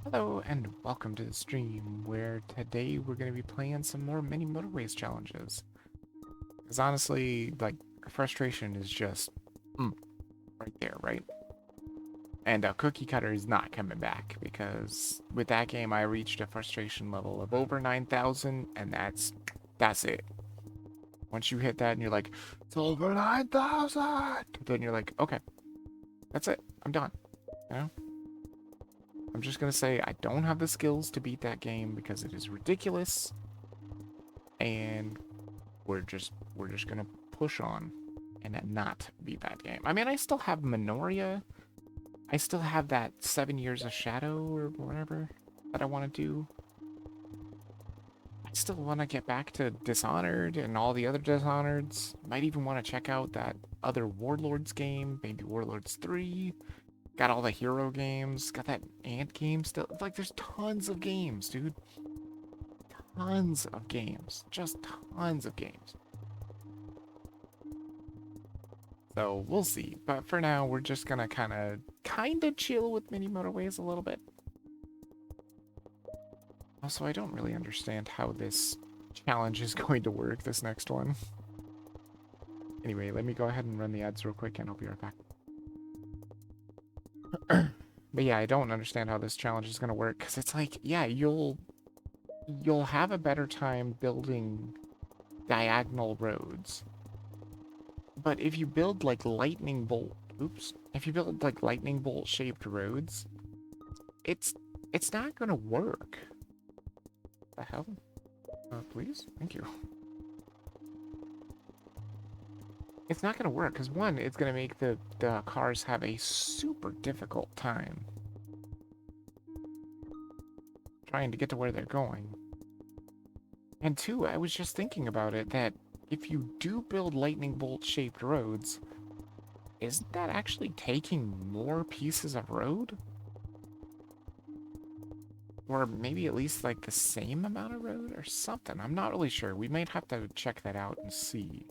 Hello and welcome to the stream where today we're going to be playing some more mini motorways challenges. Because honestly, like, frustration is just mm, right there, right? And Cookie Cutter is not coming back because with that game I reached a frustration level of over 9,000 and that's it. Once you hit that and you're like, it's over 9,000, then you're like, okay, that's it. I'm done. You know? I'm just gonna say I don't have the skills to beat that game because it is ridiculous, and we're just gonna push on and not beat that game. I mean, I still have Minoria. I still have that 7 Years of Shadow or whatever that I want to do. I still want to get back to Dishonored and all the other Dishonoreds. Might even want to check out that other Warlords game, maybe Warlords 3. Got all the hero games. Got that Ant game still. Like, there's tons of games, dude. Tons of games. Just tons of games. So we'll see. But for now, we're just gonna kinda chill with mini motorways a little bit. Also, I don't really understand how this challenge is going to work, this next one. Anyway, let me go ahead and run the ads real quick and I'll be right back. But yeah, I don't understand how this challenge is gonna work, because it's like, yeah, you'll have a better time building diagonal roads. But if you build like if you build like lightning bolt shaped roads, it's it's not gonna work. The hell? Please? Thank you. It's not gonna work, because one, it's gonna make the cars have a super difficult time trying to get to where they're going. And two, I was just thinking about it, that if you do build lightning bolt shaped roads, isn't that actually taking more pieces of road? Or maybe at least like the same amount of road or something. I'm not really sure. We might have to check that out and see.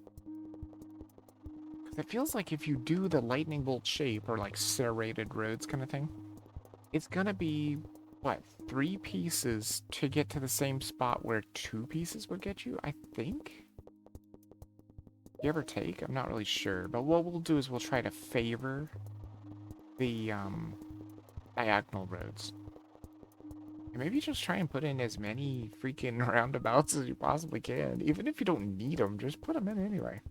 Because it feels like if you do the lightning bolt shape or like serrated roads kind of thing, it's gonna be, what, 3 pieces to get to the same spot where 2 pieces would get you, I think? Give or take? I'm not really sure. But what we'll do is we'll try to favor the diagonal roads. And maybe just try and put in as many freaking roundabouts as you possibly can. Even if you don't need them, just put them in anyway.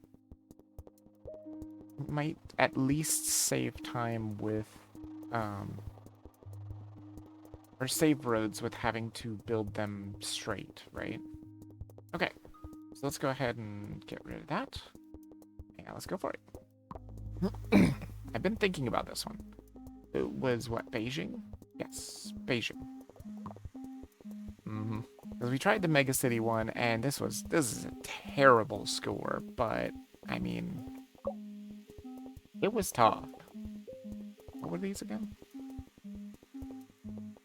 It might at least save time with, or save roads with having to build them straight, right? Okay, so let's go ahead and get rid of that. Yeah, let's go for it. I've been thinking about this one. It was what, Beijing? Yes, Beijing. Because we tried the Mega City one, and this is a terrible score, but I mean, it was tough. What were these again?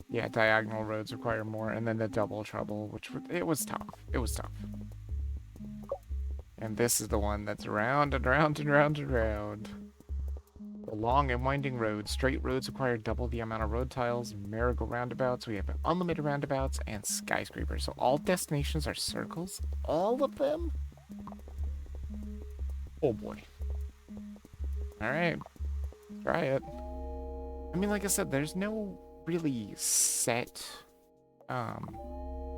Yeah, diagonal roads require more, and then the double trouble, it was tough. It was tough. And this is the one that's round and round and round and round. The long and winding roads. Straight roads require double the amount of road tiles. Merry-go roundabouts. We have unlimited roundabouts and skyscrapers. So all destinations are circles. All of them? Oh boy. Alright. Try it. I mean, like I said, there's no really set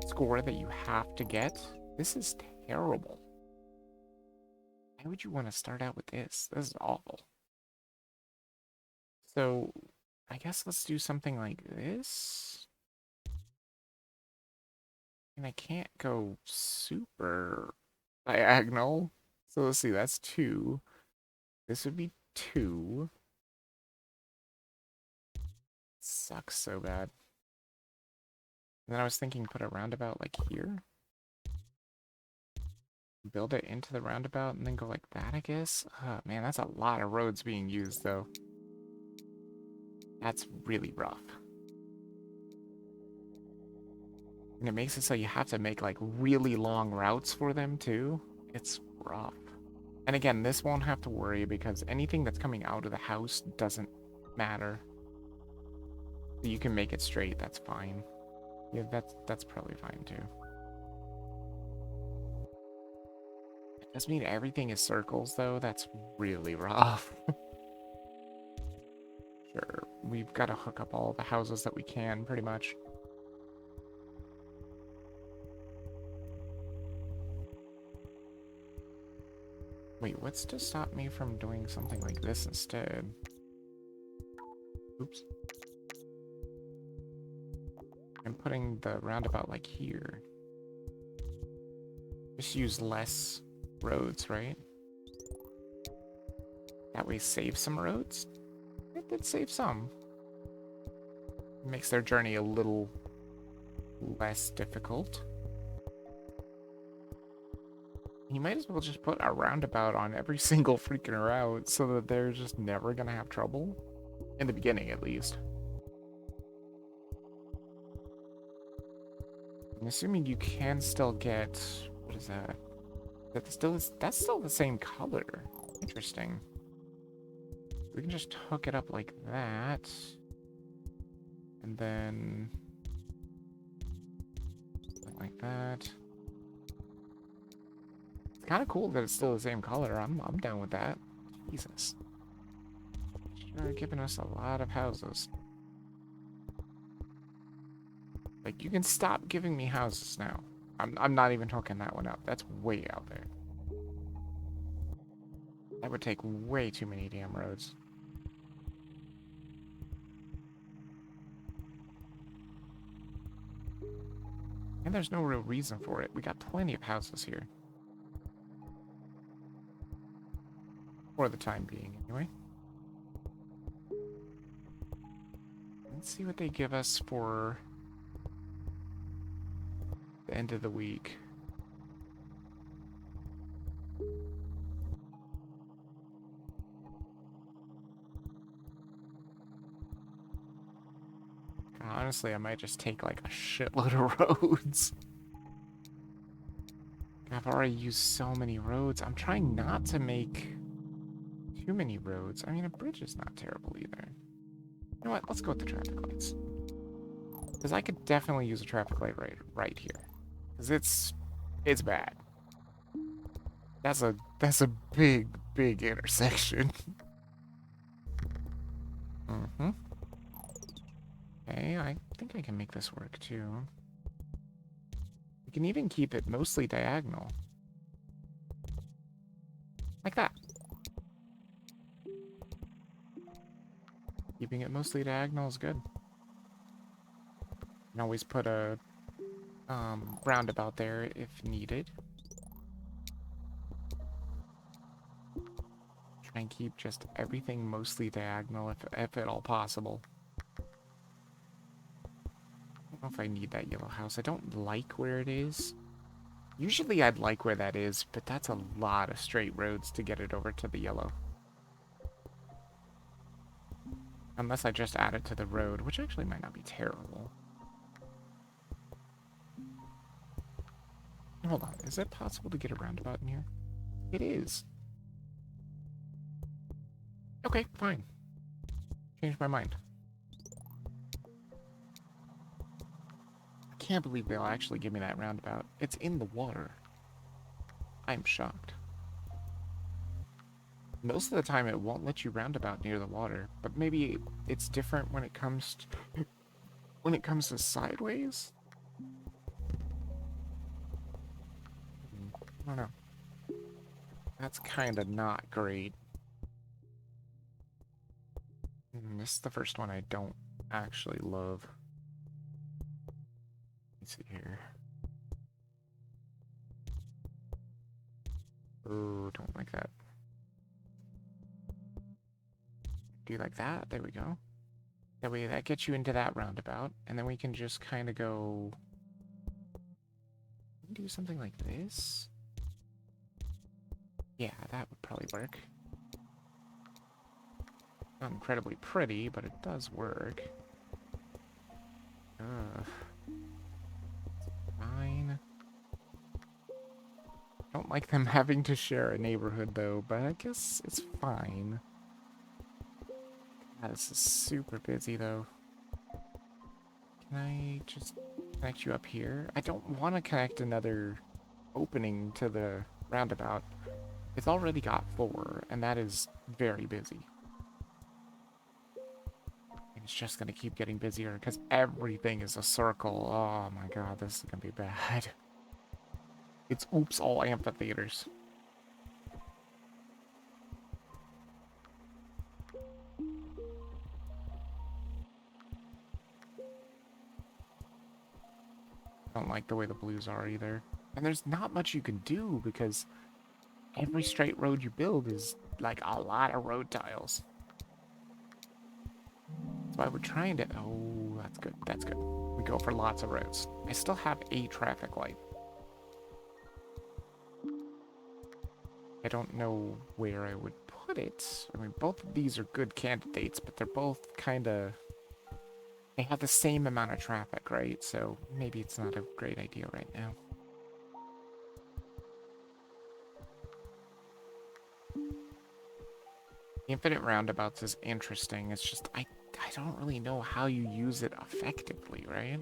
score that you have to get. This is terrible. Why would you want to start out with this? This is awful. So, I guess let's do something like this. And I can't go super diagonal. So let's see, that's 2. This would be 2. Sucks so bad. And then I was thinking put a roundabout like here. Build it into the roundabout and then go like that, I guess. Oh, man, that's a lot of roads being used, though. That's really rough. And it makes it so you have to make, like, really long routes for them, too. It's rough. And again, this won't have to worry because anything that's coming out of the house doesn't matter. You can make it straight, that's fine. Yeah, that's probably fine too. It does mean everything is circles though, that's really rough. Sure, we've got to hook up all the houses that we can, pretty much. Wait, what's to stop me from doing something like this instead? Oops. I'm putting the roundabout like here. Just use less roads, right? That way save some roads? It did save some. Makes their journey a little less difficult. You might as well just put a roundabout on every single freaking route so that they're just never gonna have trouble. In the beginning, at least. I'm assuming you can still get... What is that? That's still the same color. Interesting. We can just hook it up like that. And then... like that. It's kind of cool that it's still the same color. I'm down with that. Jesus. Sure, giving us a lot of houses. Like, you can stop giving me houses now. I'm not even hooking that one up. That's way out there. That would take way too many damn roads. And there's no real reason for it. We got plenty of houses here. For the time being, anyway. Let's see what they give us for the end of the week. Honestly, I might just take like a shitload of roads. I've already used so many roads. I'm trying not to make too many roads. I mean, a bridge is not terrible either. You know what? Let's go with the traffic lights. Because I could definitely use a traffic light right here. Because it's bad. That's a big intersection. Mm-hmm. Okay, I think I can make this work too. We can even keep it mostly diagonal. Like that. Keeping it mostly diagonal is good. You can always put a roundabout there if needed. Try and keep just everything mostly diagonal if at all possible. I don't know if I need that yellow house. I don't like where it is. Usually I'd like where that is, but that's a lot of straight roads to get it over to the yellow. Unless I just add it to the road, which actually might not be terrible. Hold on, is it possible to get a roundabout in here? It is. Okay, fine. Changed my mind. I can't believe they'll actually give me that roundabout. It's in the water. I'm shocked. Most of the time it won't let you roundabout near the water, but maybe it's different when it comes to sideways? I don't know. That's kind of not great. This is the first one I don't actually love. Let's see here. Oh, don't like that. Do you like that? There we go. That way, that gets you into that roundabout, and then we can just kind of go... do something like this? Yeah, that would probably work. Not incredibly pretty, but it does work. Fine. Don't like them having to share a neighborhood, though, but I guess it's fine. God, this is super busy, though. Can I just connect you up here? I don't want to connect another opening to the roundabout. It's already got 4, and that is very busy. And it's just going to keep getting busier because everything is a circle. Oh my god, this is going to be bad. It's oops all amphitheaters. I don't like the way the blues are either. And there's not much you can do because every straight road you build is like a lot of road tiles. That's why we're trying to... Oh, that's good. That's good. We go for lots of roads. I still have a traffic light. I don't know where I would put it. I mean, both of these are good candidates, but they're both kind of... They have the same amount of traffic, right? So maybe it's not a great idea right now. Infinite roundabouts is interesting. It's just, I don't really know how you use it effectively, right?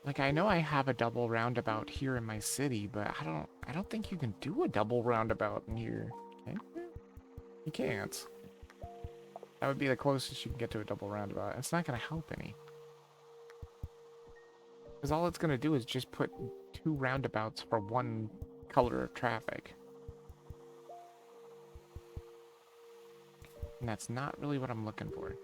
Like, I know I have a double roundabout here in my city, but I don't think you can do a double roundabout in here. Can you? You can't. That would be the closest you can get to a double roundabout. It's not going to help any. Because all it's going to do is just put 2 roundabouts for 1 color of traffic. And that's not really what I'm looking for.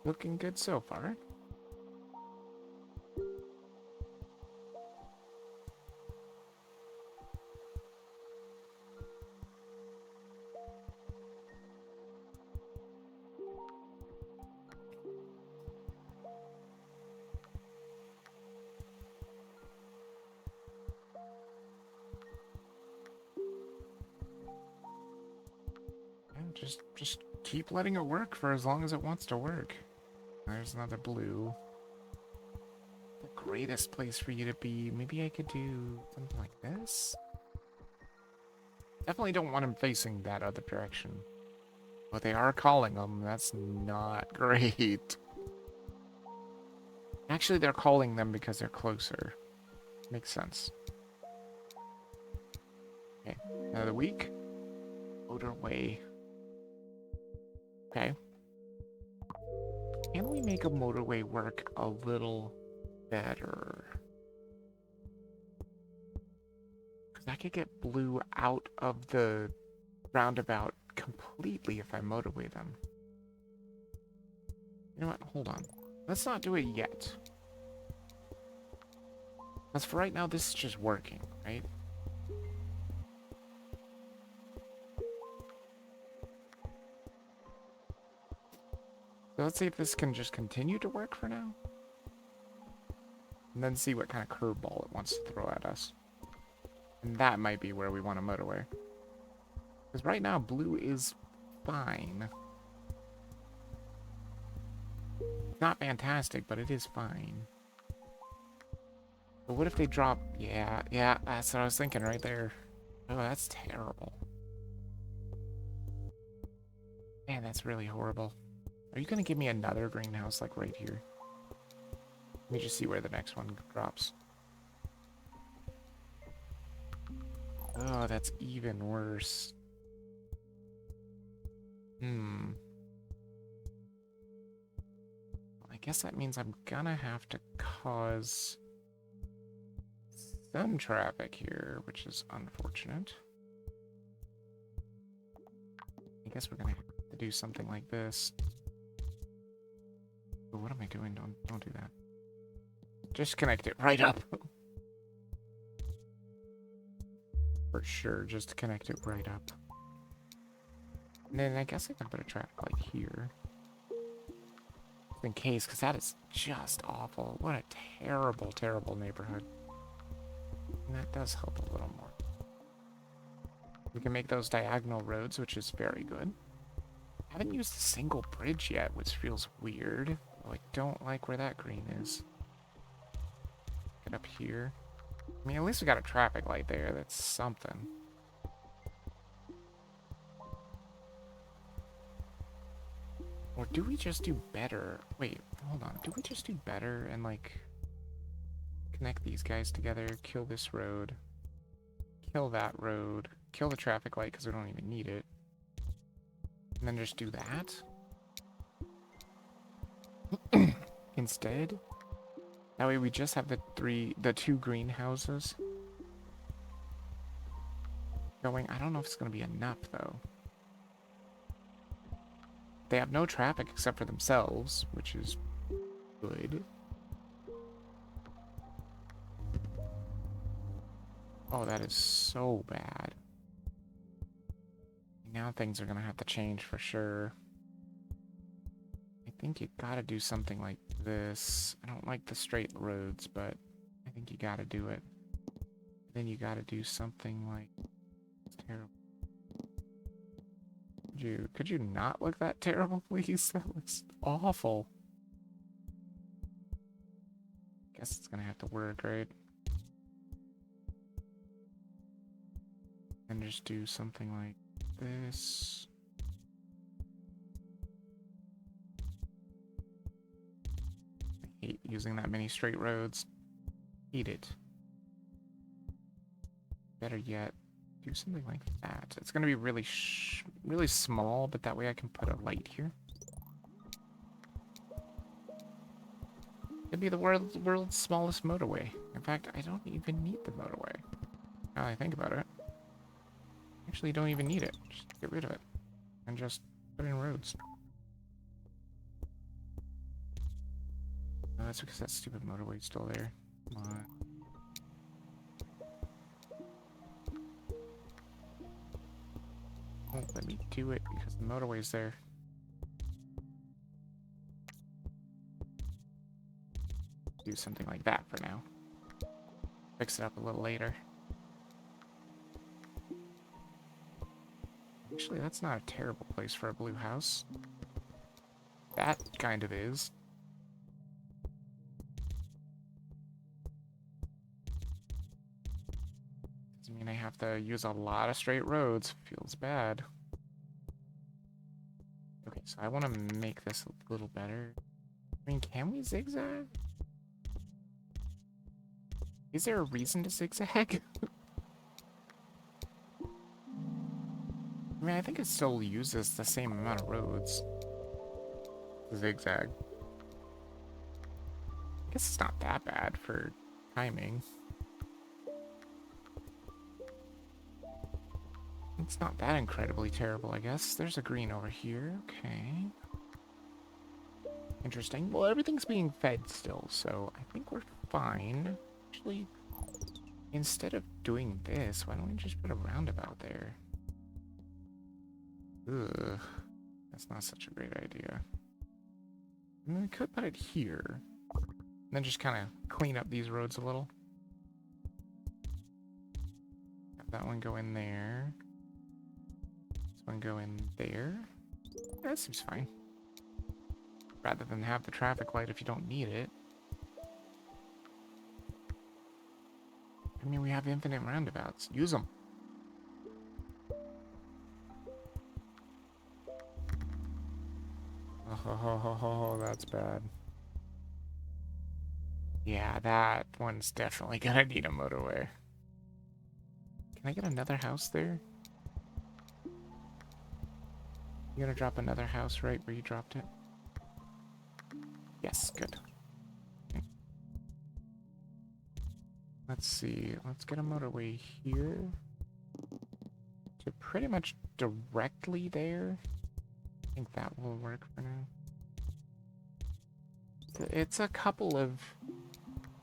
Looking good so far. And just keep letting it work for as long as it wants to work. There's another blue. The greatest place for you to be. Maybe I could do something like this. Definitely don't want him facing that other direction. But they are calling them. That's not great. Actually, they're calling them because they're closer. Makes sense. Okay, another week. Motorway. Okay. Can we make a motorway work a little better? Because I could get blue out of the roundabout completely if I motorway them. You know what? Hold on. Let's not do it yet. Because for right now, this is just working, right? So let's see if this can just continue to work for now. And then see what kind of curveball it wants to throw at us. And that might be where we want a motorway. Because right now, blue is fine. Not fantastic, but it is fine. But what if they drop... Yeah, that's what I was thinking right there. Oh, that's terrible. Man, that's really horrible. Are you going to give me another greenhouse, like, right here? Let me just see where the next one drops. Oh, that's even worse. I guess that means I'm gonna have to cause some traffic here, which is unfortunate. I guess we're gonna have to do something like this. But what am I doing? Don't do that. Just connect it right up. For sure, just connect it right up. And then I guess I can put a traffic light here. in case, because that is just awful. What a terrible, terrible neighborhood. And that does help a little more. We can make those diagonal roads, which is very good. I haven't used a single bridge yet, which feels weird. Oh, I don't like where that green is. Get up here. I mean, at least we got a traffic light there. That's something. Or do we just do better? Wait, hold on. Do we just do better and, like, connect these guys together, kill this road, kill that road, kill the traffic light because we don't even need it, and then just do that? Instead? That way we just have the two greenhouses going. I don't know if it's going to be enough, though. They have no traffic except for themselves, which is good. Oh, that is so bad. Now things are going to have to change for sure. I think you gotta do something like this. I don't like the straight roads, but I think you gotta do it. Then you gotta do something like... It's terrible. Could you not look that terrible, please? That looks awful. Guess it's gonna have to work, right? And just do something like this. I hate using that many straight roads. Hate it. Better yet, do something like that. It's gonna be really small, but that way I can put a light here. It'd be the world's smallest motorway. In fact, I don't even need the motorway. Now that I think about it. Actually, don't even need it. Just get rid of it. And just put in roads. No, that's because that stupid motorway's still there. Come on. Won't let me do it because the motorway's there. Do something like that for now. Fix it up a little later. Actually, that's not a terrible place for a blue house. That kind of is. Doesn't mean I have to use a lot of straight roads. Feels bad. Okay, so I want to make this a little better. I mean, can we zigzag? Is there a reason to zigzag? I mean, I think it still uses the same amount of roads. Zigzag. I guess it's not that bad for timing. It's not that incredibly terrible, I guess. There's a green over here. Okay. Interesting. Well, everything's being fed still, so I think we're fine. Actually, instead of doing this, why don't we just put a roundabout there? Ugh. That's not such a great idea. I mean, we could put it here. And then just kind of clean up these roads a little. Have that one go in there. This one go in there. Yeah, that seems fine. Rather than have the traffic light if you don't need it. I mean, we have infinite roundabouts. Use them. Oh, that's bad. Yeah, that one's definitely gonna need a motorway. Can I get another house there? You gonna drop another house right where you dropped it? Yes, good. Okay. Let's see. Let's get a motorway here. To pretty much directly there. I think that will work for now. It's a couple of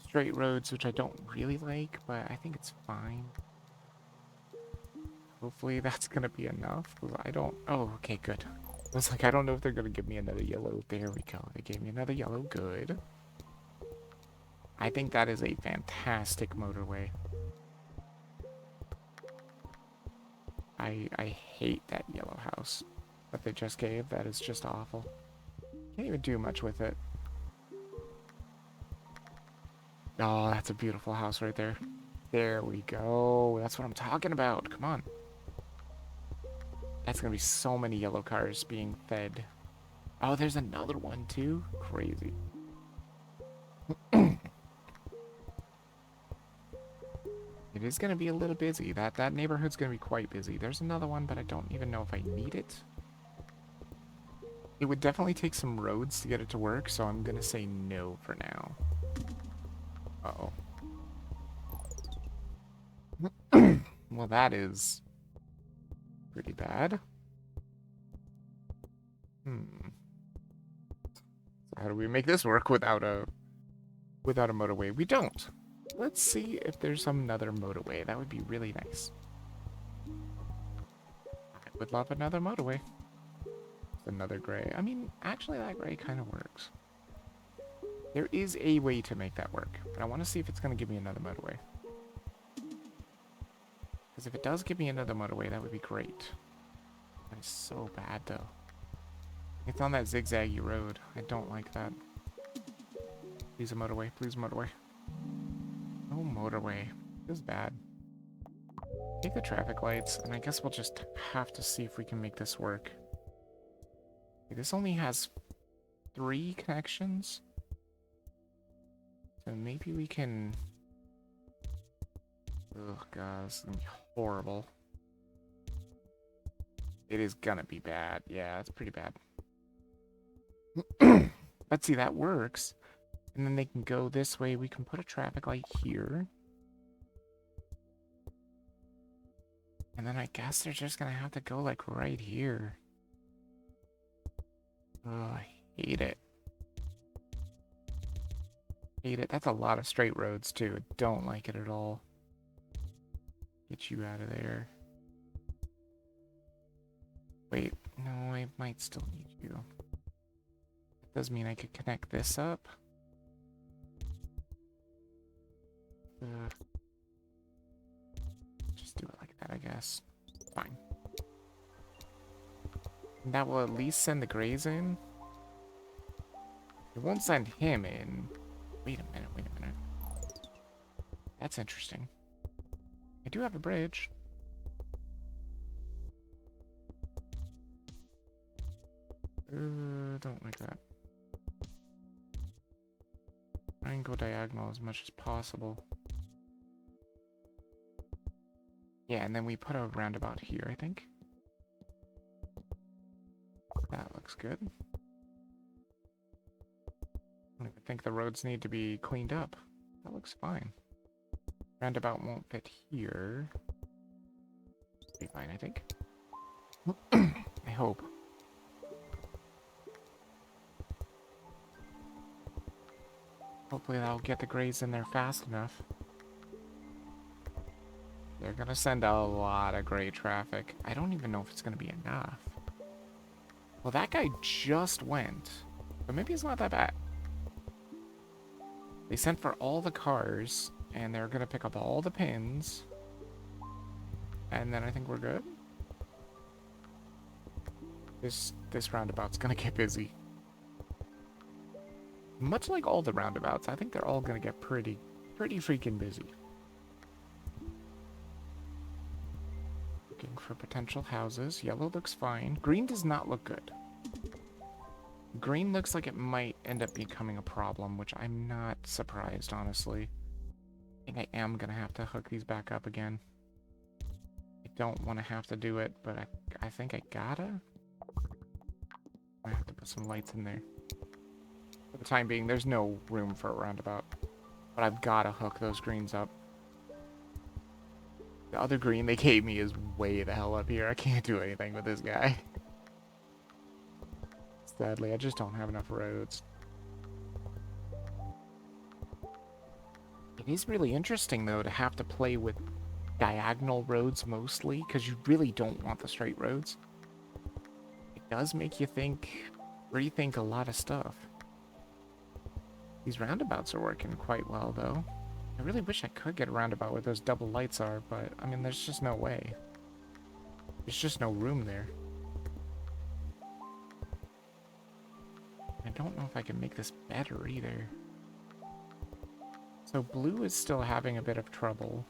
straight roads, which I don't really like, but I think it's fine. Hopefully that's gonna be enough, because I don't... Oh, okay, good. I was like, I don't know if they're gonna give me another yellow. There we go. They gave me another yellow. Good. I think that is a fantastic motorway. I hate that yellow house that they just gave. That is just awful. Can't even do much with it. Oh, that's a beautiful house right there. There we go. That's what I'm talking about. Come on. That's gonna be so many yellow cars being fed. Oh, there's another one too? Crazy. It is gonna be a little busy. That neighborhood's gonna be quite busy. There's another one, but I don't even know if I need it. It would definitely take some roads to get it to work, so I'm gonna say no for now. Uh-oh. Well, that is pretty bad. So how do we make this work without a motorway? We don't. Let's see if there's another motorway. That would be really nice. I would love another motorway. Another gray. I mean, actually that gray kind of works. There is a way to make that work, but I want to see if it's going to give me another motorway. Because if it does give me another motorway, that would be great. That is so bad, though. It's on that zigzaggy road. I don't like that. Please a motorway. Please a motorway. No motorway. This is bad. Take the traffic lights, and I guess we'll just have to see if we can make this work. Okay, this only has 3 connections. So maybe we can... Ugh, guys, this is gonna be horrible. It is gonna be bad. Yeah, it's pretty bad. But see, that works. And then they can go this way. We can put a traffic light here. And then I guess they're just gonna have to go, like, right here. Oh, I hate it. Hate it. That's a lot of straight roads, too. I don't like it at all. Get you out of there. Wait, no, I might still need you. That does mean I could connect this up. Just do it like that, I guess. Fine. And that will at least send the grays in. It won't send him in. Wait a minute, wait a minute. That's interesting. I do have a bridge. Don't like that. Try and go diagonal as much as possible. Yeah, and then we put a roundabout here, I think. That looks good. I don't even think the roads need to be cleaned up. That looks fine. Roundabout won't fit here. Be fine, I think. I hope. Hopefully that'll get the grays in there fast enough. They're gonna send a lot of gray traffic. I don't even know if it's gonna be enough. Well, that guy just went. But maybe it's not that bad. They sent for all the cars, and they're gonna pick up all the pins. And then I think we're good. This roundabout's gonna get busy. Much like all the roundabouts, I think they're all gonna get pretty freaking busy. Looking for potential houses. Yellow looks fine. Green does not look good. Green looks like it might end up becoming a problem, which I'm not surprised, honestly. I think I am gonna have to hook these back up again. I don't want to have to do it, but I think I gotta. I have to put some lights in there. For the time being, there's no room for a roundabout. But I've gotta hook those greens up. The other green they gave me is way the hell up here. I can't do anything with this guy. Sadly, I just don't have enough roads. It is really interesting, though, to have to play with diagonal roads mostly, because you really don't want the straight roads. I does make you rethink a lot of stuff. These roundabouts are working quite well, though. I really wish I could get a roundabout where those double lights are, but, I mean, there's just no way. There's just no room there. I don't know if I can make this better, either. So blue is still having a bit of trouble.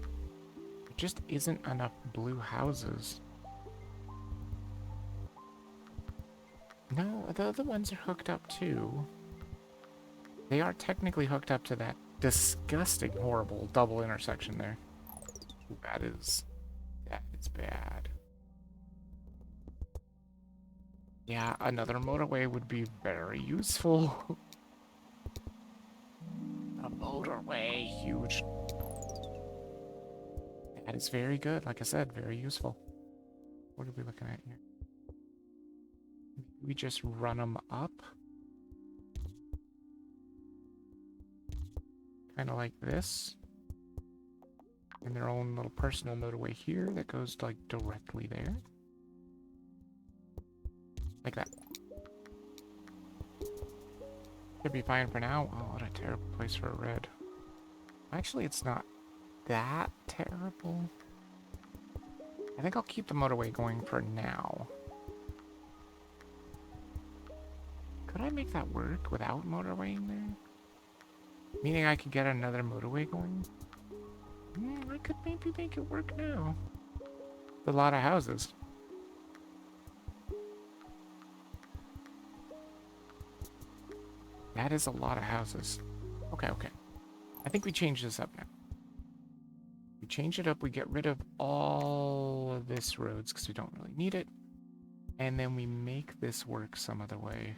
There just isn't enough blue houses. No, the other ones are hooked up too. They are technically hooked up to that disgusting, horrible double intersection there. Ooh, that is bad. Yeah, another motorway would be very useful. A motorway, huge. That is very good. Like I said, very useful. What are we looking at here? We just run them up. Kind of like this. And their own little personal motorway here that goes like directly there. Like that. Should be fine for now. Oh, what a terrible place for a red. Actually, it's not that terrible. I think I'll keep the motorway going for now. Could I make that work without motorwaying there? Meaning I could get another motorway going? I could maybe make it work now. A lot of houses. That is a lot of houses. Okay. I think we change this up now. We change it up, we get rid of all of this roads because we don't really need it. And then we make this work some other way.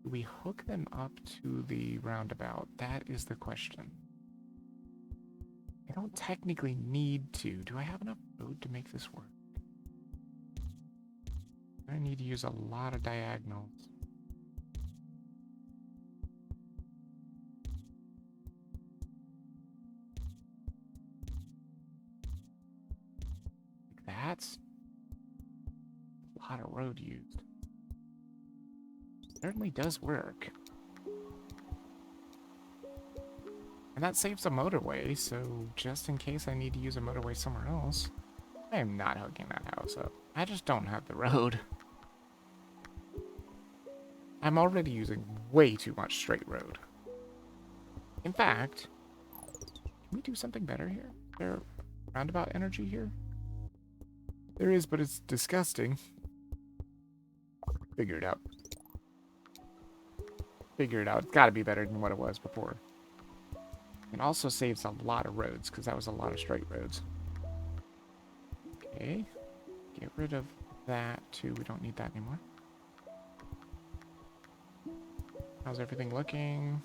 Do we hook them up to the roundabout? That is the question. I don't technically need to. Do I have enough road to make this work? I need to use a lot of diagonals. That's a lot of road used. Certainly does work. And that saves a motorway, so just in case I need to use a motorway somewhere else, I am not hooking that house up. I just don't have the road. I'm already using way too much straight road. In fact, can we do something better here? Is there roundabout energy here? There is, but it's disgusting. Figure it out. Figure it out. It's gotta be better than what it was before. It also saves a lot of roads, because that was a lot of straight roads. Okay. Get rid of that, too. We don't need that anymore. How's everything looking?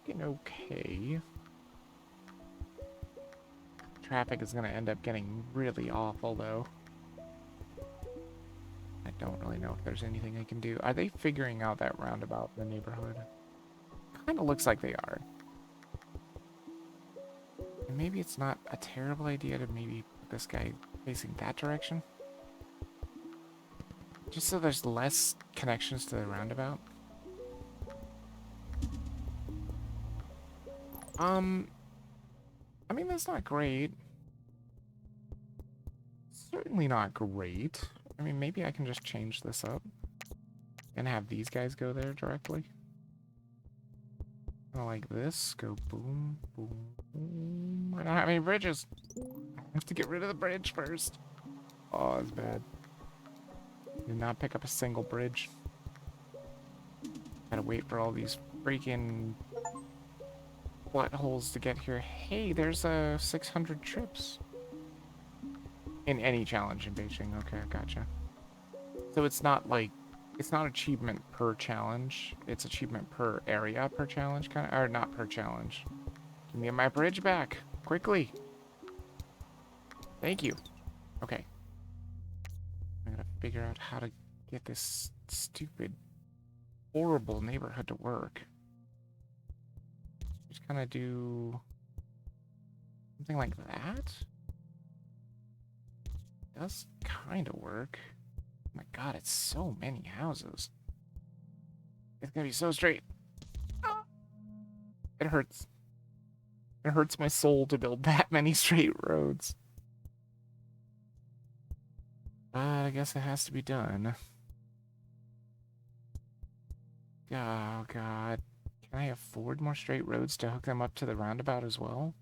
Looking okay. Traffic is going to end up getting really awful, though. I don't really know if there's anything I can do. Are they figuring out that roundabout in the neighborhood? Kind of looks like they are. And maybe it's not a terrible idea to maybe put this guy facing that direction. Just so there's less connections to the roundabout. I mean, that's not great. Certainly not great. I mean, maybe I can just change this up and have these guys go there directly. Kind of like this. Go boom, boom, boom. I don't have any bridges. I have to get rid of the bridge first. Oh, that's bad. Did not pick up a single bridge. Gotta wait for all these freaking buttholes to get here. Hey, there's 600 trips. In any challenge in Beijing. Okay, gotcha. So it's not like, it's not achievement per challenge. It's achievement per area per challenge, kind of, or not per challenge. Give me my bridge back, quickly. Thank you. Okay. I'm gonna figure out how to get this stupid, horrible neighborhood to work. Just kind of do Something like that? Does kind of work. Oh my god, it's so many houses. It's gonna be so straight. Ah! It hurts. It hurts my soul to build that many straight roads. But I guess it has to be done. Oh god. Can I afford more straight roads to hook them up to the roundabout as well?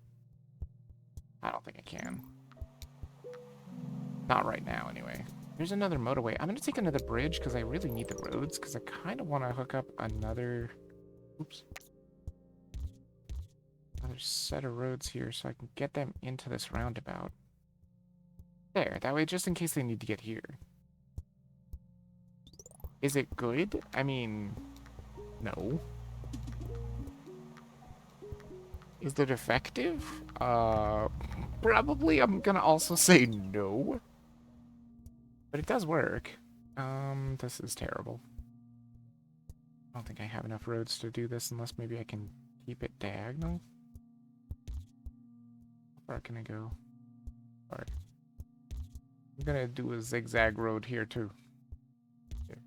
I don't think I can. Not right now, anyway. There's another motorway. I'm gonna take another bridge because I really need the roads because I kind of want to hook up another... Oops. Another set of roads here so I can get them into this roundabout. There, that way just in case they need to get here. Is it good? I mean, no. Is it effective? Probably I'm gonna also say no. But it does work. This is terrible. I don't think I have enough roads to do this unless maybe I can keep it diagonal. How far can I go? Alright. I'm gonna do a zigzag road here too. Here.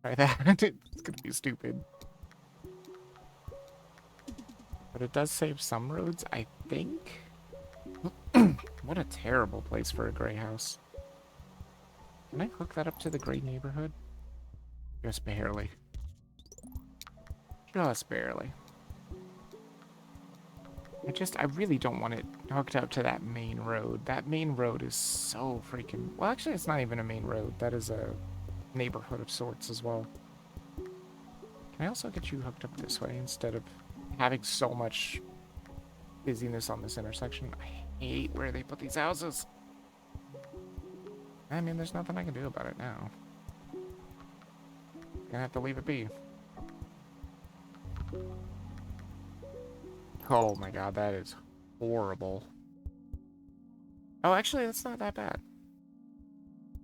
Try that. It's gonna be stupid. But it does save some roads, I think. What a terrible place for a gray house. Can I hook that up to the gray neighborhood? Just barely. Just barely. I really don't want it hooked up to that main road. That main road is so freaking... Well, actually, it's not even a main road. That is a neighborhood of sorts as well. Can I also get you hooked up this way instead of having so much busyness on this intersection? I hate where they put these houses. I mean, there's nothing I can do about it now. Gonna have to leave it be. Oh my god, that is horrible. Oh, actually, that's not that bad.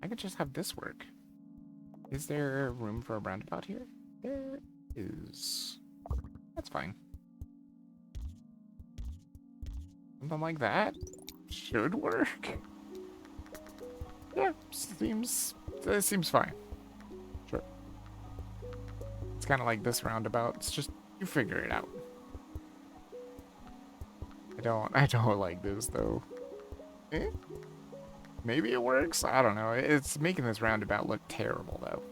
I could just have this work. Is there room for a roundabout here? There is. That's fine. Something like that should work. Yeah, seems fine. Sure. It's kind of like this roundabout. It's just, you figure it out. I don't like this though. Eh? Maybe it works? I don't know. It's making this roundabout look terrible though.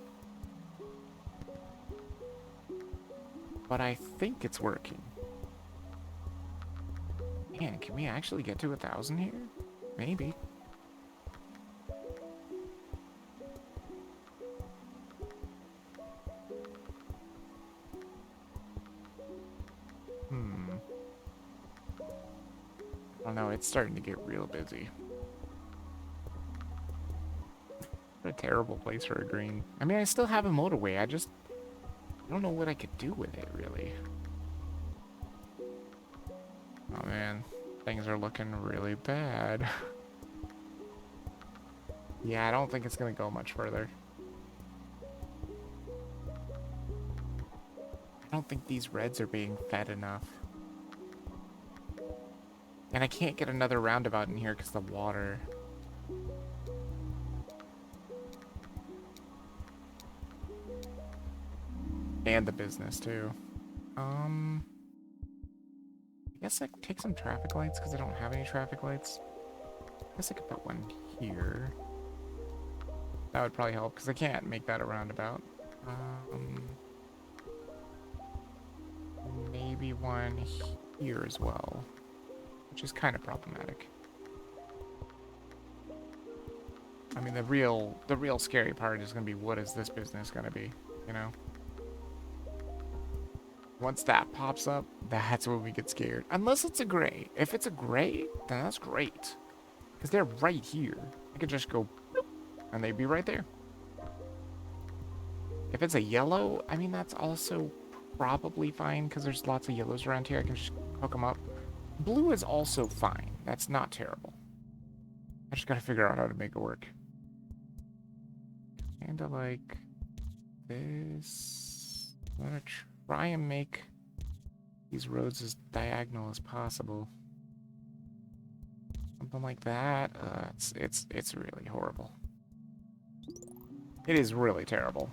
But I think it's working. Man, can we actually get to 1,000 here? Maybe. I don't know, it's starting to get real busy. What a terrible place for a green. I mean, I still have a motorway, I don't know what I could do with it, really. Oh man, things are looking really bad. Yeah, I don't think it's gonna go much further. I don't think these reds are being fed enough. And I can't get another roundabout in here because the water. And the business, too. I guess I could take some traffic lights because I don't have any traffic lights. I guess I could put one here. That would probably help because I can't make that a roundabout. Maybe one here as well, which is kind of problematic. I mean, the real scary part is going to be what is this business going to be, you know? Once that pops up, that's when we get scared. Unless it's a gray. If it's a gray, then that's great. Because they're right here. I could just go, boop, and they'd be right there. If it's a yellow, I mean, that's also probably fine, because there's lots of yellows around here. I can just hook them up. Blue is also fine. That's not terrible. I just gotta figure out how to make it work. Kinda like this. I'm gonna try and make these roads as diagonal as possible. Something like that. It's really horrible. It is really terrible.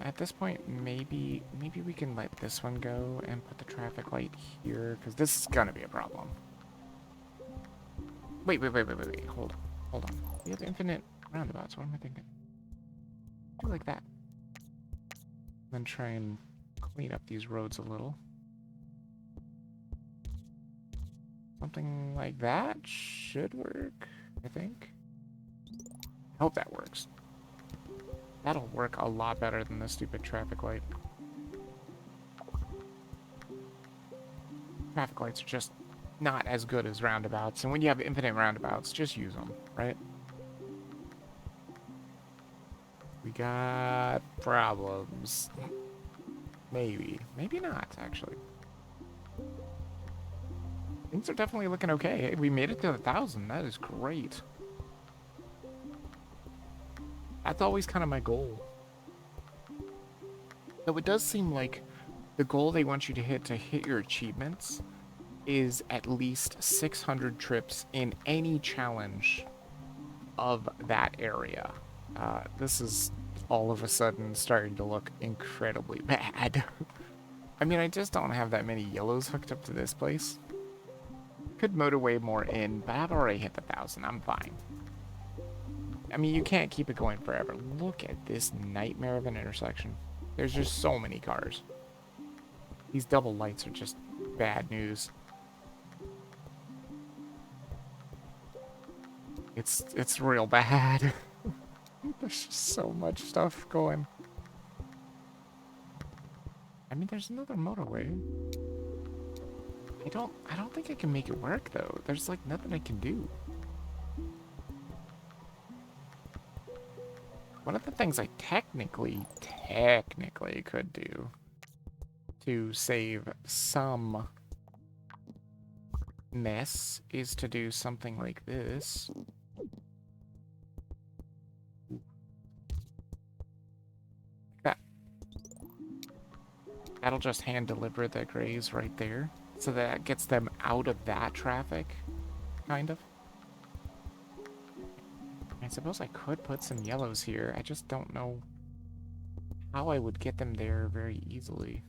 At this point, maybe we can let this one go and put the traffic light here, because this is gonna be a problem. Wait. Hold on. We have infinite roundabouts. What am I thinking? Do like that. Then try and clean up these roads a little. Something like that should work, I think. I hope that works. That'll work a lot better than the stupid traffic light. Traffic lights are just not as good as roundabouts, and when you have infinite roundabouts, just use them, right? We got problems. Maybe not, actually. Things are definitely looking okay. Hey, we made it to 1,000. That is great. That's always kind of my goal. Though it does seem like the goal they want you to hit your achievements is at least 600 trips in any challenge of that area. This is all of a sudden starting to look incredibly bad. I mean, I just don't have that many yellows hooked up to this place. Could motorway more in, but I've already hit the 1,000. I'm fine. I mean, you can't keep it going forever. Look at this nightmare of an intersection. There's just so many cars. These double lights are just bad news. It's real bad. There's just so much stuff going. I mean, there's another motorway. I don't think I can make it work though. There's like nothing I can do. One of the things I technically could do to save some mess is to do something like this. That. That'll just hand deliver the grays right there. So that gets them out of that traffic, kind of. I suppose I could put some yellows here. I just don't know how I would get them there very easily.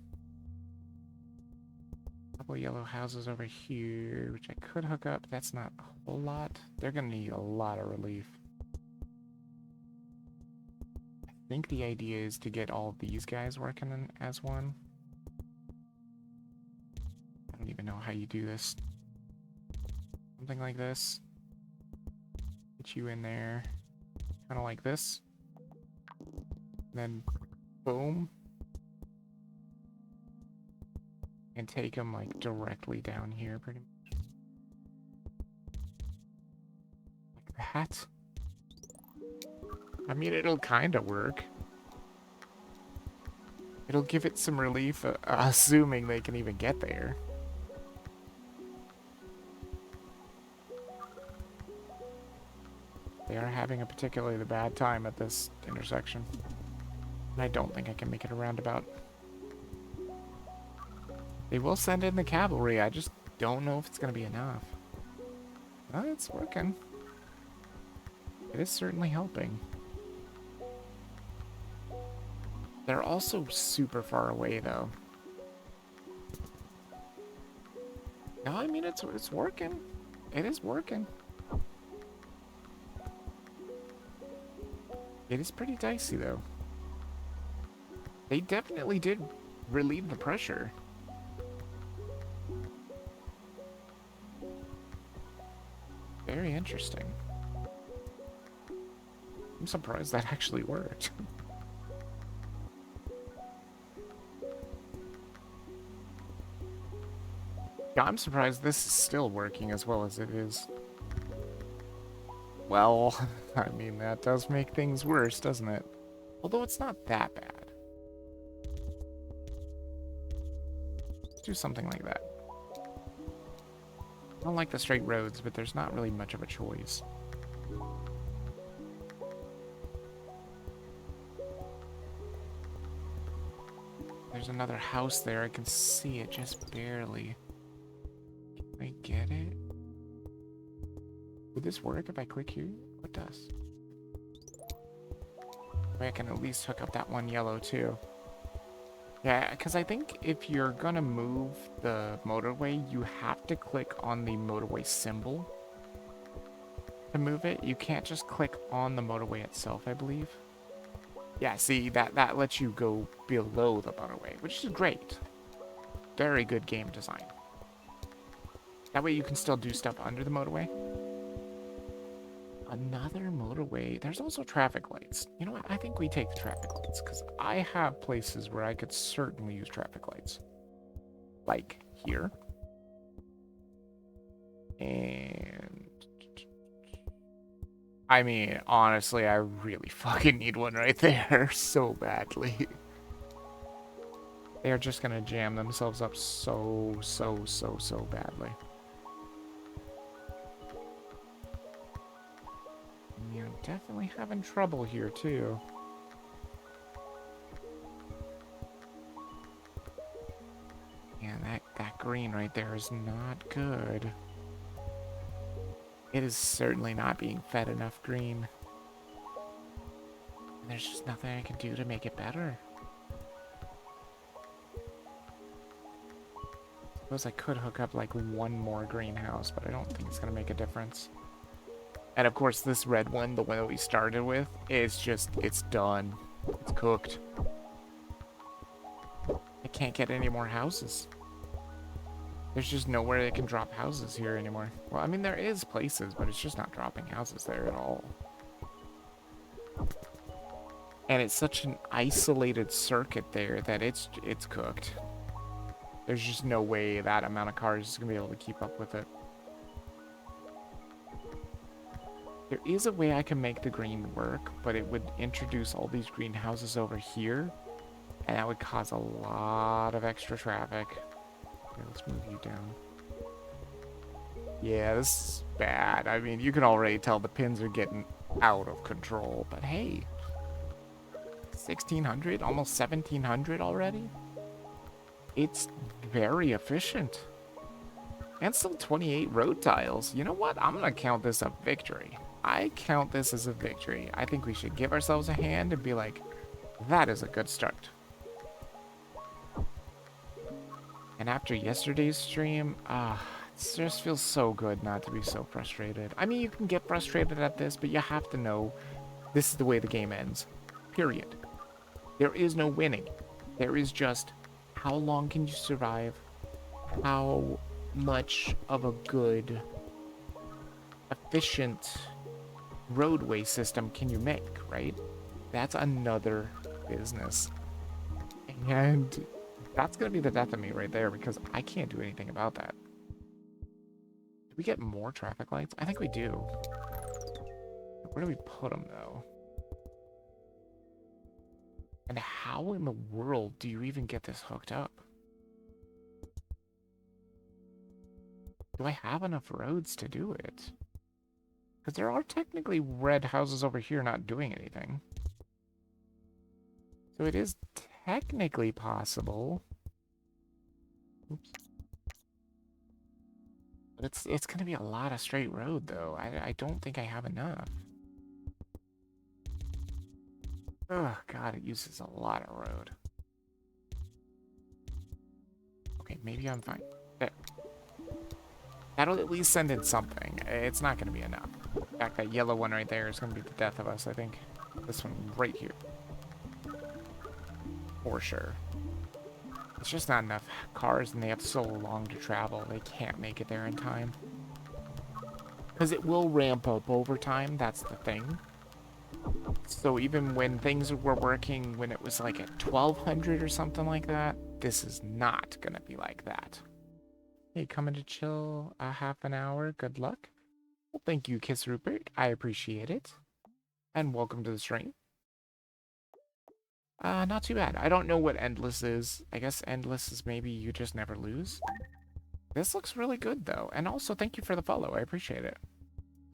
A couple yellow houses over here, which I could hook up. That's not a whole lot. They're gonna need a lot of relief. I think the idea is to get all these guys working as one. I don't even know how you do this. Something like this. Get you in there. Kind of like this. Then, boom. And take them, like, directly down here, pretty much. Like that. I mean, it'll kind of work. It'll give it some relief, assuming they can even get there. They are having a particularly bad time at this intersection. And I don't think I can make it a roundabout. They will send in the cavalry, I just don't know if it's going to be enough. Well, it's working. It is certainly helping. They're also super far away, though. No, I mean, it's working. It is working. It is pretty dicey, though. They definitely did relieve the pressure. Very interesting. I'm surprised that actually worked. Yeah, I'm surprised this is still working as well as it is. Well, I mean, that does make things worse, doesn't it? Although it's not that bad. Let's do something like that. I don't like the straight roads, but there's not really much of a choice. There's another house there. I can see it just barely. Can I get it? Would this work if I click here? Oh, it does. I can at least hook up that one yellow too. Yeah, because I think if you're gonna move the motorway, you have to click on the motorway symbol to move it. You can't just click on the motorway itself, I believe. Yeah, see, that lets you go below the motorway, which is great. Very good game design. That way you can still do stuff under the motorway. Another motorway. There's also traffic lights. You know what? I think we take the traffic lights, because I have places where I could certainly use traffic lights. Like here. And I mean, honestly, I really fucking need one right there so badly. They're just gonna jam themselves up so badly. You're definitely having trouble here, too. Yeah, that green right there is not good. It is certainly not being fed enough green. And there's just nothing I can do to make it better. Suppose I could hook up like one more greenhouse, but I don't think it's gonna make a difference. And of course this red one, the one that we started with, is just, it's done. It's cooked. I can't get any more houses. There's just nowhere they can drop houses here anymore. Well, I mean, there is places, but it's just not dropping houses there at all. And it's such an isolated circuit there that it's cooked. There's just no way that amount of cars is going to be able to keep up with it. There is a way I can make the green work, but it would introduce all these greenhouses over here, and that would cause a lot of extra traffic. Okay, let's move you down. Yeah, this is bad. I mean, you can already tell the pins are getting out of control, but hey, 1600, almost 1700 already? It's very efficient. And still 28 road tiles. You know what? I'm gonna count this a victory. I count this as a victory. I think we should give ourselves a hand and be like, that is a good start. And after yesterday's stream, it just feels so good not to be so frustrated. I mean, you can get frustrated at this, but you have to know this is the way the game ends. Period. There is no winning. There is just how long can you survive? How much of a good, efficient roadway system can you make, right? That's another business. And that's going to be the death of me right there, because I can't do anything about that. Do we get more traffic lights? I think we do. Where do we put them, though? And how in the world do you even get this hooked up? Do I have enough roads to do it? Because there are technically red houses over here not doing anything. So it is technically possible. Oops. But it's going to be a lot of straight road, though. I don't think I have enough. Oh, God, it uses a lot of road. Okay, maybe I'm fine. There. That'll at least send in something. It's not going to be enough. In fact, that yellow one right there is going to be the death of us, I think. This one right here. For sure. It's just not enough cars, and they have so long to travel. They can't make it there in time. Because it will ramp up over time, that's the thing. So even when things were working, when it was like at 1200 or something like that, this is not going to be like that. Hey, coming to chill a half an hour. Good luck. Well, thank you, Kiss Rupert. I appreciate it. And welcome to the stream. Not too bad. I don't know what Endless is. I guess Endless is maybe you just never lose. This looks really good, though. And also, thank you for the follow. I appreciate it.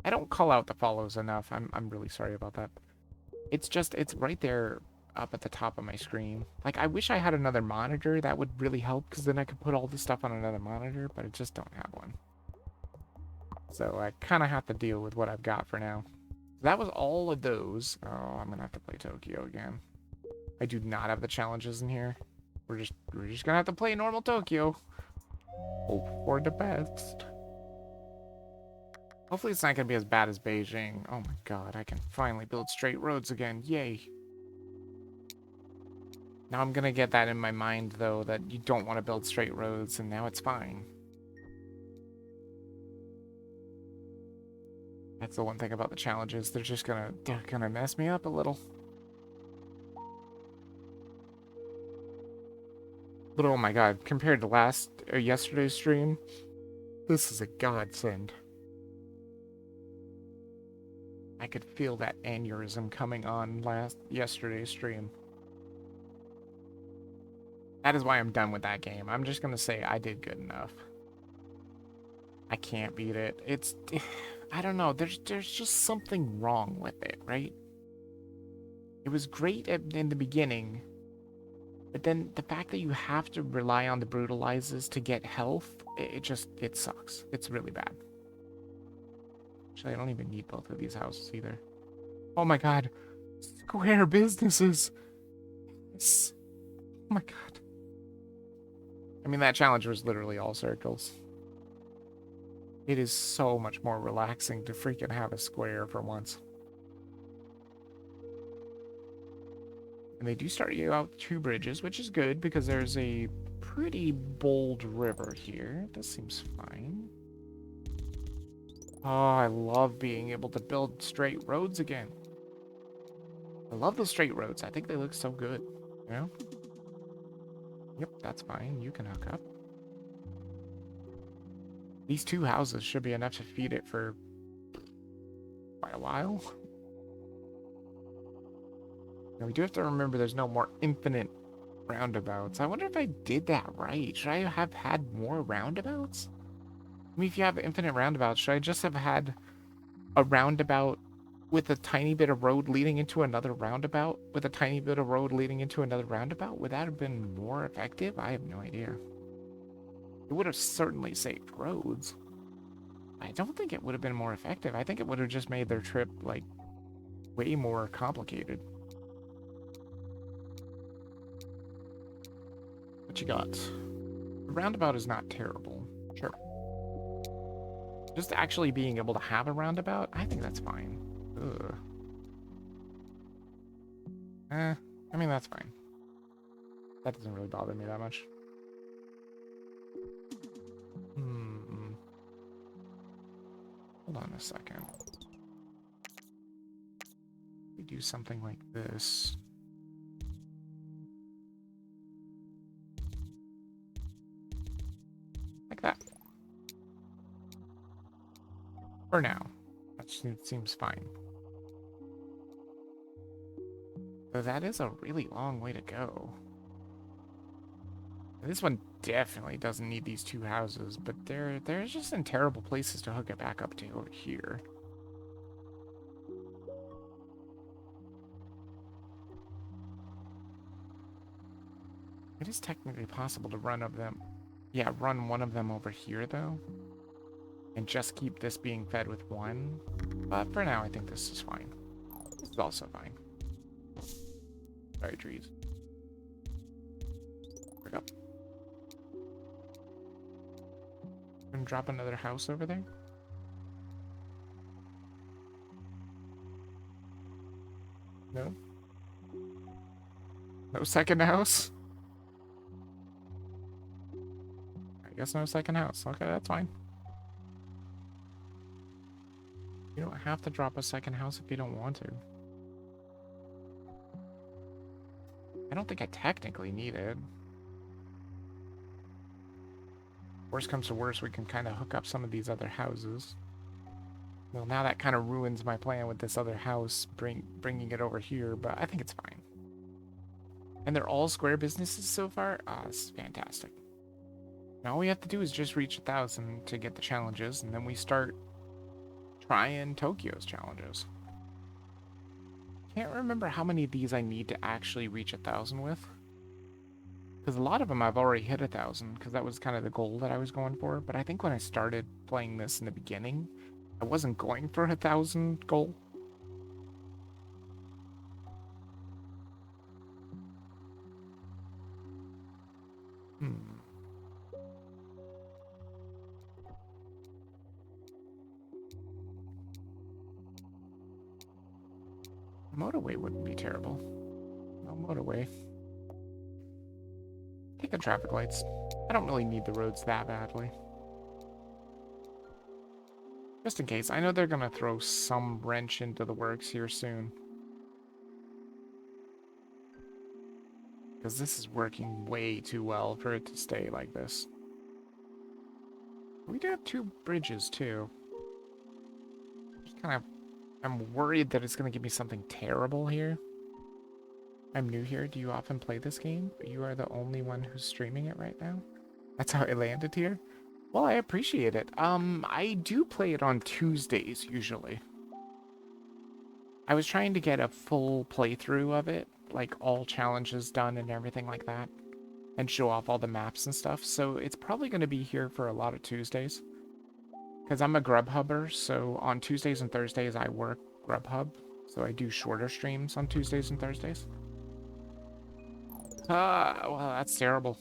I don't call out the follows enough. I'm really sorry about that. It's just, it's right there up at the top of my screen. Like, I wish I had another monitor. That would really help, because then I could put all this stuff on another monitor, but I just don't have one. So I kind of have to deal with what I've got for now. That was all of those. Oh, I'm gonna have to play Tokyo again. I do not have the challenges in here. We're just gonna have to play normal Tokyo. Hope for the best. Hopefully it's not gonna be as bad as Beijing. Oh my god, I can finally build straight roads again. Yay. Now I'm gonna get that in my mind, though, that you don't want to build straight roads, and now it's fine. That's the one thing about the challenges. They're gonna mess me up a little. But oh my god, compared to yesterday's stream, this is a godsend. I could feel that aneurysm coming on yesterday's stream. That is why I'm done with that game. I'm just gonna say I did good enough. I can't beat it. I don't know. There's just something wrong with it, right? It was great in the beginning, but then the fact that you have to rely on the brutalizes to get health, it sucks. It's really bad. Actually, I don't even need both of these houses either. Oh my god. Square businesses. Yes. Oh my god. I mean, that challenge was literally all circles. It is so much more relaxing to freaking have a square for once. And they do start you out with 2 bridges, which is good because there's a pretty bold river here. This seems fine. Oh, I love being able to build straight roads again. I love the straight roads. I think they look so good, you know? Yep, that's fine. You can hook up. These 2 houses should be enough to feed it for quite a while. Now, we do have to remember there's no more infinite roundabouts. I wonder if I did that right. Should I have had more roundabouts? I mean, if you have infinite roundabouts, should I just have had a roundabout with a tiny bit of road leading into another roundabout with a tiny bit of road leading into another roundabout? Would that have been more effective? I have no idea. It would have certainly saved roads. I don't think it would have been more effective. I think it would have just made their trip, like, way more complicated. What you got? The roundabout is not terrible. Sure. Just actually being able to have a roundabout, I think that's fine. Ugh. I mean, that's fine. That doesn't really bother me that much. Hold on a second. We do something like this. Like that. For now. That seems fine. Though that is a really long way to go. This one definitely doesn't need these 2 houses, but they're just in terrible places to hook it back up to over here. It is technically possible to run one of them over here, though. And just keep this being fed with 1. But for now, I think this is fine. This is also fine. Sorry, trees. There we go. And drop another house over there. No? No second house? I guess no second house. Okay, that's fine. You don't have to drop a second house if you don't want to. I don't think I technically need it. Worst comes to worst, we can kind of hook up some of these other houses. Well, now that kind of ruins my plan with this other house, bringing it over here, but I think it's fine. And they're all square businesses so far? Ah, this is fantastic. Now all we have to do is just reach 1,000 to get the challenges, and then we start trying Tokyo's challenges. Can't remember how many of these I need to actually reach 1,000 with. Because a lot of them I've already hit 1,000, because that was kind of the goal that I was going for. But I think when I started playing this in the beginning, I wasn't going for 1,000 goal. Motorway wouldn't be terrible. No motorway. Take the traffic lights. I don't really need the roads that badly. Just in case. I know they're gonna throw some wrench into the works here soon. Because this is working way too well for it to stay like this. We do have 2 bridges, too. Just kind of... I'm worried that it's gonna give me something terrible here. I'm new here. Do you often play this game? You are the only one who's streaming it right now? That's how I landed here? Well, I appreciate it. I do play it on Tuesdays, usually. I was trying to get a full playthrough of it, like all challenges done and everything like that, and show off all the maps and stuff, so it's probably going to be here for a lot of Tuesdays. Because I'm a Grubhubber, so on Tuesdays and Thursdays I work Grubhub, so I do shorter streams on Tuesdays and Thursdays. Well, that's terrible.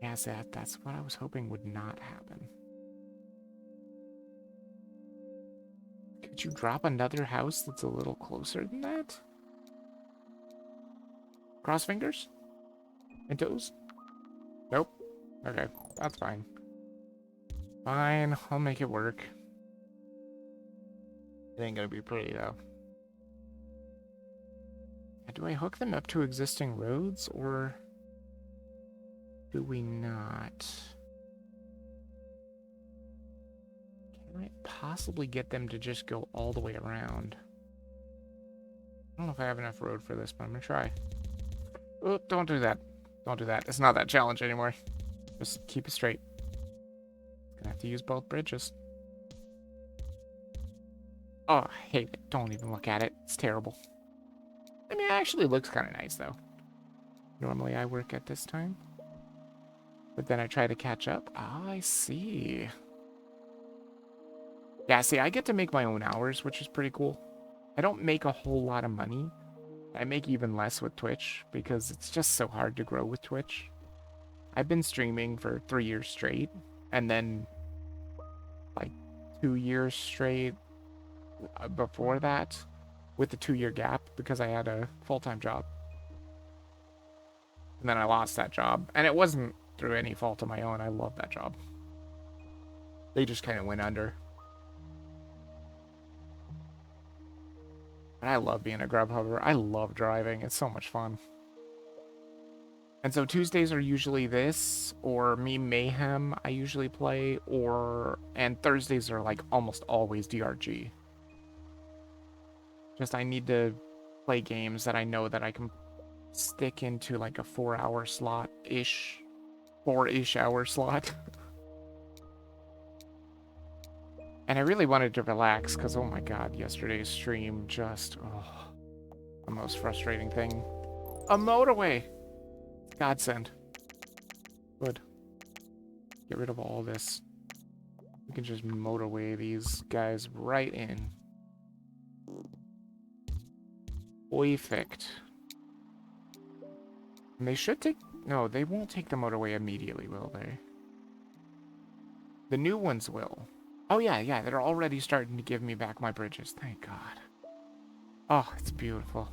Yes, that's what I was hoping would not happen. Could you drop another house that's a little closer than that? Cross fingers? And toes? Nope. Okay, that's fine. Fine, I'll make it work. It ain't gonna be pretty, though. Do I hook them up to existing roads, or do we not? Can I possibly get them to just go all the way around? I don't know if I have enough road for this, but I'm gonna try. Oh, don't do that. Don't do that. It's not that challenge anymore. Just keep it straight. Gonna have to use both bridges. Oh, I hate it. Don't even look at it. It's terrible. I mean, it actually looks kind of nice, though. Normally I work at this time. But then I try to catch up. Ah, I see. Yeah, see, I get to make my own hours, which is pretty cool. I don't make a whole lot of money. I make even less with Twitch, because it's just so hard to grow with Twitch. I've been streaming for 3 years straight, and then, like, 2 years straight before that, with the 2-year gap, because I had a full-time job. And then I lost that job, and it wasn't through any fault of my own. I love that job. They just kind of went under. And I love being a Grubhubber. I love driving. It's so much fun. And so Tuesdays are usually this, or Me Mayhem I usually play, and Thursdays are like almost always DRG. Just I need to play games that I know that I can stick into like a 4-hour slot-ish, 4-ish hour slot. And I really wanted to relax, because oh my god, yesterday's stream just, the most frustrating thing. A motorway! Godsend. Good. Get rid of all this. We can just motorway these guys right in. Perfect. And they should take... No, they won't take the motorway immediately, will they? The new ones will. Oh, yeah, they're already starting to give me back my bridges. Thank God. Oh, it's beautiful.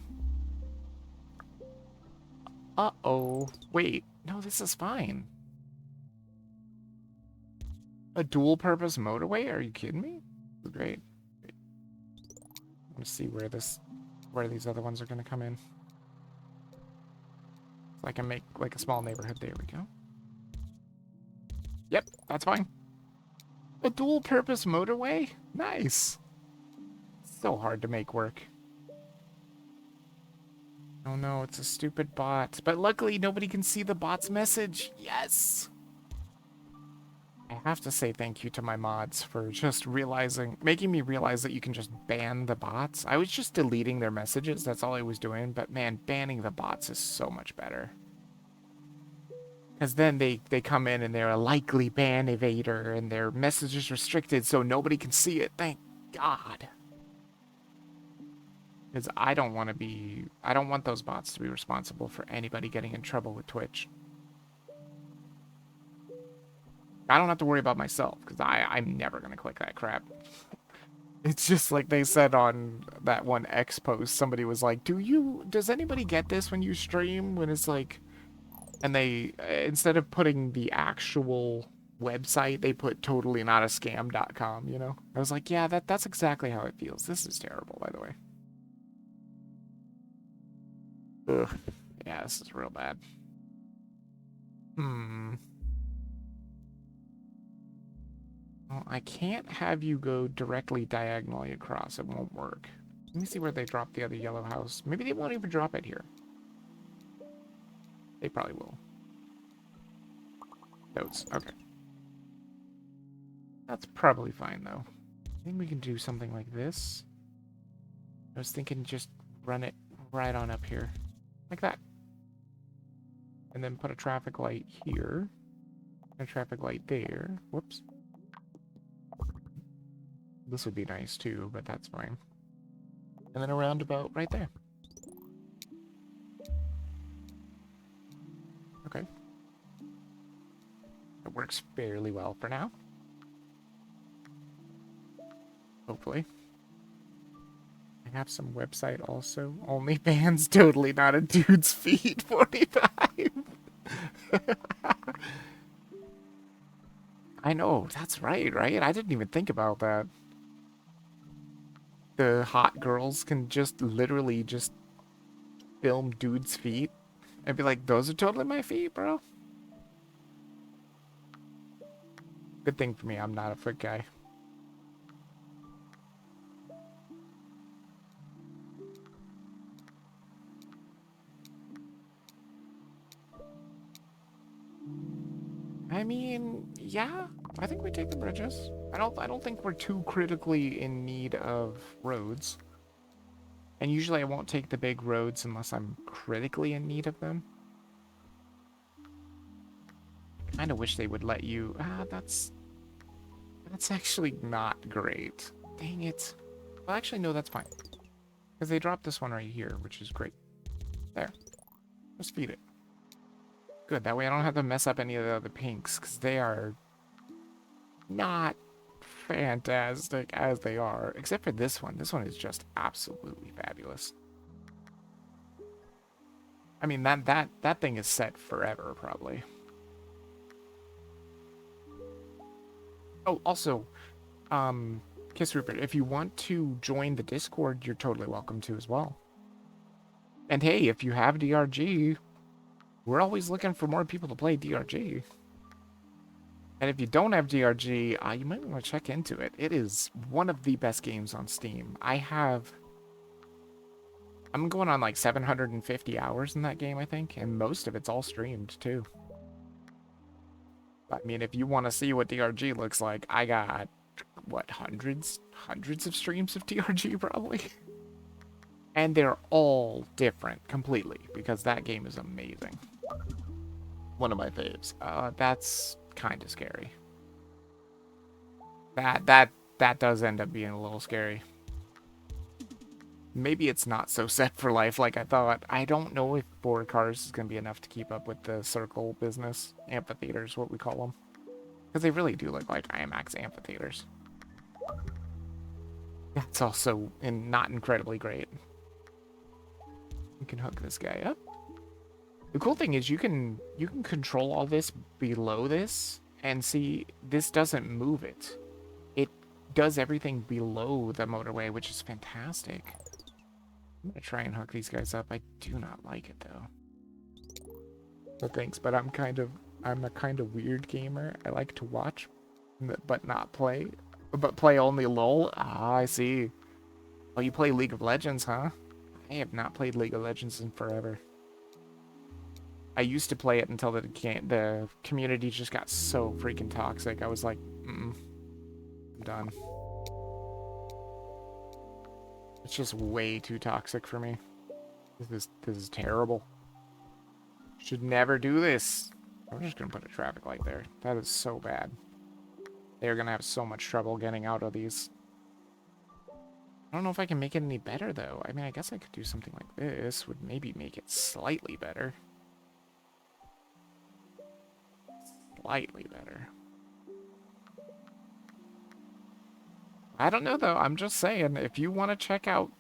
Uh-oh. Wait. No, this is fine. A dual-purpose motorway? Are you kidding me? Great. Let's see where these other ones are going to come in. So I can make, like, a small neighborhood. There we go. Yep, that's fine. A dual-purpose motorway? Nice. So hard to make work. Oh no, it's a stupid bot. But luckily, nobody can see the bot's message. Yes! I have to say thank you to my mods for just making me realize that you can just ban the bots. I was just deleting their messages, that's all I was doing, but man, banning the bots is so much better. Because then they come in and they're a likely ban evader and their message is restricted so nobody can see it. Thank God. Because I don't want those bots to be responsible for anybody getting in trouble with Twitch. I don't have to worry about myself because I'm never going to click that crap. It's just like they said on that one X post, somebody was like, does anybody get this when you stream? When it's like, and they, instead of putting the actual website, they put totallynotascam.com, you know? I was like, yeah, that's exactly how it feels. This is terrible, by the way. Ugh. Yeah, this is real bad. Well, I can't have you go directly diagonally across. It won't work. Let me see where they drop the other yellow house. Maybe they won't even drop it here. They probably will. Notes. Okay. That's probably fine, though. I think we can do something like this. I was thinking just run it right on up here. Like that. And then put a traffic light here. And a traffic light there. Whoops. This would be nice, too, but that's fine. And then a roundabout right there. Okay. It works fairly well for now. Hopefully. I have some website also. OnlyFans, totally not a dude's feet. 45. I know, that's right? I didn't even think about that. The hot girls can just literally just film dudes' feet and be like, those are totally my feet, bro. Good thing for me, I'm not a foot guy. I mean, yeah, I think we take the bridges. I don't think we're too critically in need of roads. And usually I won't take the big roads unless I'm critically in need of them. I kind of wish they would let you... that's actually not great. Dang it. Well, actually, no, that's fine. Because they dropped this one right here, which is great. There. Just feed it. Good, that way I don't have to mess up any of the other pinks, because they are not fantastic as they are. Except for this one. This one is just absolutely fabulous. I mean, that thing is set forever, probably. Oh, also, Kiss Rupert, if you want to join the Discord, you're totally welcome to as well. And hey, if you have DRG, we're always looking for more people to play DRG. And if you don't have DRG, you might want to check into it. It is one of the best games on Steam. I'm going on like 750 hours in that game, I think, and most of it's all streamed, too. I mean, if you want to see what DRG looks like, I got, what, hundreds of streams of DRG, probably? And they're all different, completely, because that game is amazing. One of my faves. That's kind of scary. That does end up being a little scary. Maybe it's not so set for life like I thought. I don't know if 4 cars is going to be enough to keep up with the circle business. Amphitheaters, what we call them. Because they really do look like IMAX amphitheaters. That's also not incredibly great. You can hook this guy up. The cool thing is you can control all this below this, and see, this doesn't move it. It does everything below the motorway, which is fantastic. I'm gonna try and hook these guys up. I do not like it though. No thanks, but I'm a kind of weird gamer. I like to watch, but not play. But play only LOL? Ah, I see. Oh, you play League of Legends, huh? I have not played League of Legends in forever. I used to play it until the community just got so freaking toxic. I was like, I'm done. It's just way too toxic for me. This is terrible. Should never do this. I'm just gonna put a traffic light there. That is so bad. They're gonna have so much trouble getting out of these. I don't know if I can make it any better, though. I mean, I guess I could do something like this. Would maybe make it slightly better. Slightly better. I don't know, though. I'm just saying, if you want to check out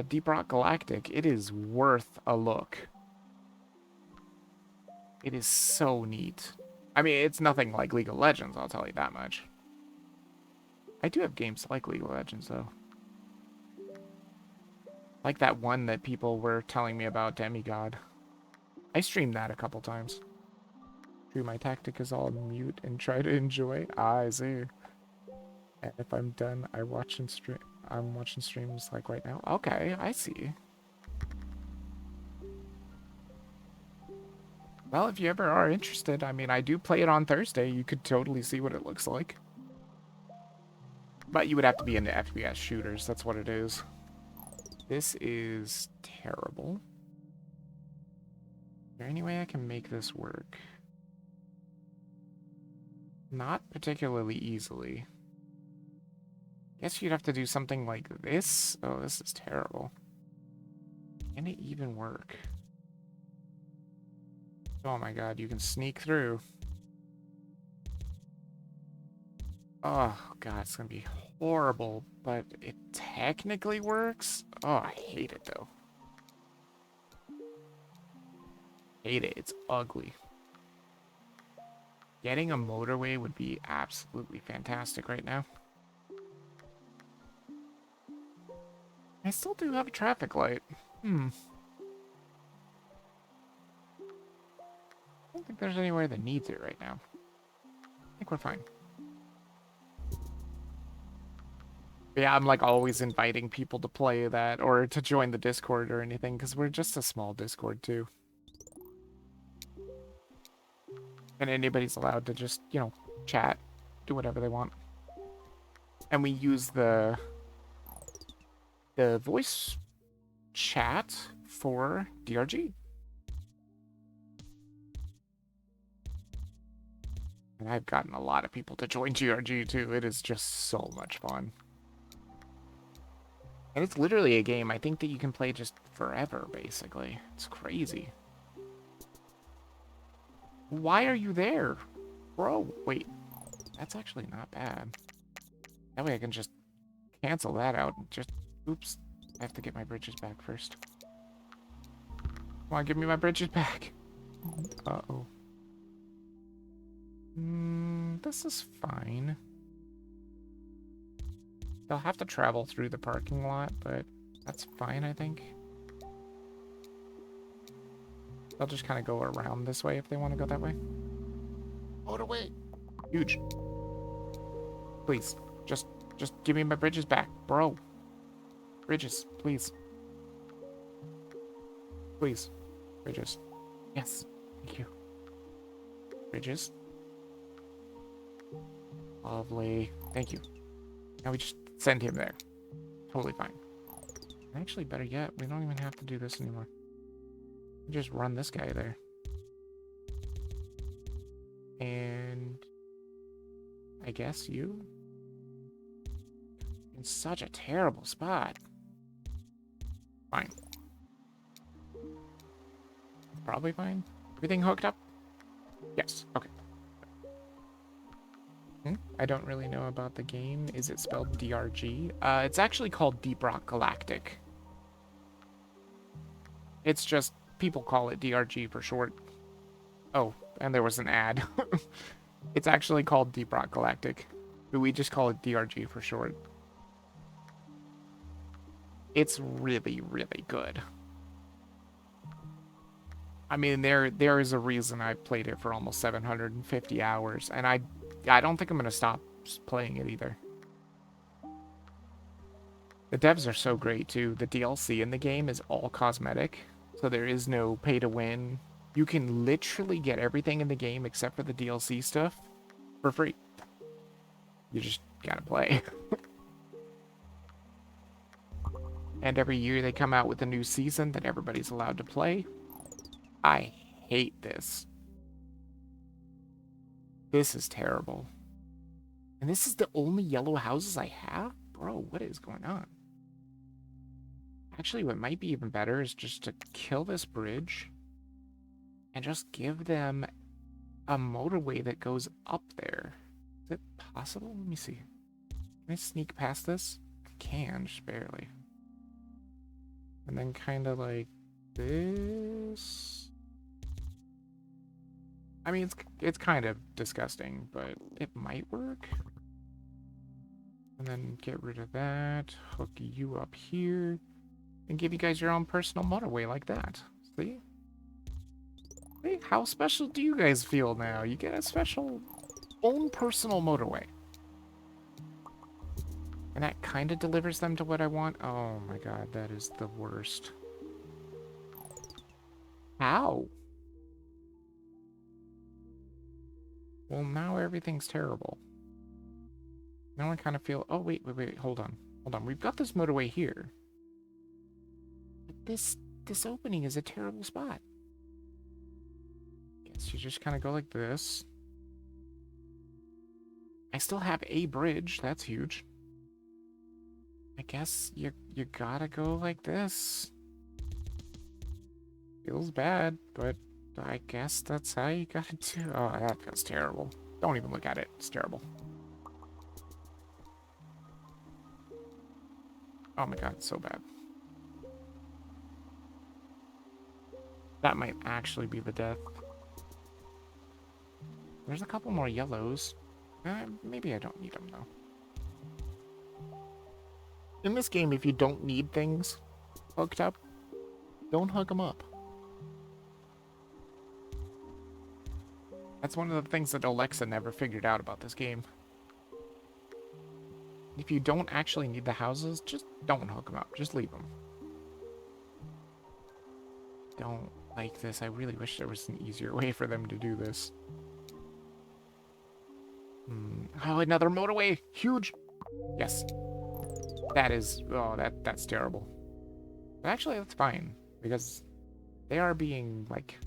Deep Rock Galactic, it is worth a look. It is so neat. I mean, it's nothing like League of Legends, I'll tell you that much. I do have games like League of Legends, though. Like that one that people were telling me about, Demigod. I streamed that a couple times. True, my tactic is all mute and try to enjoy. I see. And if I'm done, I'm watching streams like right now. Okay, I see. Well, if you ever are interested, I mean, I do play it on Thursday. You could totally see what it looks like. But you would have to be into FPS shooters. That's what it is. This is terrible. Is there any way I can make this work? Not particularly easily. Guess you'd have to do something like this. Oh, this is terrible. Can it even work? Oh my god, you can sneak through. Oh god, it's gonna be horrible, but it technically works? Oh, I hate it though. Hate it, it's ugly. Getting a motorway would be absolutely fantastic right now. I still do have a traffic light. I don't think there's anywhere that needs it right now. I think we're fine. But yeah, I'm like always inviting people to play that or to join the Discord or anything because we're just a small Discord too. And anybody's allowed to just, you know, chat, do whatever they want. And we use the voice chat for DRG. And I've gotten a lot of people to join DRG too. It is just so much fun. And it's literally a game I think that you can play just forever, basically. It's crazy. Why are you there? Bro, wait. That's actually not bad. That way I can just cancel that out and just... Oops. I have to get my bridges back first. Come on, give me my bridges back. Uh-oh. This is fine. They'll have to travel through the parking lot, but that's fine, I think. They'll just kind of go around this way if they want to go that way. Motorway! Huge. Please, just give me my bridges back, bro. Bridges, please. Please. Bridges. Yes, thank you. Bridges. Lovely. Thank you. Now we just send him there. Totally fine. Actually, better yet, we don't even have to do this anymore. We just run this guy there. And... I guess you? In such a terrible spot. Fine. Probably fine. Everything hooked up? Yes. Okay. I don't really know about the game. Is it spelled DRG? It's actually called Deep Rock Galactic. It's just, people call it DRG for short. Oh, and there was an ad. It's actually called Deep Rock Galactic, but we just call it DRG for short. It's really, really good. I mean, there is a reason I played it for almost 750 hours, and I don't think I'm going to stop playing it either. The devs are so great, too. The DLC in the game is all cosmetic, so there is no pay-to-win. You can literally get everything in the game except for the DLC stuff for free. You just gotta play. And every year they come out with a new season that everybody's allowed to play. I hate this. This is terrible. And this is the only yellow houses I have? Bro, what is going on? Actually, what might be even better is just to kill this bridge and just give them a motorway that goes up there. Is it possible? Let me see. Can I sneak past this? I can, just barely. And then kind of like this. I mean, it's kind of disgusting, but it might work. And then get rid of that, hook you up here, and give you guys your own personal motorway like that. See? Hey, how special do you guys feel now? You get a special own personal motorway. And that kind of delivers them to what I want. Oh my god, that is the worst. How? Well, now everything's terrible. Now I kind of feel... Oh, wait, hold on. Hold on, we've got this motorway here. But this opening is a terrible spot. Guess you just kind of go like this. I still have a bridge, that's huge. I guess you gotta go like this. Feels bad, but I guess that's how you gotta do. Oh, that feels terrible. Don't even look at it. It's terrible. Oh my god, it's so bad. That might actually be the death. There's a couple more yellows. Maybe I don't need them, though. In this game, if you don't need things hooked up, don't hook them up. That's one of the things that Alexa never figured out about this game. If you don't actually need the houses, just don't hook them up. Just leave them. Don't like this. I really wish there was an easier way for them to do this. Oh, another motorway! Huge! Yes. That is... Oh, that's terrible. But actually, that's fine. Because they are being, like,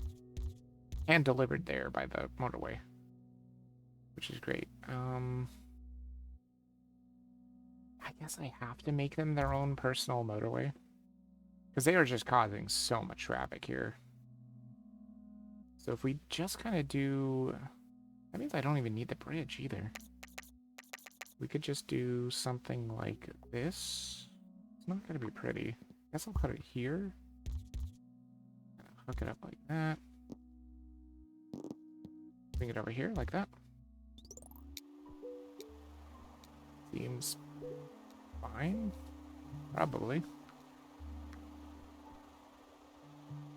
hand-delivered there by the motorway. Which is great. I guess I have to make them their own personal motorway. Because they are just causing so much traffic here. So if we just kind of do... That means I don't even need the bridge either. We could just do something like this. It's not going to be pretty. I guess I'll put it here. Hook it up like that. Bring it over here like that. Seems fine. Probably.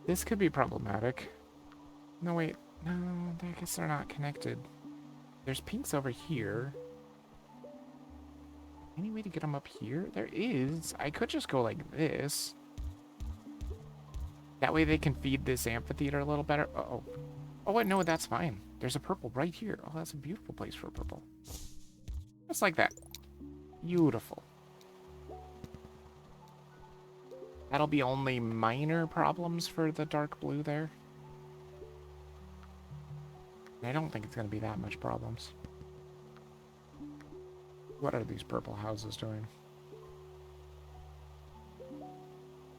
This could be problematic. No, wait. No, I guess they're not connected. There's pinks over here. Any way to get them up here? There is. I could just go like this. That way they can feed this amphitheater a little better. Uh-oh. Oh, wait, no, that's fine. There's a purple right here. Oh, that's a beautiful place for a purple. Just like that. Beautiful. That'll be only minor problems for the dark blue there. I don't think it's going to be that much problems. What are these purple houses doing?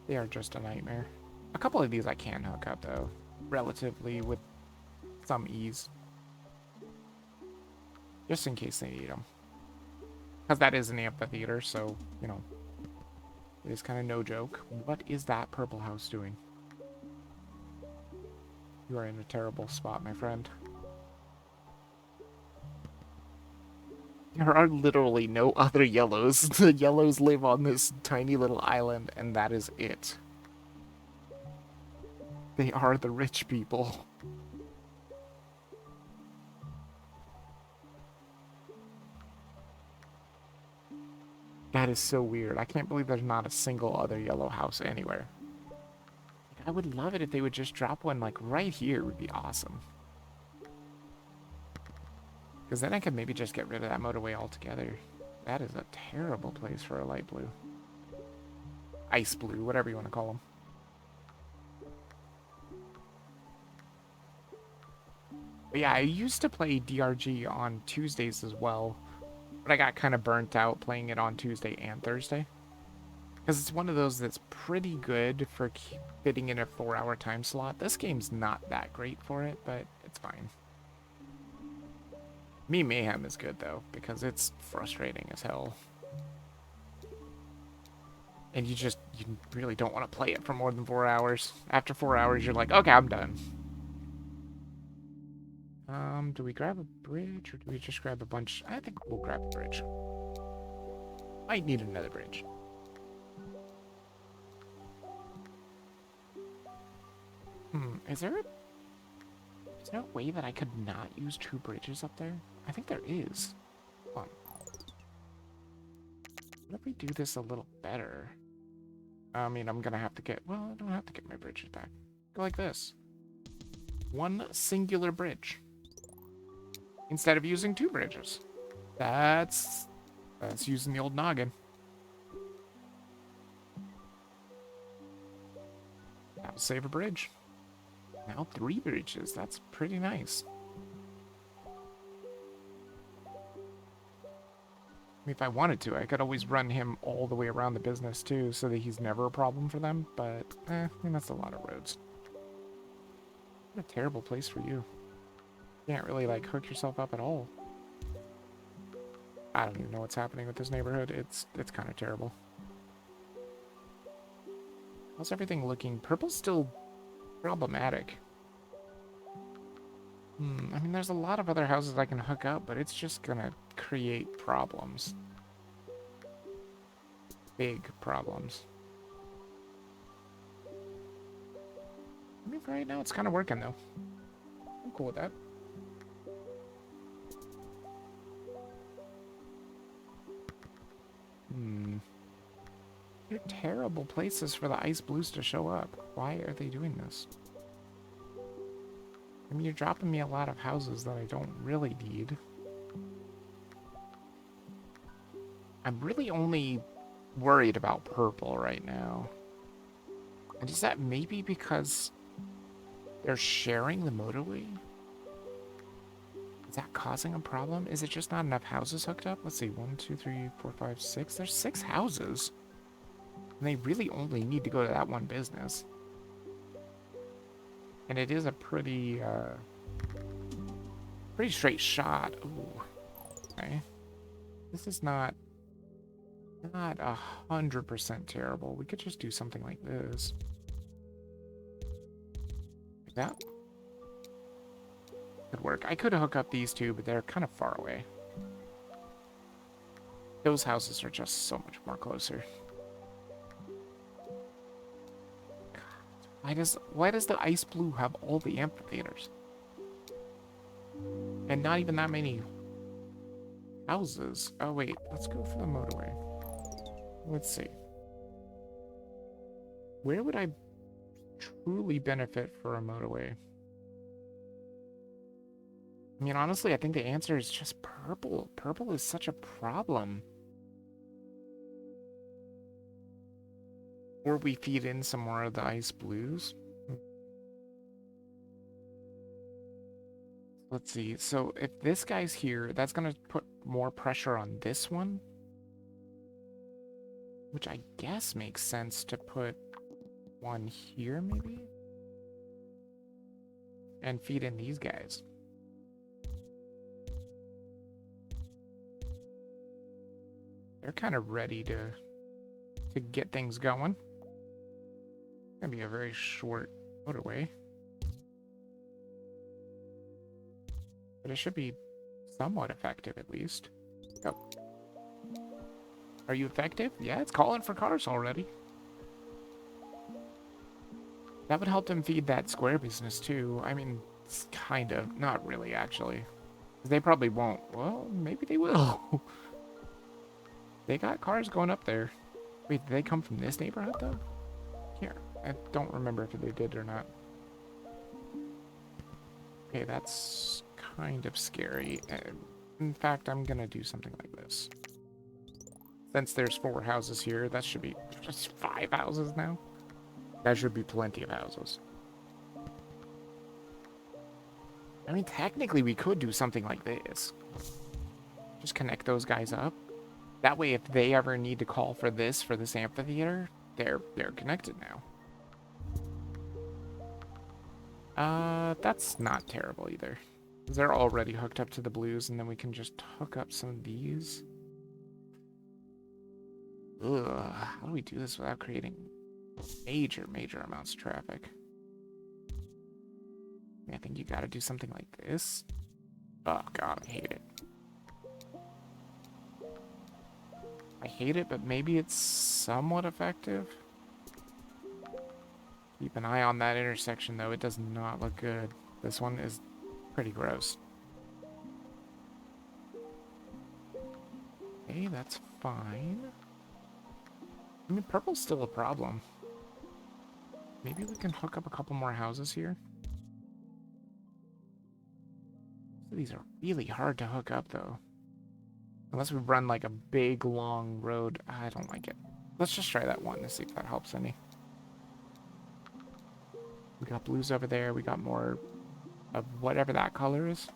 They are just a nightmare. A couple of these I can hook up, though. Relatively with some ease. Just in case they need them. Because that is an amphitheater, so, you know. It is kind of no joke. What is that purple house doing? You are in a terrible spot, my friend. There are literally no other yellows. The yellows live on this tiny little island, and that is it. They are the rich people. That is so weird. I can't believe there's not a single other yellow house anywhere. I would love it if they would just drop one like right here would be awesome. Because then I could maybe just get rid of that motorway altogether. That is a terrible place for a light blue. Ice blue, whatever you want to call them. But yeah, I used to play DRG on Tuesdays as well. But I got kind of burnt out playing it on Tuesday and Thursday. Because it's one of those that's pretty good for fitting in a 4-hour time slot. This game's not that great for it, but it's fine. Me Mayhem is good, though, because it's frustrating as hell. And you really don't want to play it for more than 4 hours. After 4 hours, you're like, okay, I'm done. Do we grab a bridge, or do we just grab a bunch? I think we'll grab a bridge. Might need another bridge. Is there a way that I could not use 2 bridges up there? I think there is. Hold on. What if we do this a little better? I mean, I'm gonna have to get... Well, I don't have to get my bridges back. Go like this. 1 singular bridge. Instead of using 2 bridges. That's using the old noggin. That'll save a bridge. Now 3 bridges. That's pretty nice. I mean, if I wanted to, I could always run him all the way around the business too, so that he's never a problem for them, but I mean, that's a lot of roads. What a terrible place for you. You can't really, like, hook yourself up at all. I don't even know what's happening with this neighborhood. It's kind of terrible. How's everything looking? Purple's still problematic. I mean, there's a lot of other houses I can hook up, but it's just gonna create problems. Big problems. I mean, for right now, it's kind of working, though. I'm cool with that. They're terrible places for the ice blues to show up. Why are they doing this? I mean, you're dropping me a lot of houses that I don't really need. I'm really only worried about purple right now. And is that maybe because they're sharing the motorway? Is that causing a problem? Is it just not enough houses hooked up? Let's see, 1, 2, 3, 4, 5, 6. There's 6 houses. And they really only need to go to that one business. And it is a pretty straight shot. Ooh. Okay. This is not 100% terrible. We could just do something like this. Like that. Could work. I could hook up these 2, but they're kind of far away. Those houses are just so much more closer. Why does the ice blue have all the amphitheaters? And not even that many houses. Oh wait, let's go for the motorway. Let's see. Where would I truly benefit for a motorway? I mean, honestly, I think the answer is just purple. Purple is such a problem. Or we feed in some more of the ice blues. Let's see. So if this guy's here, that's going to put more pressure on this one. Which I guess makes sense to put one here, maybe? And feed in these guys. They're kind of ready to get things going. It's gonna be a very short motorway. But it should be somewhat effective, at least. Go. Are you effective? Yeah, it's calling for cars already. That would help them feed that square business, too. I mean, it's kind of. Not really, actually. They probably won't. Well, maybe they will. They got cars going up there. Wait, did they come from this neighborhood, though? Here. I don't remember if they did or not. Okay, that's kind of scary. In fact, I'm gonna do something like this. Since there's 4 houses here, that should be just 5 houses now. That should be plenty of houses. I mean, technically, we could do something like this. Just connect those guys up. That way, if they ever need to call for this amphitheater, they're connected now. That's not terrible either. They're already hooked up to the blues, and then we can just hook up some of these. Ugh, how do we do this without creating major amounts of traffic? I think you gotta do something like this. Oh god, I hate it. I hate it, but maybe it's somewhat effective. Keep an eye on that intersection, though. It does not look good. This one is pretty gross. Okay, that's fine. I mean, purple's still a problem. Maybe we can hook up a couple more houses here. These are really hard to hook up, though. Unless we run, like, a big, long road. I don't like it. Let's just try that one to see if that helps any. We got blues over there. We got more of whatever that color is.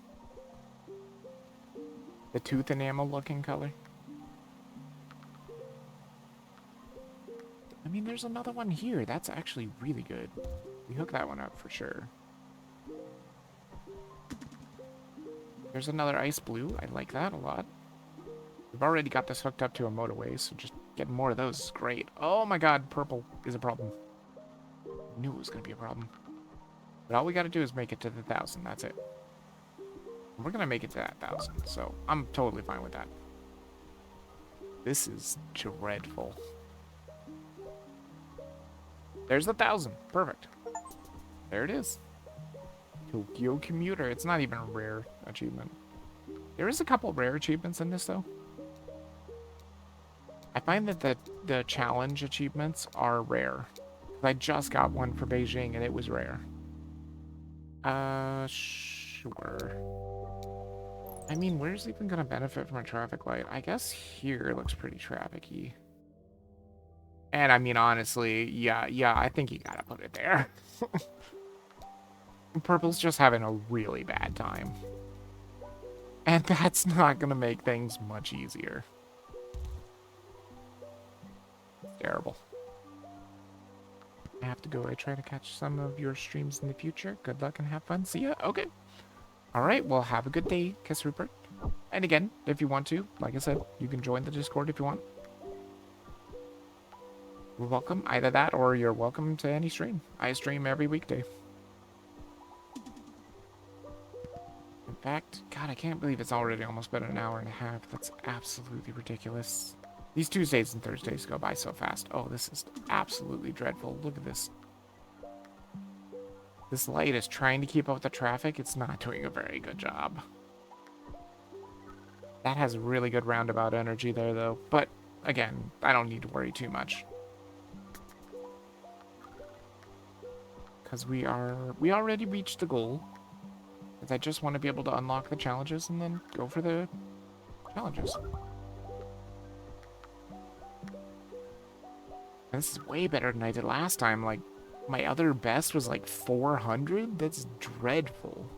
The tooth enamel looking color. I mean, there's another one here. That's actually really good. We hook that one up for sure. There's another ice blue. I like that a lot. We've already got this hooked up to a motorway, so just getting more of those is great. Oh my god, purple is a problem. I knew it was going to be a problem. But all we got to do is make it to the 1,000. That's it. And we're going to make it to that 1,000, so I'm totally fine with that. This is dreadful. There's the 1,000. Perfect. There it is. Tokyo Commuter. It's not even a rare achievement. There is a couple rare achievements in this, though. I find that the challenge achievements are rare. I just got one for Beijing, and it was rare. Sure. I mean, where's even gonna benefit from a traffic light? I guess here looks pretty traffic-y. And I mean, honestly, yeah, I think you gotta put it there. Purple's just having a really bad time. And that's not gonna make things much easier. Terrible. I have to go. I try to catch some of your streams in the future. Good luck and have fun. See ya. Okay. Alright, well, have a good day, Kiss Rupert. And again, if you want to, like I said, you can join the Discord if you want. You're welcome. Either that or you're welcome to any stream. I stream every weekday. In fact, God, I can't believe it's already almost been an hour and a half. That's absolutely ridiculous. These Tuesdays and Thursdays go by so fast. Oh, this is absolutely dreadful. Look at this. This light is trying to keep up with the traffic. It's not doing a very good job. That has really good roundabout energy there, though. But, again, I don't need to worry too much. Because we already reached the goal. Because I just want to be able to unlock the challenges and then go for the challenges. And this is way better than I did last time. Like, my other best was like 400? That's dreadful.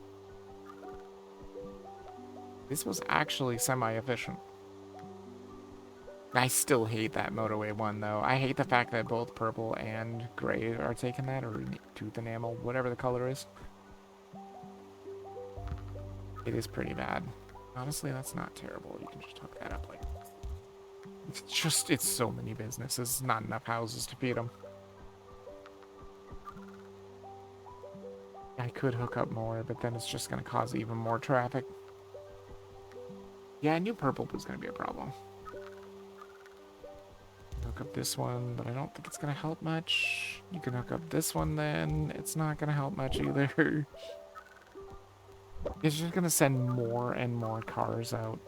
This was actually semi-efficient. I still hate that motorway one, though. I hate the fact that both purple and gray are taking that, or tooth enamel, whatever the color is. It is pretty bad. Honestly, that's not terrible. You can just hook that up like this. It's so many businesses. Not enough houses to feed them. I could hook up more, but then it's just going to cause even more traffic. Yeah, I knew purple was going to be a problem. Hook up this one, but I don't think it's going to help much. You can hook up this one then. It's not going to help much either. It's just going to send more and more cars out.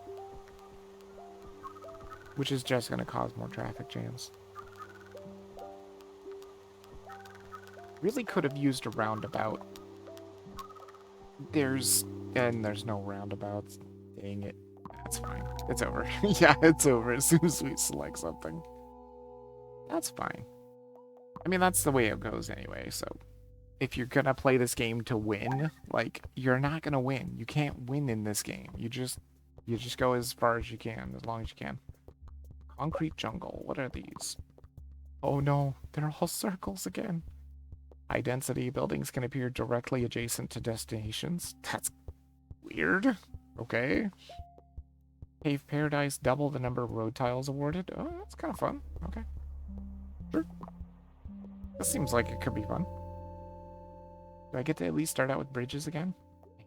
Which is just going to cause more traffic jams. Really could have used a roundabout. There's no roundabouts. Dang it. That's fine. It's over. Yeah, it's over as soon as we select something. That's fine. I mean, that's the way it goes anyway, so if you're gonna play this game to win, like, you're not gonna win. You can't win in this game. You just go as far as you can, as long as you can. Concrete jungle. What are these? Oh no, they're all circles again. High density buildings can appear directly adjacent to destinations. That's weird. Okay. Pave Paradise, double the number of road tiles awarded. Oh, that's kind of fun. Okay. Sure. This seems like it could be fun. Do I get to at least start out with bridges again?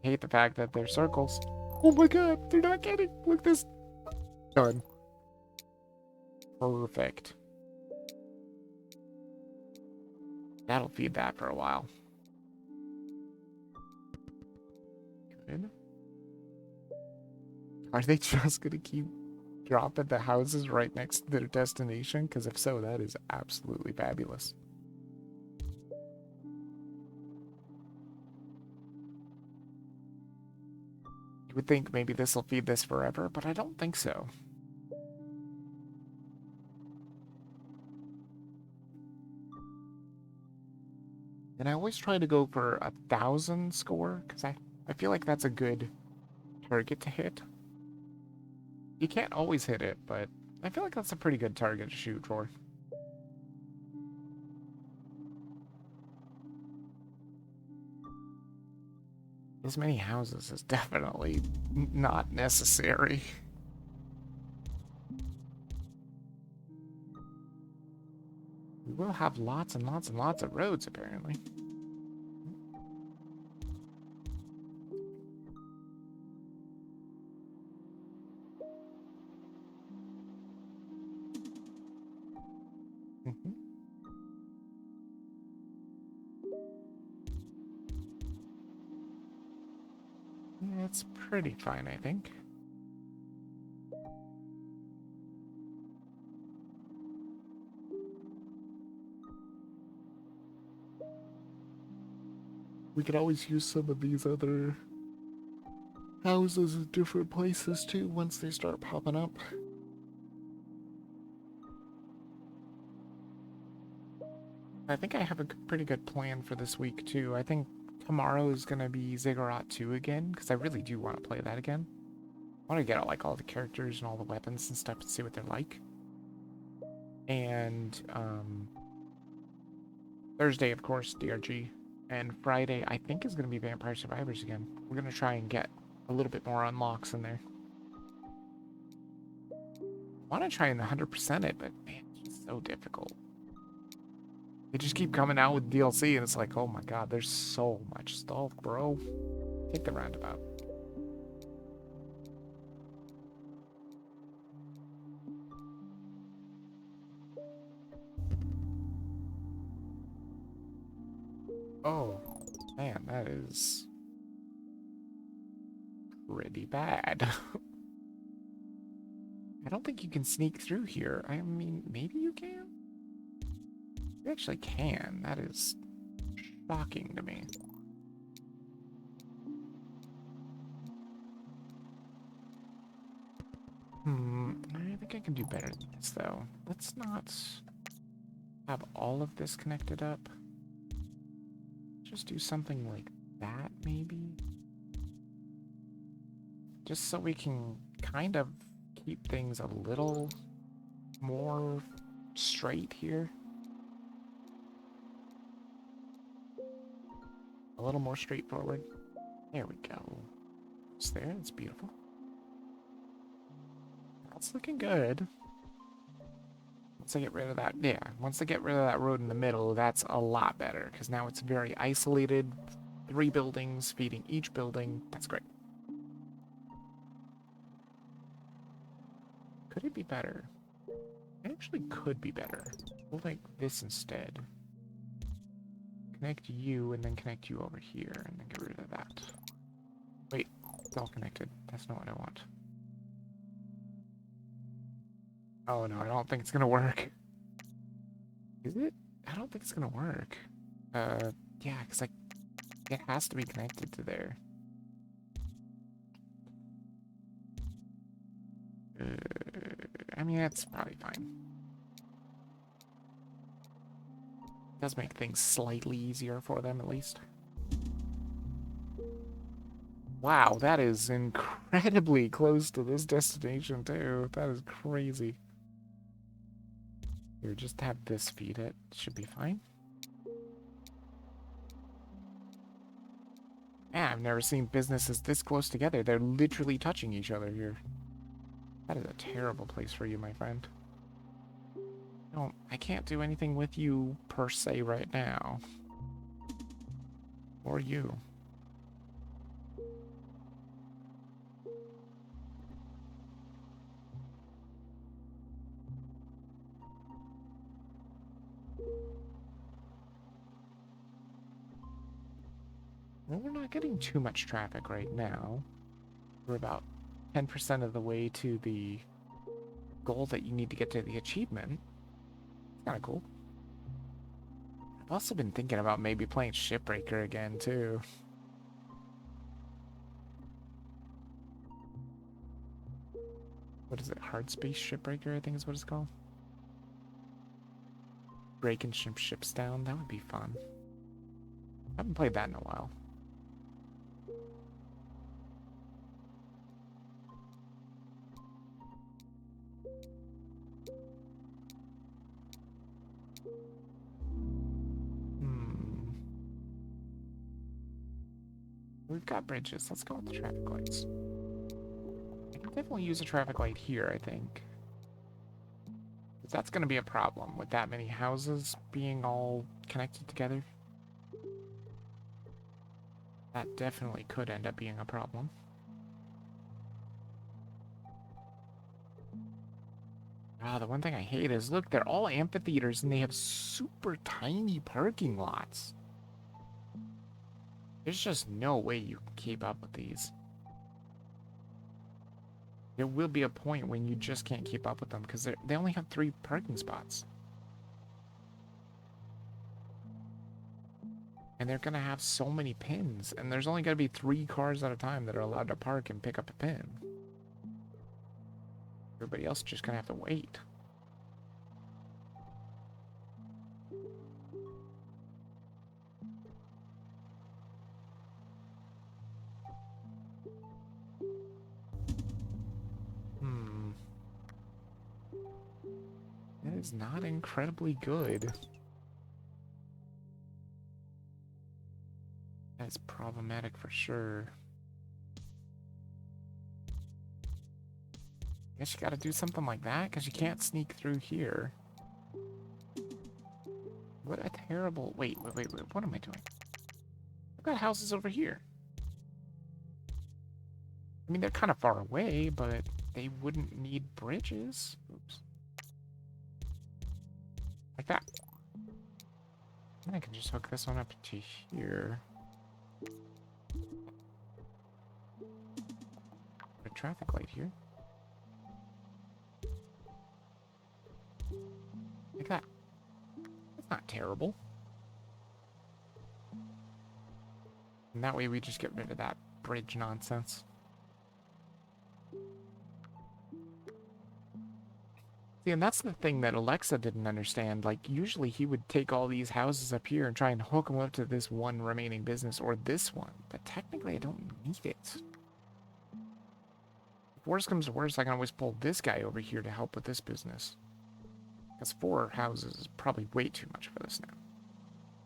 I hate the fact that they're circles. Oh my god, they're not getting. Look this. Done. Perfect. That'll feed that for a while. Good. Are they just gonna keep dropping the houses right next to their destination? Because if so, that is absolutely fabulous. You would think maybe this will feed this forever, but I don't think so. And I always try to go for 1,000 score, because I feel like that's a good target to hit. You can't always hit it, but I feel like that's a pretty good target to shoot for. This many houses is definitely not necessary. We will have lots and lots and lots of roads, apparently. Mhm. Yeah, it's pretty fine, I think. We could always use some of these other houses in different places too once they start popping up. I think I have a pretty good plan for this week too. I think tomorrow is gonna be Ziggurat 2 again, because I really do want to play that again. I want to get like all the characters and all the weapons and stuff to see what they're like. And Thursday, of course, DRG. And Friday, I think, is going to be Vampire Survivors again. We're going to try and get a little bit more unlocks in there. I want to try and 100% it, but man, it's just so difficult. They just keep coming out with DLC, and it's like, oh my god, there's so much stuff, bro. Take the roundabout. Oh, man, that is pretty bad. I don't think you can sneak through here. I mean, maybe you can? You actually can. That is shocking to me. I think I can do better than this, though. Let's not have all of this connected up. Just do something like that, maybe? Just so we can kind of keep things a little more straight here. A little more straightforward. There we go. It's there. It's beautiful. That's looking good. Once I get rid of that, yeah, once I get rid of that road in the middle, that's a lot better, because now it's very isolated. 3 buildings feeding each building. That's great. Could it be better? It actually could be better. We'll make this instead. Connect you, and then connect you over here, and then get rid of that. Wait, it's all connected. That's not what I want. Oh no, I don't think it's gonna work. Is it? I don't think it's gonna work. Yeah, because like, it has to be connected to there. I mean, that's probably fine. Does make things slightly easier for them, at least. Wow, that is incredibly close to this destination, too. That is crazy. Here, just have this feed it. Should be fine. Yeah, I've never seen businesses this close together. They're literally touching each other here. That is a terrible place for you, my friend. I can't do anything with you per se right now. Or you. Well, we're not getting too much traffic right now. We're about 10% of the way to the goal that you need to get to the achievement. It's kind of cool. I've also been thinking about maybe playing Shipbreaker again, too. What is it? Hard Space Shipbreaker, I think is what it's called. Breaking some ships down. That would be fun. I haven't played that in a while. We've got bridges. Let's go with the traffic lights. I can definitely use a traffic light here, I think. Because that's going to be a problem with that many houses being all connected together. That definitely could end up being a problem. Ah, the one thing I hate is, look, they're all amphitheaters and they have super tiny parking lots. There's just no way you can keep up with these. There will be a point when you just can't keep up with them because they only have 3 parking spots. And they're going to have so many pins, and there's only going to be 3 cars at a time that are allowed to park and pick up a pin. Everybody else is just going to have to wait. That is not incredibly good. That's problematic for sure. Guess you gotta do something like that, because you can't sneak through here. What a terrible... Wait, what am I doing? I've got houses over here. I mean, they're kind of far away, but they wouldn't need bridges. Oops. Like that. And I can just hook this one up to here. Put a traffic light here. Like that. That's not terrible. And that way we just get rid of that bridge nonsense. See, and that's the thing that Alexa didn't understand. Like, usually he would take all these houses up here and try and hook them up to this one remaining business or this one. But technically, I don't need it. If worst comes to worst, I can always pull this guy over here to help with this business. Because 4 houses is probably way too much for this now.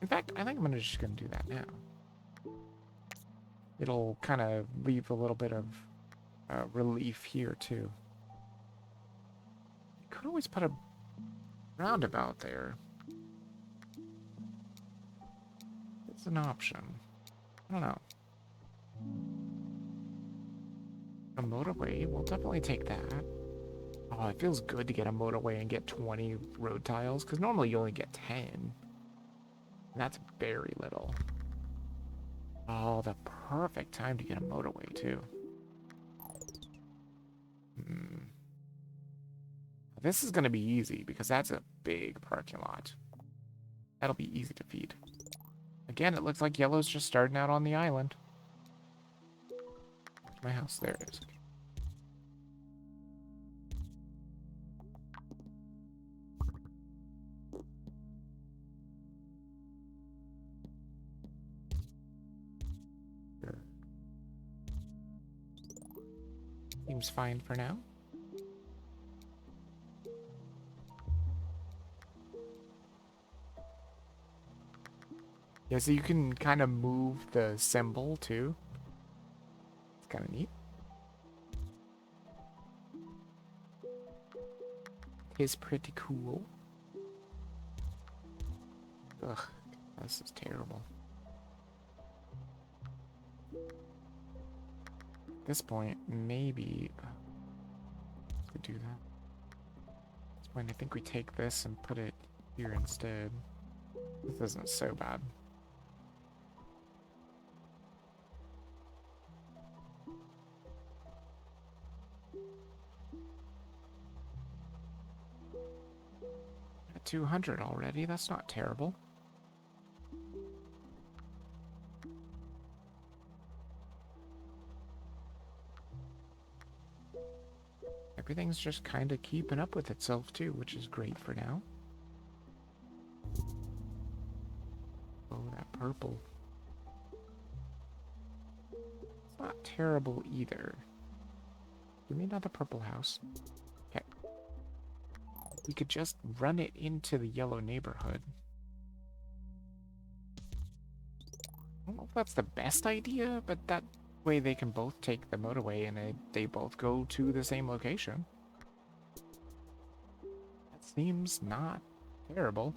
In fact, I think I'm just going to do that now. It'll kind of leave a little bit of relief here, too. Could always put a roundabout there. It's an option. I don't know. A motorway, we'll definitely take that. Oh, it feels good to get a motorway and get 20 road tiles, because normally you only get 10. And that's very little. Oh, the perfect time to get a motorway, too. This is going to be easy, because that's a big parking lot. That'll be easy to feed. Again, it looks like yellow's just starting out on the island. Where's my house? There it is. Sure. Seems fine for now. Yeah, so you can kind of move the symbol too. It's kind of neat. It's pretty cool. Ugh, this is terrible. At this point, maybe we could do that. At this point, I think we take this and put it here instead. This isn't so bad. At 200 already, that's not terrible. Everything's just kind of keeping up with itself too, which is great for now. Oh, that purple. It's not terrible either. Give me another purple house. Okay. We could just run it into the yellow neighborhood. I don't know if that's the best idea, but that way they can both take the motorway and they both go to the same location. That seems not terrible.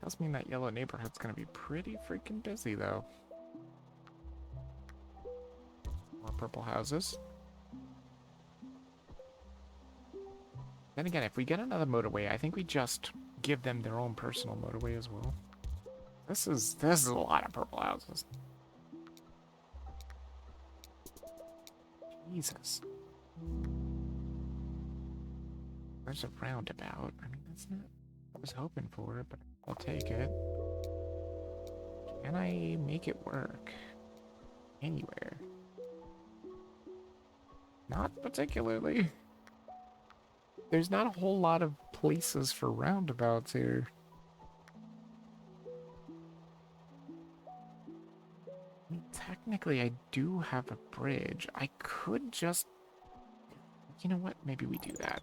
Does mean that yellow neighborhood's gonna be pretty freaking busy though. More purple houses. Then again, if we get another motorway, I think we just give them their own personal motorway as well. This is a lot of purple houses. Jesus. There's a roundabout. I mean, that's not what I was hoping for, but I'll take it. Can I make it work? Anywhere? Not particularly. There's not a whole lot of places for roundabouts here. I mean, technically, I do have a bridge. I could just... You know what? Maybe we do that.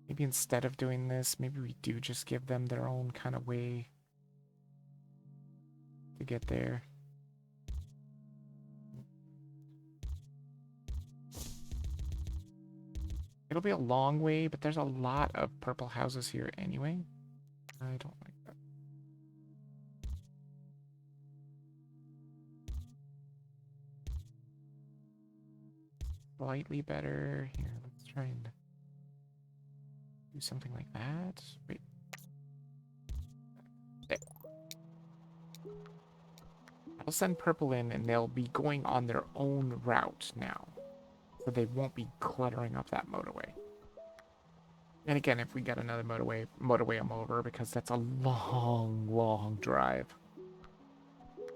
Maybe instead of doing this, maybe we do just give them their own kind of way to get there. It'll be a long way, but there's a lot of purple houses here anyway. I don't like that. Slightly better. Here, let's try and do something like that. Wait. There. I'll send purple in and they'll be going on their own route now. So they won't be cluttering up that motorway. And again, if we get another motorway I'm over because that's a long, long drive.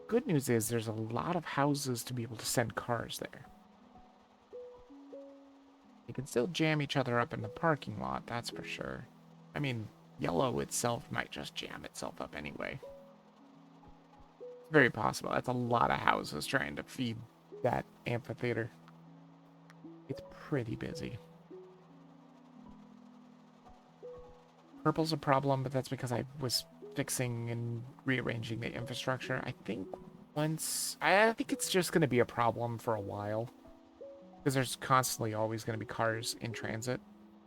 Good news is there's a lot of houses to be able to send cars there. They can still jam each other up in the parking lot, that's for sure. I mean, yellow itself might just jam itself up anyway. It's very possible. That's a lot of houses trying to feed that amphitheater. It's pretty busy. Purple's a problem, but that's because I was fixing and rearranging the infrastructure. I think I think it's just going to be a problem for a while. Because there's constantly always going to be cars in transit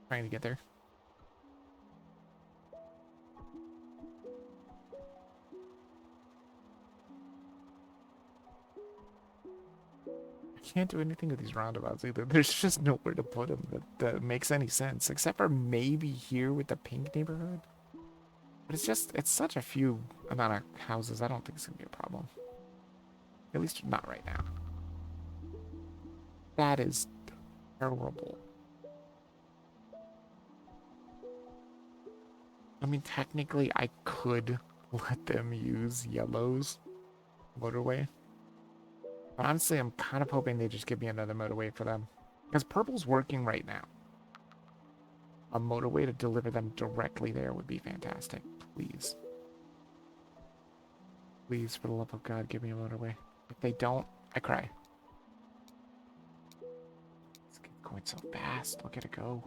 trying to get there. I can't do anything with these roundabouts either. There's just nowhere to put them that makes any sense. Except for maybe here with the pink neighborhood. But it's such a few amount of houses. I don't think it's going to be a problem. At least not right now. That is terrible. I mean, technically, I could let them use yellow's motorway. But honestly, I'm kind of hoping they just give me another motorway for them. Because purple's working right now. A motorway to deliver them directly there would be fantastic. Please. Please, for the love of God, give me a motorway. If they don't, I cry. It's going so fast. Look at it go.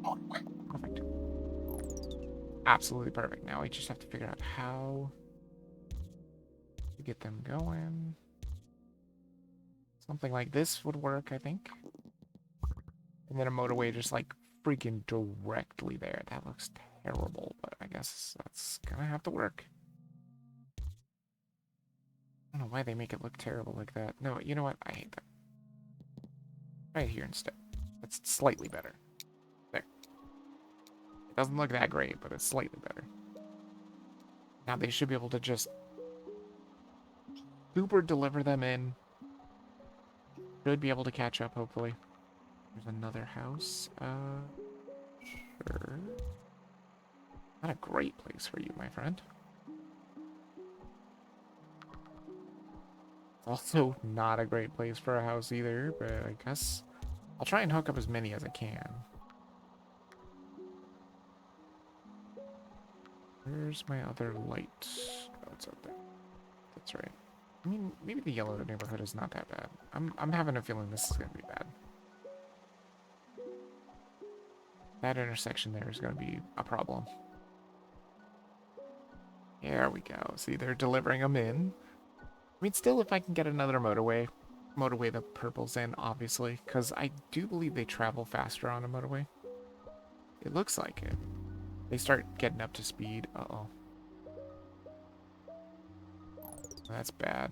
Oh, perfect. Absolutely perfect. Now we just have to figure out how to get them going. Something like this would work, I think. And then a motorway just like freaking directly there. That looks terrible, but I guess that's gonna have to work. I don't know why they make it look terrible like that. No, you know what? I hate that. Right here instead. That's slightly better. There. It doesn't look that great, but it's slightly better. Now they should be able to just super deliver them in. Should be able to catch up, hopefully. There's another house. Sure. Not a great place for you, my friend. Also not a great place for a house either, but I guess I'll try and hook up as many as I can. Where's my other light? Oh, it's up there. That's right. I mean, maybe the yellow neighborhood is not that bad. I'm having a feeling this is gonna be bad. That intersection there is gonna be a problem. There we go. See, they're delivering them in. I mean, still, if I can get another motorway the purple's in, obviously, because I do believe they travel faster on a motorway. It looks like it. They start getting up to speed. Uh-oh. That's bad.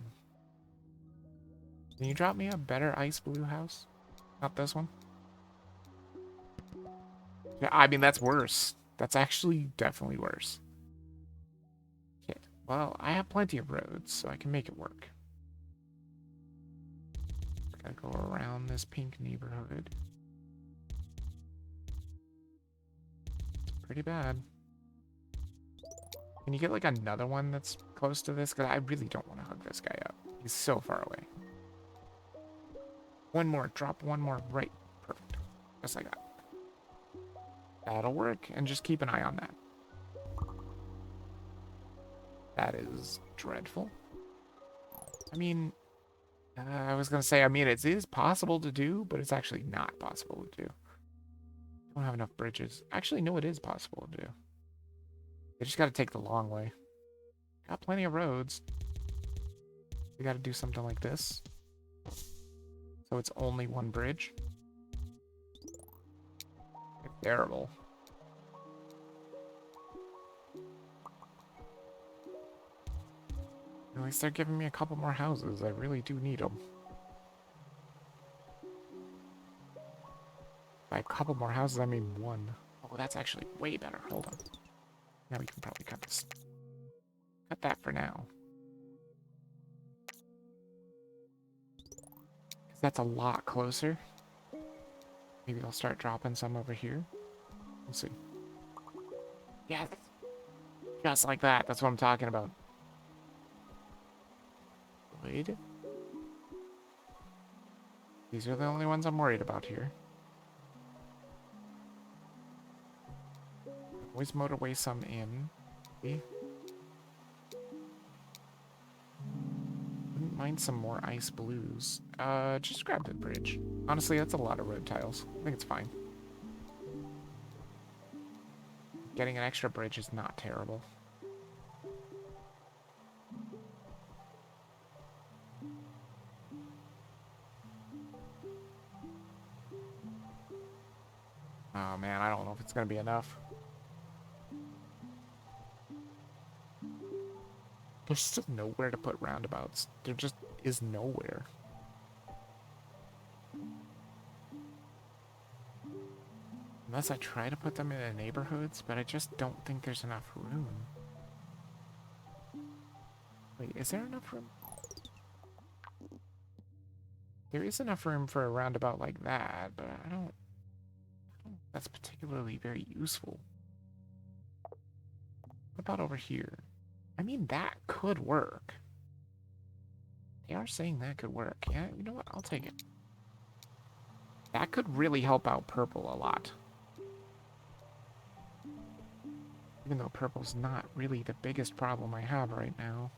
Can you drop me a better ice blue house? Not this one? Yeah, I mean, that's worse. That's actually definitely worse. Shit. Well, I have plenty of roads, so I can make it work. Gotta go around this pink neighborhood. It's pretty bad. Can you get like another one that's close to this? Because I really don't want to hug this guy up. He's so far away. One more. Drop one more. Right. Perfect. Just like that. That'll work. And just keep an eye on that. That is dreadful. I mean, I was going to say, I mean, it is possible to do, but it's actually not possible to do. I don't have enough bridges. Actually, no, it is possible to do. They just got to take the long way. Got plenty of roads. We got to do something like this. So it's only one bridge. It's terrible. At least they're giving me a couple more houses. I really do need them. By a couple more houses, I mean one. Oh, that's actually way better. Hold on. Now we can probably cut this. Cut that for now. Because that's a lot closer. Maybe I'll start dropping some over here. We'll see. Yes! Just like that. That's what I'm talking about. Good. These are the only ones I'm worried about here. Always motorway some in. Okay. Wouldn't mind some more ice blues. Just grab the bridge. Honestly, that's a lot of road tiles. I think it's fine. Getting an extra bridge is not terrible. Oh man, I don't know if it's gonna be enough. There's still nowhere to put roundabouts. There just is nowhere. Unless I try to put them in the neighborhoods, but I just don't think there's enough room. Wait, is there enough room? There is enough room for a roundabout like that, but I don't that's particularly very useful. about over here? I mean, that could work. They are saying that could work. Yeah, you know what? I'll take it. That could really help out purple a lot. Even though purple's not really the biggest problem I have right now.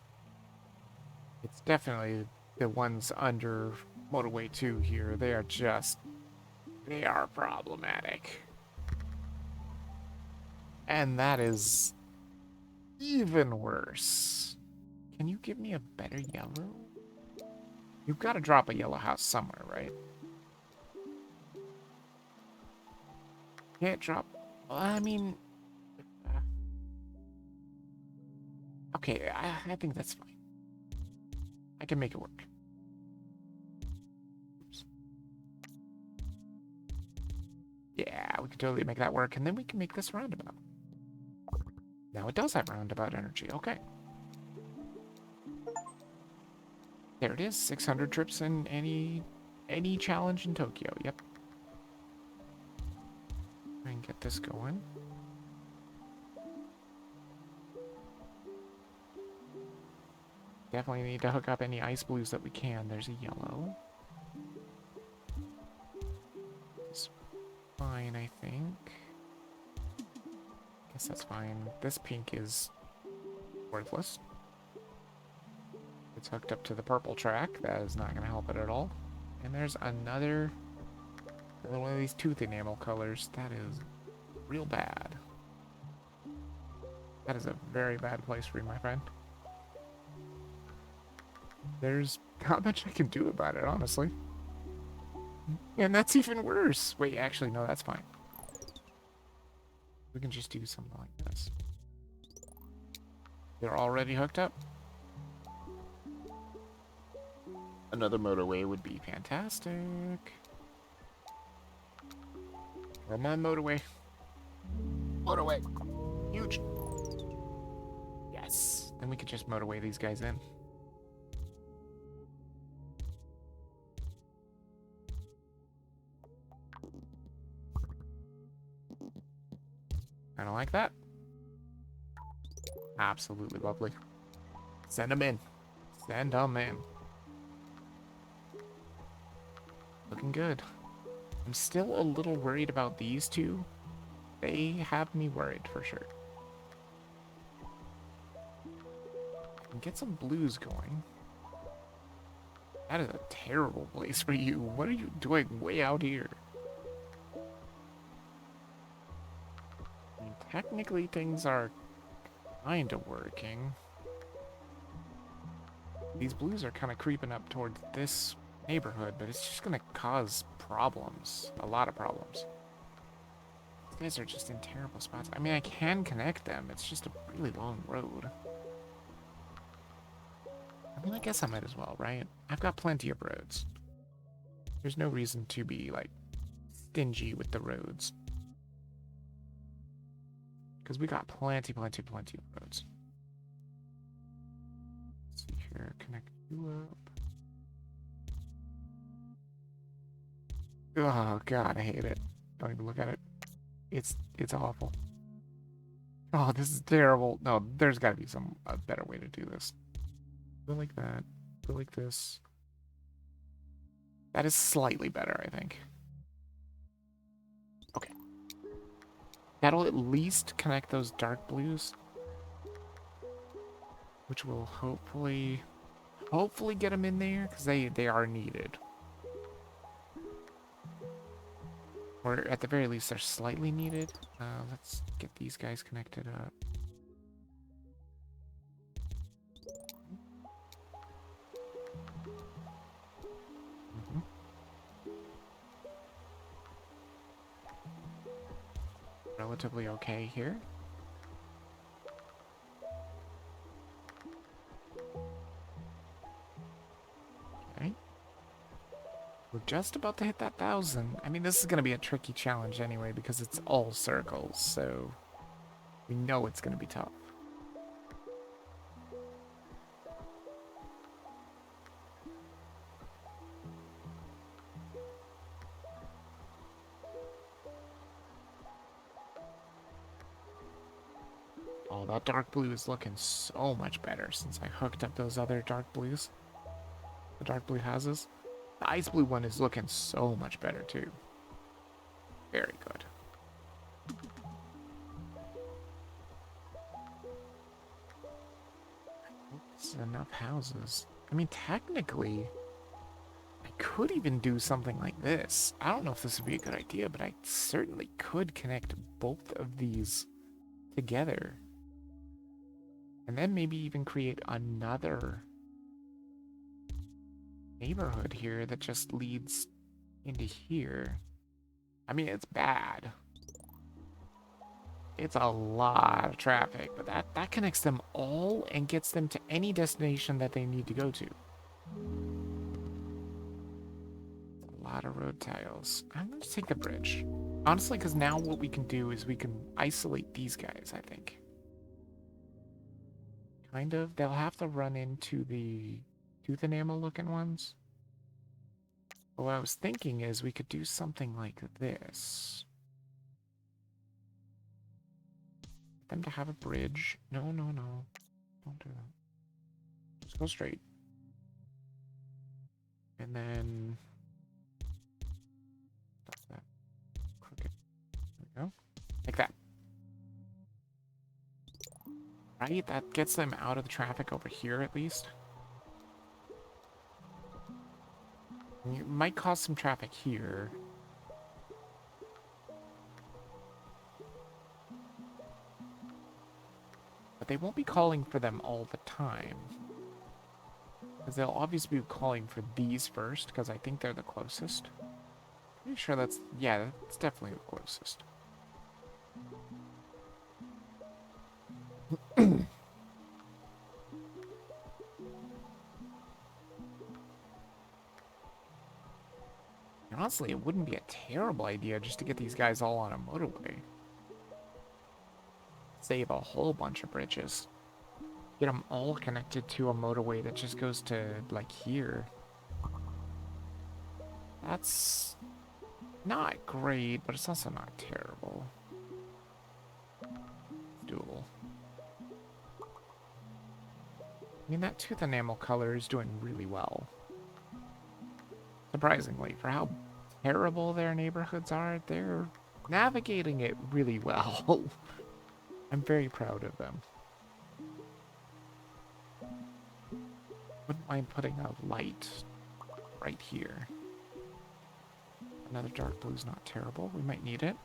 It's definitely the ones under Motorway 2 here. They are just... They are problematic. And that is even worse. Can you give me a better yellow? You've got to drop a yellow house somewhere, right? Can't drop... I mean... okay, I think that's fine. I can make it work. Oops. Yeah, we can totally make that work, and then we can make this roundabout. Now it does have roundabout energy, okay. There it is, 600 trips in any challenge in Tokyo, yep. Try and get this going. Definitely need to hook up any ice blues that we can. There's a yellow. It's fine, I think. Guess that's fine. This pink is worthless. It's hooked up to the purple track. That is not going to help it at all. And there's another one of these tooth enamel colors. That is real bad. That is a very bad place for you, my friend. There's not much I can do about it, honestly. And that's even worse. Wait, actually, no, that's fine. We can just do something like this. They're already hooked up. Another motorway would be fantastic. Come on, motorway. Motorway. Huge. Yes. Then we could just motorway these guys in. Kind of like that. Absolutely lovely. Send them in. Send them in. Looking good. I'm still a little worried about these two. They have me worried for sure. I can get some blues going. That is a terrible place for you. What are you doing way out here? I mean, technically things are kind of working. These blues are kind of creeping up towards this neighborhood, but it's just going to cause problems. A lot of problems. These guys are just in terrible spots. I mean, I can connect them. It's just a really long road. I mean, I guess I might as well, right? I've got plenty of roads. There's no reason to be, like, stingy with the roads. Because we got plenty of roads. Let's see here. Connect you up. Oh, God, I hate it. Don't even look at it. It's awful. Oh, this is terrible. No, there's got to be a better way to do this. Go like that. Go like this. That is slightly better, I think. Okay. That'll at least connect those dark blues. Which will hopefully get them in there, because they are needed. Or at the very least, they're slightly needed. Let's get these guys connected up. Relatively okay here. Okay. We're just about to hit that 1,000. I mean, this is going to be a tricky challenge anyway because it's all circles, so we know it's going to be tough. Oh, that dark blue is looking so much better since I hooked up those other dark blues. The dark blue houses. The ice blue one is looking so much better too. Very good. This is enough houses. I mean, technically, I could even do something like this. I don't know if this would be a good idea, but I certainly could connect both of these together. And then maybe even create another neighborhood here that just leads into here. I mean, it's bad. It's a lot of traffic, but that connects them all and gets them to any destination that they need to go to. A lot of road tiles. I'm going to take the bridge. Honestly, because now what we can do is we can isolate these guys, I think. Kind of. They'll have to run into the tooth enamel looking ones. But what I was thinking is we could do something like this. Get them to have a bridge. No, no, no. Don't do that. Just go straight. And then... Stop that. Crooked. There we go. Like that. Right? That gets them out of the traffic over here, at least. It might cause some traffic here. But they won't be calling for them all the time. Because they'll obviously be calling for these first, because I think they're the closest. Pretty sure that's... Yeah, that's definitely the closest. Honestly, it wouldn't be a terrible idea just to get these guys all on a motorway. Save a whole bunch of bridges. Get them all connected to a motorway that just goes to, like, here. That's not great, but it's also not terrible. Dual. I mean, that tooth enamel color is doing really well. Surprisingly, for how terrible their neighborhoods are, they're navigating it really well. I'm very proud of them. Wouldn't mind putting a light right here. Another dark blue's not terrible. We might need it.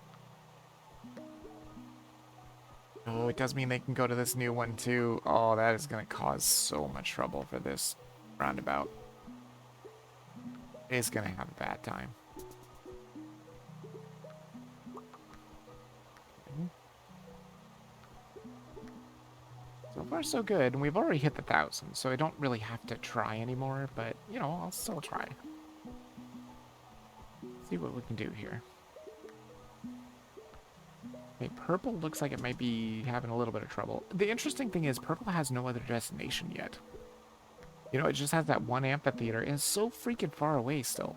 Oh, it does mean they can go to this new one too. Oh, that is going to cause so much trouble for this roundabout. It's going to have a bad time. Okay. So far, so good. And we've already hit the 1,000, so I don't really have to try anymore, but, you know, I'll still try. See what we can do here. Okay, purple looks like it might be having a little bit of trouble. The interesting thing is purple has no other destination yet. You know, it just has that one amphitheater, and it's so freaking far away still.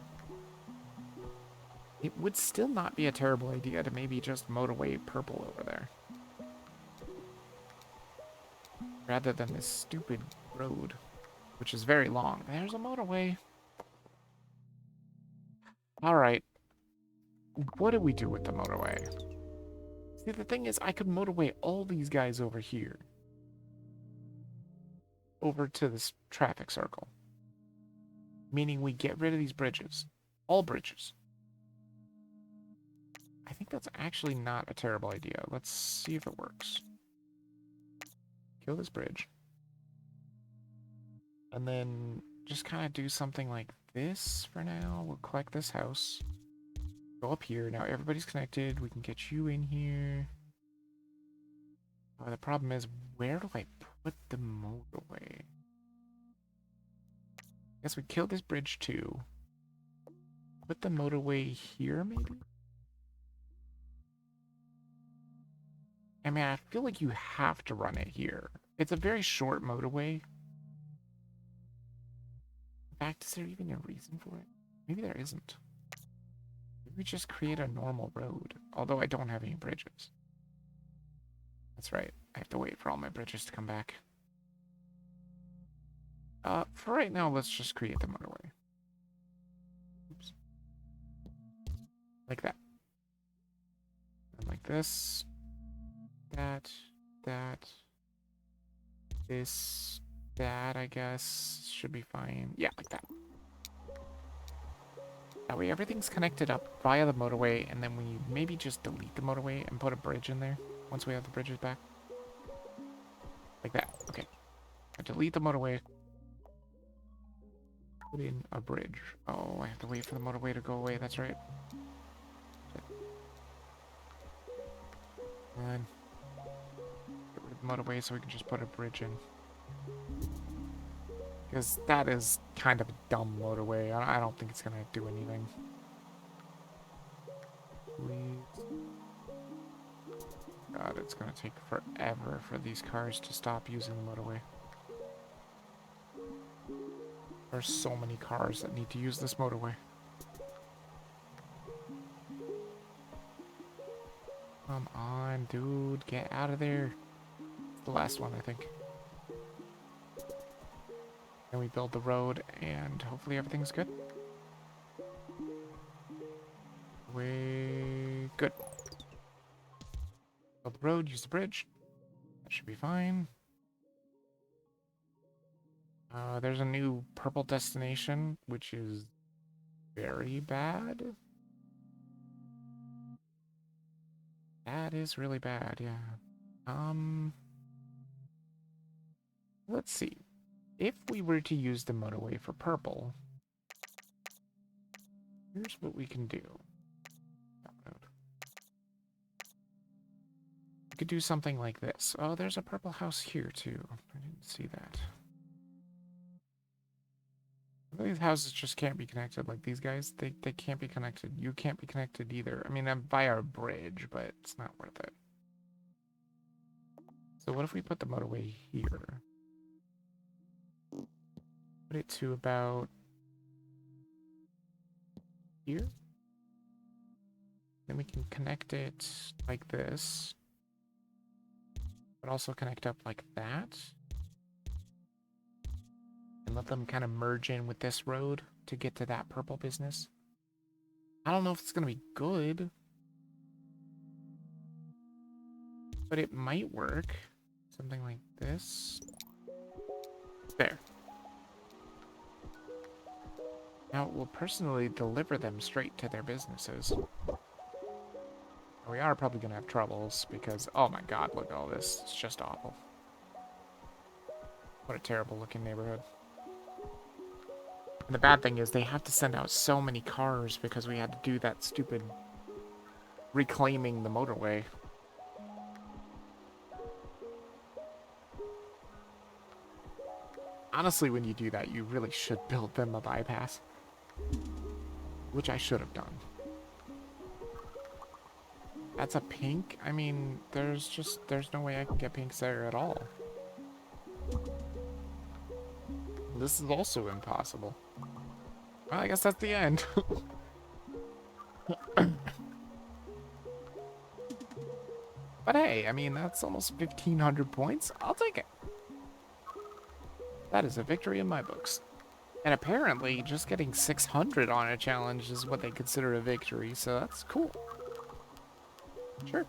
It would still not be a terrible idea to maybe just motorway purple over there. Rather than this stupid road, which is very long. There's a motorway. Alright. What do we do with the motorway? See, the thing is, I could motorway all these guys over here. Over to this traffic circle. Meaning we get rid of these bridges. All bridges. I think that's actually not a terrible idea. Let's see if it works. Kill this bridge. And then just kind of do something like this for now. We'll collect this house. Go up here. Now everybody's connected. We can get you in here. Oh, the problem is, where do I put the motorway? I guess we kill this bridge too. Put the motorway here, maybe? I mean, I feel like you have to run it here. It's a very short motorway. In fact, is there even a reason for it? Maybe there isn't. Maybe we just create a normal road. Although I don't have any bridges. That's right. I have to wait for all my bridges to come back. For right now, let's just create the motorway. Oops. Like that. And like this. That. This. That, I guess, should be fine. Yeah, like that. That way everything's connected up via the motorway, and then we maybe just delete the motorway and put a bridge in there once we have the bridges back. Like that. Okay. I delete the motorway. Put in a bridge. Oh, I have to wait for the motorway to go away. That's right. And get rid of the motorway so we can just put a bridge in. Because that is kind of a dumb motorway. I don't think it's going to do anything. Please. God, it's going to take forever for these cars to stop using the motorway. There's so many cars that need to use this motorway. Come on, dude. Get out of there. It's the last one, I think. Then we build the road, and hopefully everything's good. Good. Build the road, use the bridge. That should be fine. There's a new purple destination, which is very bad. That is really bad, yeah. Let's see. If we were to use the motorway for purple, here's what we can do. We could do something like this. Oh, there's a purple house here, too. I didn't see that. These houses just can't be connected. Like these guys, they can't be connected. You can't be connected either. I mean, I'm via a bridge, but it's not worth it. So what if we put the motorway here? Put it to about here. Then we can connect it like this. But also connect up like that. And let them kind of merge in with this road to get to that purple business. I don't know if it's going to be good. But it might work. Something like this. There. Now it will personally deliver them straight to their businesses. We are probably going to have troubles because, oh my god, look at all this. It's just awful. What a terrible looking neighborhood. And the bad thing is they have to send out so many cars because we had to do that stupid reclaiming the motorway. Honestly, when you do that, you really should build them a bypass. Which I should have done. That's a pink? I mean, there's no way I can get pinks there at all. This is also impossible. Well, I guess that's the end. But hey, I mean, that's almost 1,500 points. I'll take it. That is a victory in my books. And apparently, just getting 600 on a challenge is what they consider a victory, so that's cool. Sure.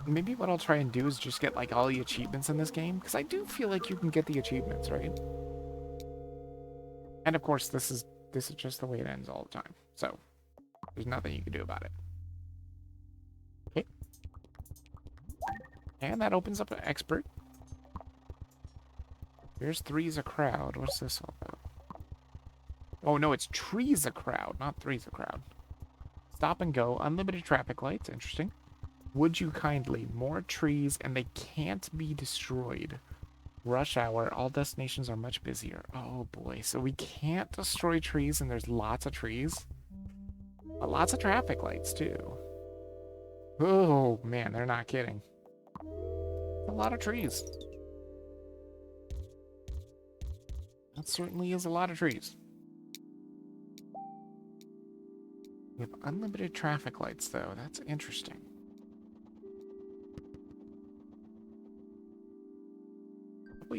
Maybe what I'll try and do is just get, like, all the achievements in this game, because I do feel like you can get the achievements, right? And of course, this is just the way it ends all the time. So, there's nothing you can do about it. Okay. And that opens up an expert. Here's three's a crowd. What's this all about? Oh, no, it's trees a crowd, not three's a crowd. Stop and go. Unlimited traffic lights. Interesting. Would you kindly? More trees, and they can't be destroyed. Rush hour. All destinations are much busier. Oh, boy. So we can't destroy trees, and there's lots of trees. But lots of traffic lights, too. Oh, man. They're not kidding. A lot of trees. That certainly is a lot of trees. We have unlimited traffic lights, though. That's interesting.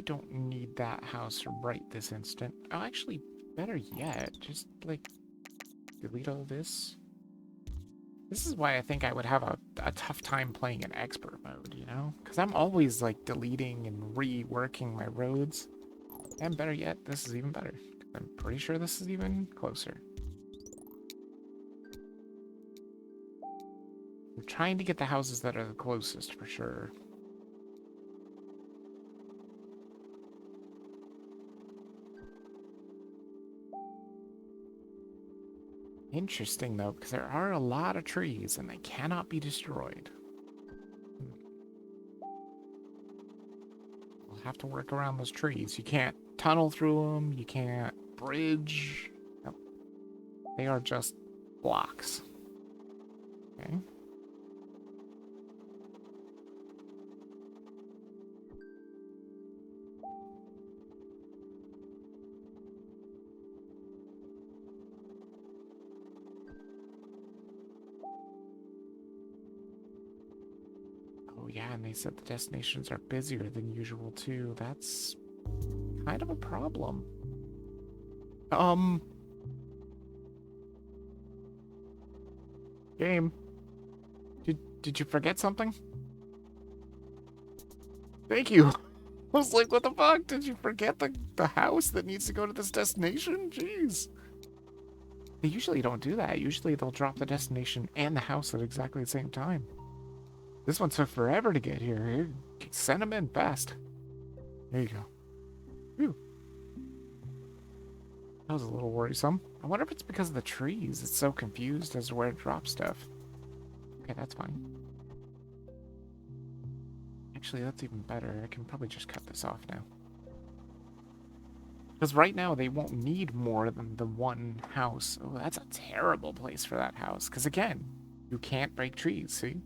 don't need that house right this instant. Oh, actually, better yet, just, like, delete all this. This is why I think I would have a tough time playing in expert mode, you know? Because I'm always, like, deleting and reworking my roads. And better yet, this is even better. I'm pretty sure this is even closer. I'm trying to get the houses that are the closest, for sure. Interesting, though, because there are a lot of trees, and they cannot be destroyed. We'll have to work around those trees. You can't tunnel through them. You can't bridge. Nope. They are just blocks. Okay. Oh yeah, and they said the destinations are busier than usual too. That's kind of a problem. Game. Did you forget something? Thank you. I was like, what the fuck? Did you forget the house that needs to go to this destination? Jeez. They usually don't do that. Usually they'll drop the destination and the house at exactly the same time. This one took forever to get here. Here, send them in fast. There you go. Whew. That was a little worrisome. I wonder if it's because of the trees. It's so confused as to where to drop stuff. Okay, that's fine. Actually, that's even better. I can probably just cut this off now. Because right now, they won't need more than the one house. Oh, that's a terrible place for that house. Because again, you can't break trees, see?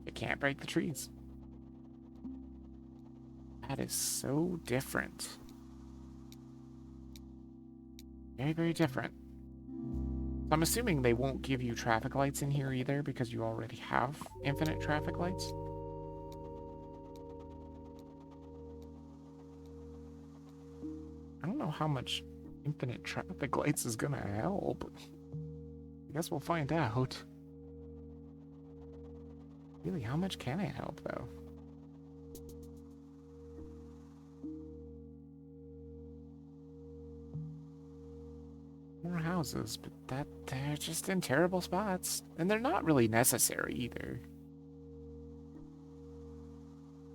You can't break the trees. That is so different. Very, very different. I'm assuming they won't give you traffic lights in here either because you already have infinite traffic lights. I don't know how much infinite traffic lights is gonna help. I guess we'll find out. Really, how much can it help, though? More houses, but they're just in terrible spots. And they're not really necessary either.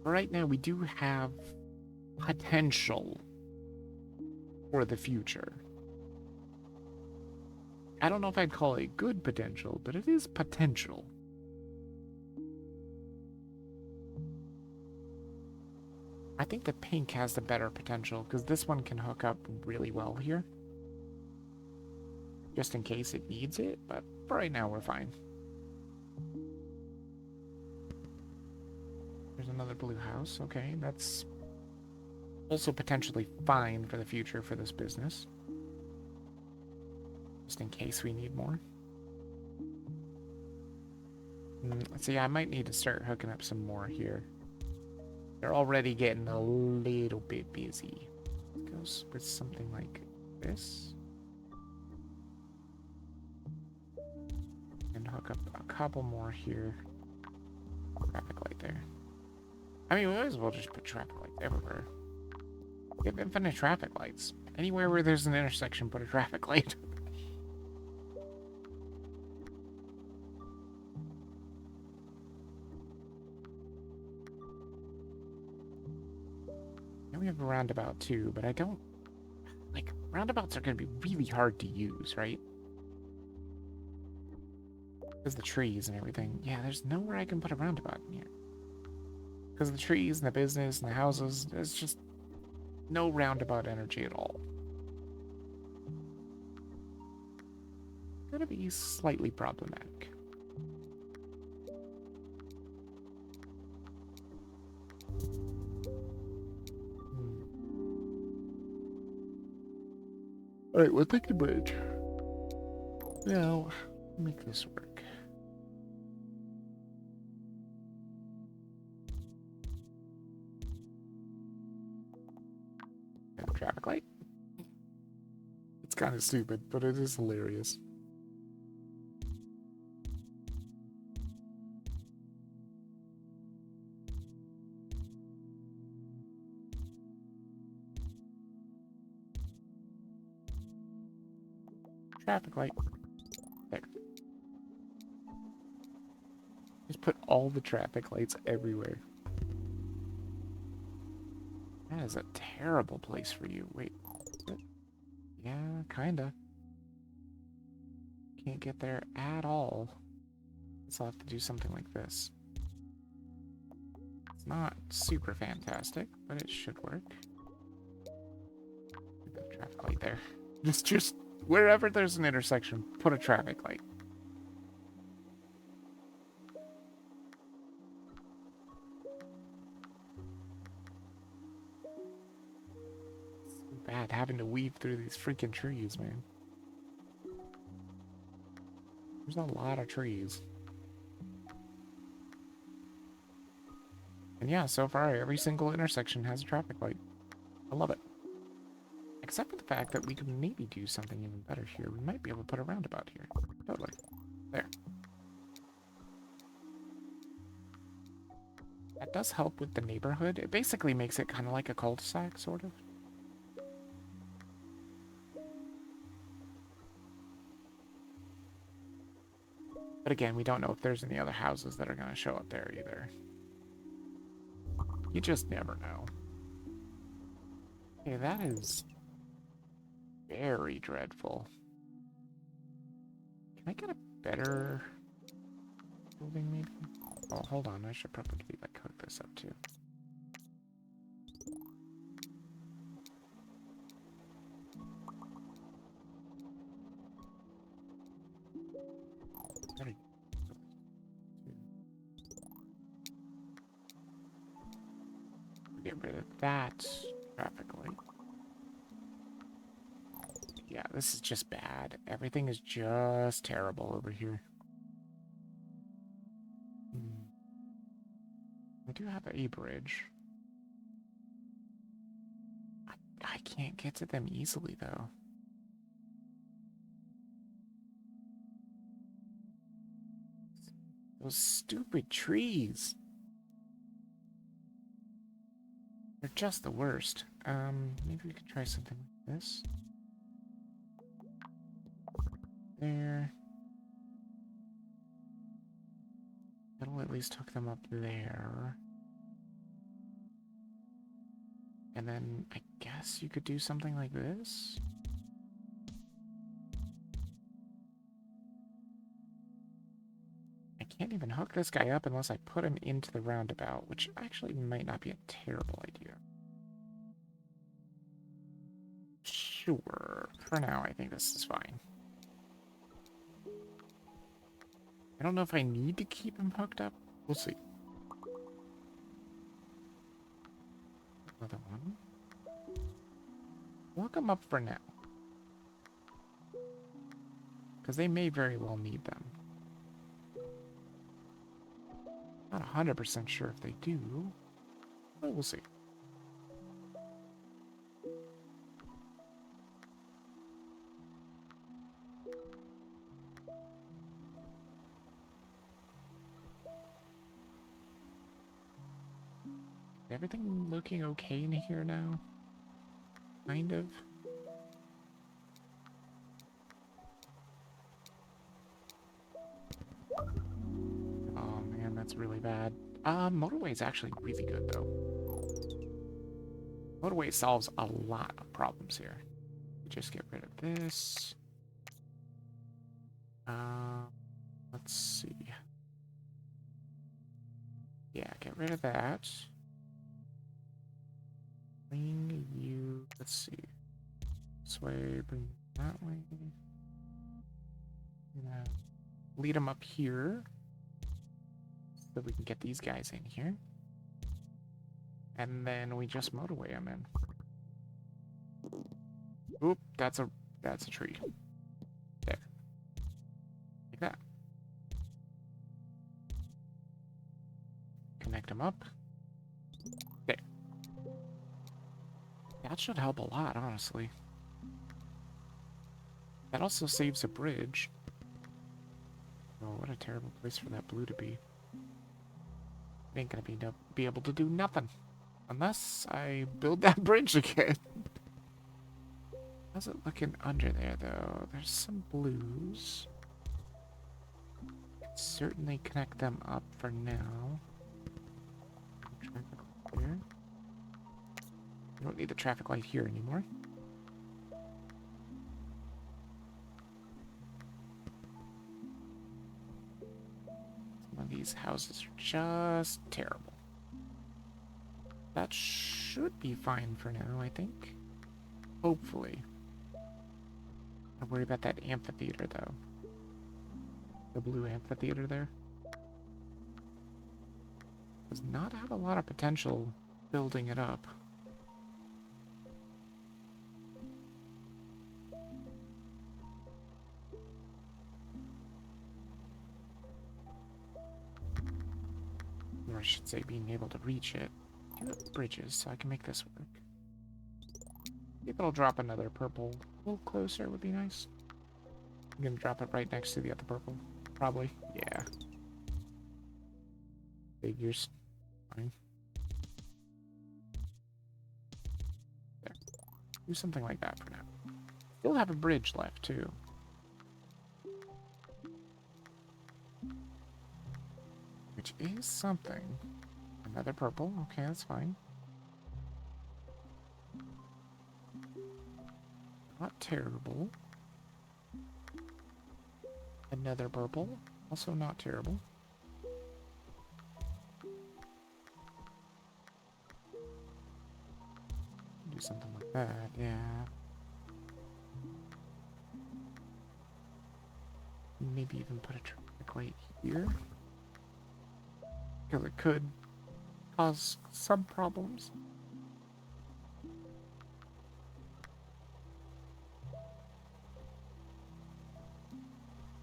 But right now, we do have potential for the future. I don't know if I'd call it good potential, but it is potential. I think the pink has the better potential, because this one can hook up really well here. Just in case it needs it, but for right now we're fine. There's another blue house. Okay, that's also potentially fine for the future for this business. Just in case we need more. So yeah, I might need to start hooking up some more here. They're already getting a little bit busy. Goes with something like this. And hook up a couple more here. Traffic light there. I mean, we might as well just put traffic lights everywhere. We have infinite traffic lights. Anywhere where there's an intersection, put a traffic light. Now we have a roundabout too, but I don't... Like, roundabouts are going to be really hard to use, right? Because the trees and everything. Yeah, there's nowhere I can put a roundabout in here. Because of the trees and the business and the houses, there's just no roundabout energy at all. Gonna be slightly problematic. Alright, we'll take the bridge. Now, make this work. kind of stupid, but it is hilarious. Traffic light. There. Just put all the traffic lights everywhere. That is a terrible place for you. Wait. Yeah, kinda. Can't get there at all. So I'll have to do something like this. It's not super fantastic, but it should work. Put a traffic light there. Just wherever there's an intersection, put a traffic light. So bad having to weave through these freaking trees, man. There's a lot of trees. And yeah, so far every single intersection has a traffic light. I love it. Except for the fact that we could maybe do something even better here. We might be able to put a roundabout here. Totally. There. That does help with the neighborhood. It basically makes it kind of like a cul-de-sac, sort of. But again, we don't know if there's any other houses that are going to show up there either. You just never know. Okay, that is very dreadful. Can I get a better building, maybe? Oh, hold on. I should probably like hook this up too. Better get rid of that traffic light. Yeah, this is just bad. Everything is just terrible over here. I do have a bridge. I can't get to them easily, though. Those stupid trees. They're just the worst. Maybe we could try something like this. There. That'll at least hook them up there. And then I guess you could do something like this. I can't even hook this guy up unless I put him into the roundabout, which actually might not be a terrible idea. Sure. For now, I think this is fine. I don't know if I need to keep him hooked up. We'll see. Another one. We'll hook them up for now. Because they may very well need them. Not 100% sure if they do, but we'll see. Everything looking okay in here now? Kind of. Oh man, that's really bad. Motorway is actually really good though. Motorway solves a lot of problems here. Just get rid of this. Let's see. Yeah, get rid of that. Bring you, let's see. This way, bring that way. Lead them up here. So we can get these guys in here. And then we just motorway them in. Oop, that's a tree. There. Like that. Connect them up. There. That should help a lot, honestly. That also saves a bridge. Oh, what a terrible place for that blue to be. It ain't gonna be able to do nothing. Unless I build that bridge again. How's it looking under there, though? There's some blues. Can certainly connect them up for now. Traffic light there. We don't need the traffic light here anymore. Some of these houses are just terrible. That should be fine for now, I think. Hopefully. I worry about that amphitheater, though. The blue amphitheater there. Does not have a lot of potential building it up. Or I should say being able to reach it. I do have bridges, so I can make this work. If it'll drop another purple a little closer would be nice. I'm gonna drop it right next to the other purple. Probably. Yeah. Figures. Fine. There. Do something like that for now. Still have a bridge left, too. Which is something. Another purple. Okay, that's fine. Not terrible. Another purple. Also not terrible. Do something like that, yeah. Maybe even put a traffic light here. Because it could cause some problems.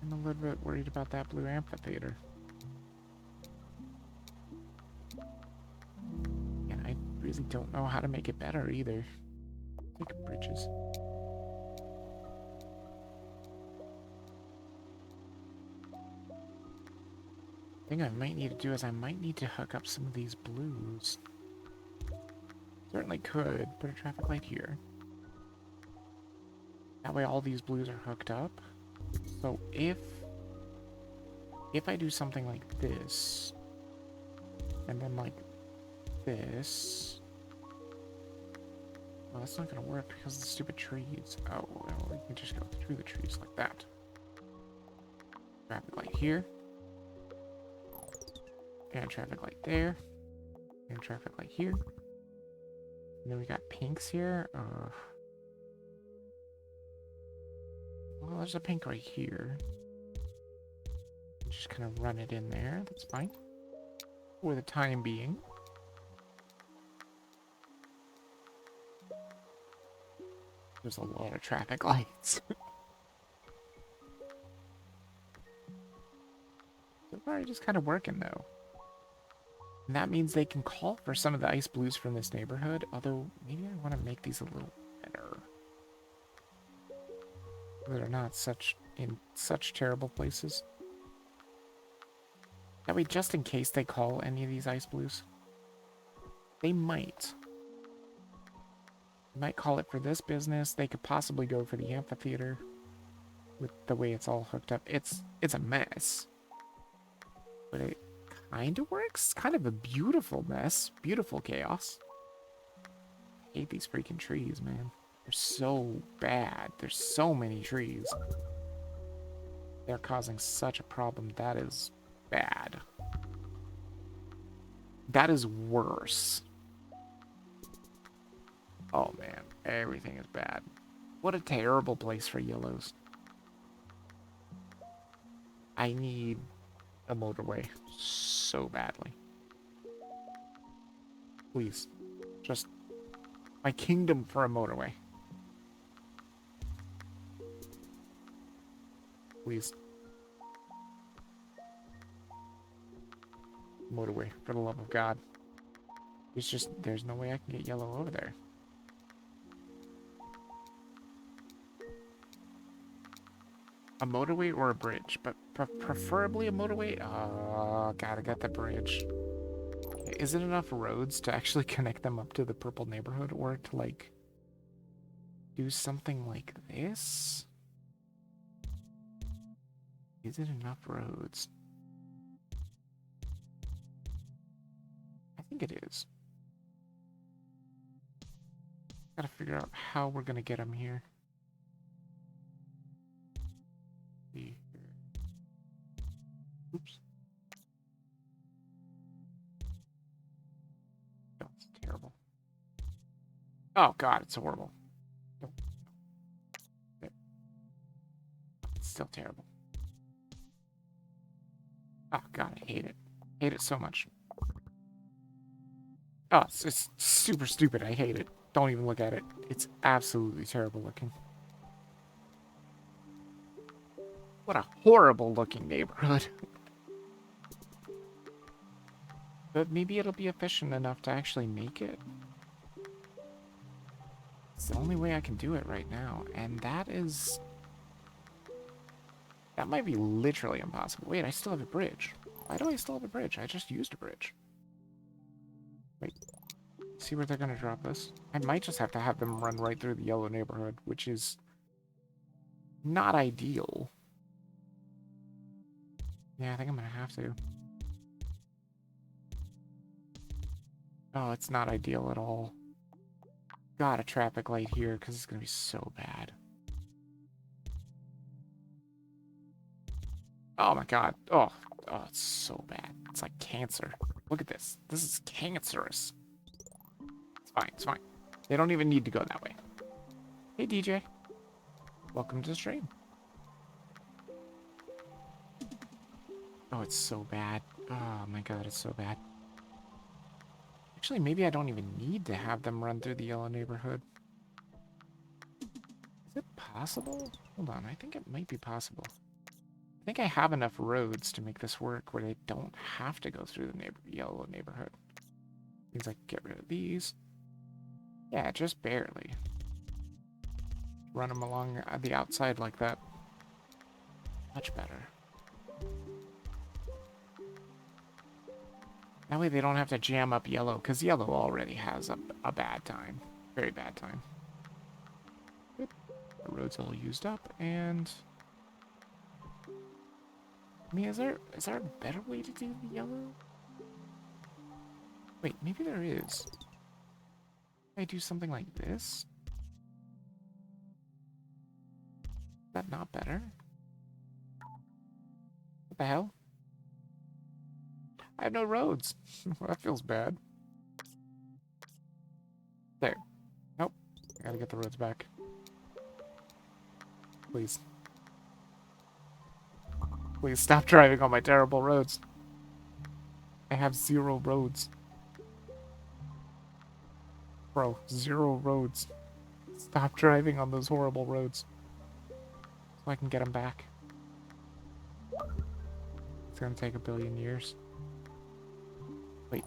I'm a little bit worried about that blue amphitheater. And I really don't know how to make it better either. Take bridges. The thing I might need to do is I might need to hook up some of these blues. Certainly could put a traffic light here. That way all these blues are hooked up. So if I do something like this, and then like this, well, that's not gonna work because of the stupid trees. Oh, well, we can just go through the trees like that. Traffic light here. And traffic light there. And traffic light here. And then we got pinks here. Well, there's a pink right here. Just kind of run it in there. That's fine. For the time being. There's a lot of traffic lights. So far, just kind of working, though. And that means they can call for some of the ice blues from this neighborhood, although maybe I want to make these a little better. They're not in such terrible places. That way, just in case they call any of these ice blues, they might. They might call it for this business. They could possibly go for the amphitheater with the way it's all hooked up. It's a mess. But it kind of works. Kind of a beautiful mess. Beautiful chaos. I hate these freaking trees, man. They're so bad. There's so many trees. They're causing such a problem. That is bad. That is worse. Oh man, everything is bad. What a terrible place for yellows. I need a motorway so badly. Please. Just my kingdom for a motorway. Please. Motorway, for the love of God. There's no way I can get yellow over there. A motorway or a bridge, but preferably a motorway. Oh, gotta get the bridge. Is it enough roads to actually connect them up to the purple neighborhood, or to like do something like this? Is it enough roads? I think it is. Gotta figure out how we're gonna get them here. See here. Oops. Oh, it's terrible. Oh god, it's horrible. No. There. It's still terrible. Oh god, I hate it. Hate it so much. Oh, it's super stupid. I hate it. Don't even look at it. It's absolutely terrible looking. What a horrible looking neighborhood. But maybe it'll be efficient enough to actually make it. It's the only way I can do it right now. And that is... That might be literally impossible. Wait, I still have a bridge. Why do I still have a bridge? I just used a bridge. Wait. See where they're gonna drop this? I might just have to have them run right through the yellow neighborhood, which is not ideal. Yeah, I think I'm gonna have to. Oh, it's not ideal at all. Got a traffic light here because it's gonna be so bad. Oh my god. Oh, it's so bad. It's like cancer. Look at this. This is cancerous. It's fine. It's fine. They don't even need to go that way. Hey, DJ. Welcome to the stream. Oh, it's so bad. Oh my god, it's so bad. Actually, maybe I don't even need to have them run through the yellow neighborhood. Is it possible? Hold on, I think it might be possible. I think I have enough roads to make this work where they don't have to go through the yellow neighborhood. Means I can get rid of these. Yeah, just barely. Run them along the outside like that. Much better. That way they don't have to jam up yellow, because yellow already has a bad time. Very bad time. Good. The road's all used up, and... I mean, is there a better way to do the yellow? Wait, maybe there is. I do something like this? Is that not better? What the hell? I have no roads. That feels bad. There. Nope. I gotta get the roads back. Please. Please stop driving on my terrible roads. I have 0 roads. Bro, 0 roads. Stop driving on those horrible roads. So I can get them back. It's gonna take a billion years. Wait.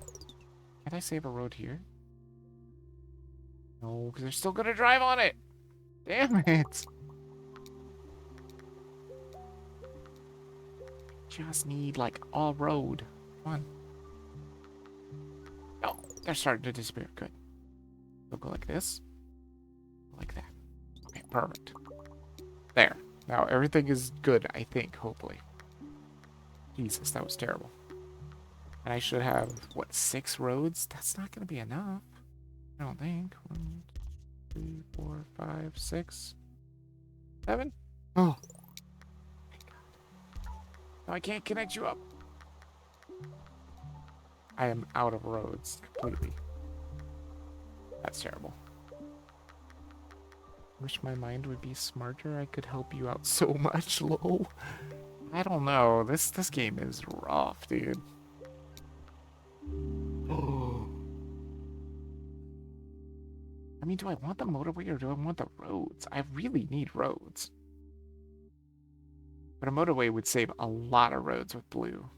Can't I save a road here? No, because they're still gonna drive on it! Damn it! Just need, like, a road. Come on. Oh, they're starting to disappear. Good. They'll go like this. Like that. Okay, perfect. There. Now everything is good, I think, hopefully. Jesus, that was terrible. And I should have, what, 6 roads? That's not going to be enough. I don't think. 1, 2, 3, 4, 5, 6, 7. Oh. No, I can't connect you up. I am out of roads completely. That's terrible. Wish my mind would be smarter. I could help you out so much, lol. I don't know. This game is rough, dude. Oh. I mean, do I want the motorway or do I want the roads? I really need roads. But a motorway would save a lot of roads with blue.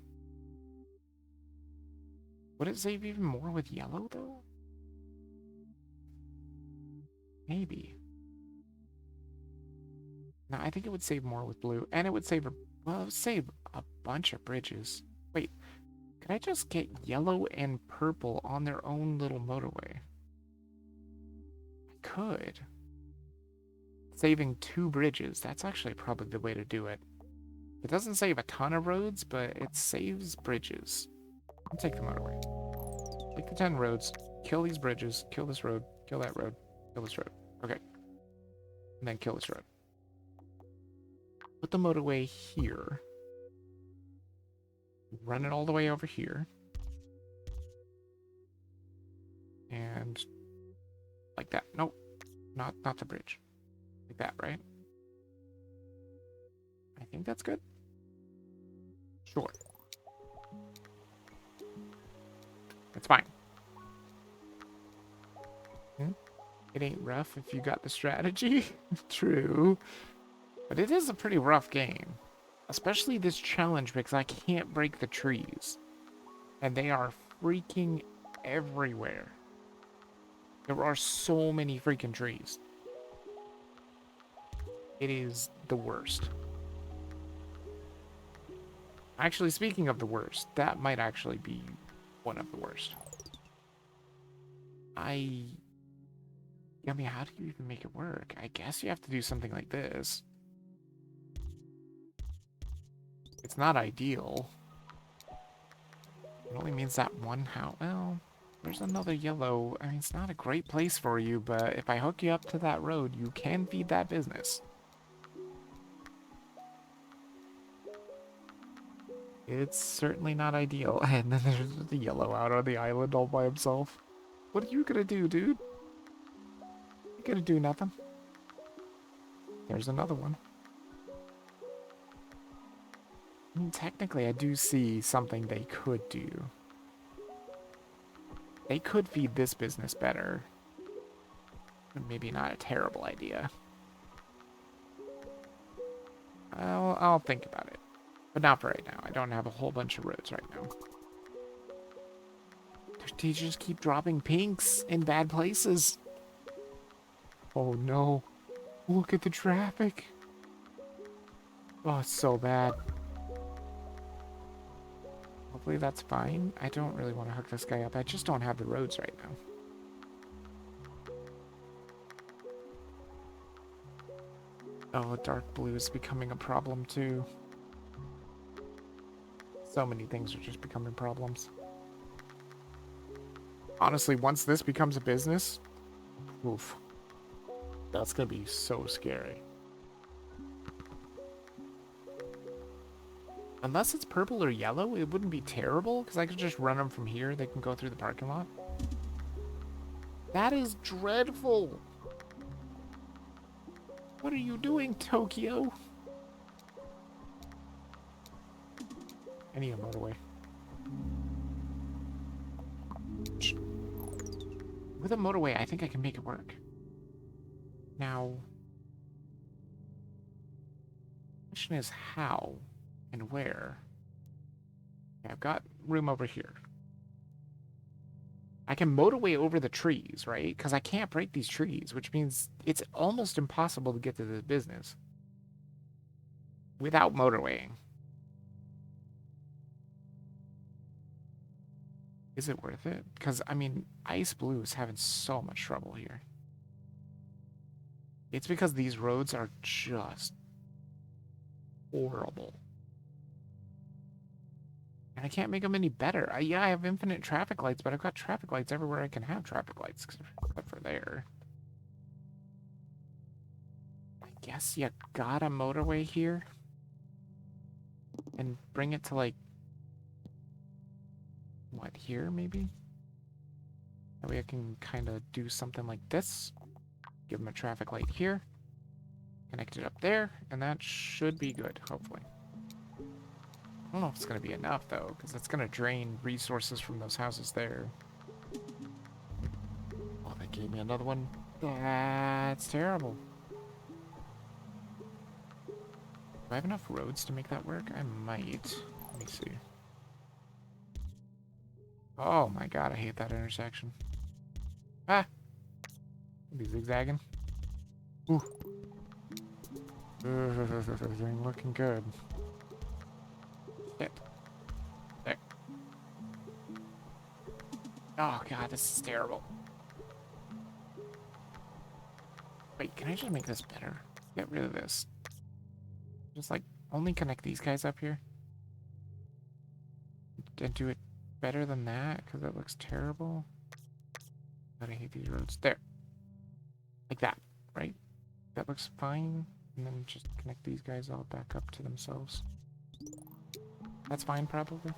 Would it save even more with yellow, though? Maybe. No, I think it would save more with blue, and it would save well, it would save a bunch of bridges. Wait, could I just get yellow and purple on their own little motorway? I could. Saving 2 bridges, that's actually probably the way to do it. It doesn't save a ton of roads, but it saves bridges. I'll take the motorway. Take the 10 roads, kill these bridges, kill this road, kill that road, kill this road. Okay. And then kill this road. Put the motorway here. Run it all the way over here. And like that. Nope. Not the bridge. Like that, right? I think that's good. Sure. That's fine. It ain't rough if you got the strategy. True. But it is a pretty rough game. Especially this challenge because I can't break the trees. And they are freaking everywhere. There are so many freaking trees. It is the worst. Actually, speaking of the worst, that might actually be one of the worst. I mean, how do you even make it work? I guess you have to do something like this. It's not ideal. It only means that one house. Well, there's another yellow. I mean, it's not a great place for you, but if I hook you up to that road, you can feed that business. It's certainly not ideal. And then there's the yellow out on the island all by himself. What are you gonna do, dude? You gonna do nothing? There's another one. I mean, technically, I do see something they could do. They could feed this business better. Maybe not a terrible idea. I'll think about it. But not for right now. I don't have a whole bunch of roads right now. They just keep dropping pinks in bad places. Oh no. Look at the traffic. Oh, it's so bad. Hopefully that's fine. I don't really want to hook this guy up. I just don't have the roads right now. Oh, dark blue is becoming a problem too. So many things are just becoming problems. Honestly, once this becomes a business, oof. That's gonna be so scary. Unless it's purple or yellow, it wouldn't be terrible, because I could just run them from here. They can go through the parking lot. That is dreadful. What are you doing, Tokyo? I need a motorway. With a motorway, I think I can make it work. Now, the question is how and where. Okay, I've got room over here. I can motorway over the trees, right? Because I can't break these trees, which means it's almost impossible to get to this business without motorwaying. Is it worth it? Because, I mean, Ice Blue is having so much trouble here. It's because these roads are just horrible. And I can't make them any better. Yeah, I have infinite traffic lights, but I've got traffic lights everywhere I can have traffic lights, except for there. I guess you got a motorway here. And bring it to, like, what, here, maybe? That way I can kind of do something like this. Give them a traffic light here. Connect it up there, and that should be good, hopefully. I don't know if it's going to be enough, though, because it's going to drain resources from those houses there. Oh, they gave me another one. That's terrible. Do I have enough roads to make that work? I might. Let me see. Oh my god, I hate that intersection. Ah! Be zigzagging. Ooh. Ain't looking good. Shit. There. Oh god, this is terrible. Wait, can I just make this better? Get rid of this. Just like only connect these guys up here. And do it better than that, because that looks terrible. God, I hate these roads. There. Like that, right? That looks fine. And then just connect these guys all back up to themselves. That's fine, probably.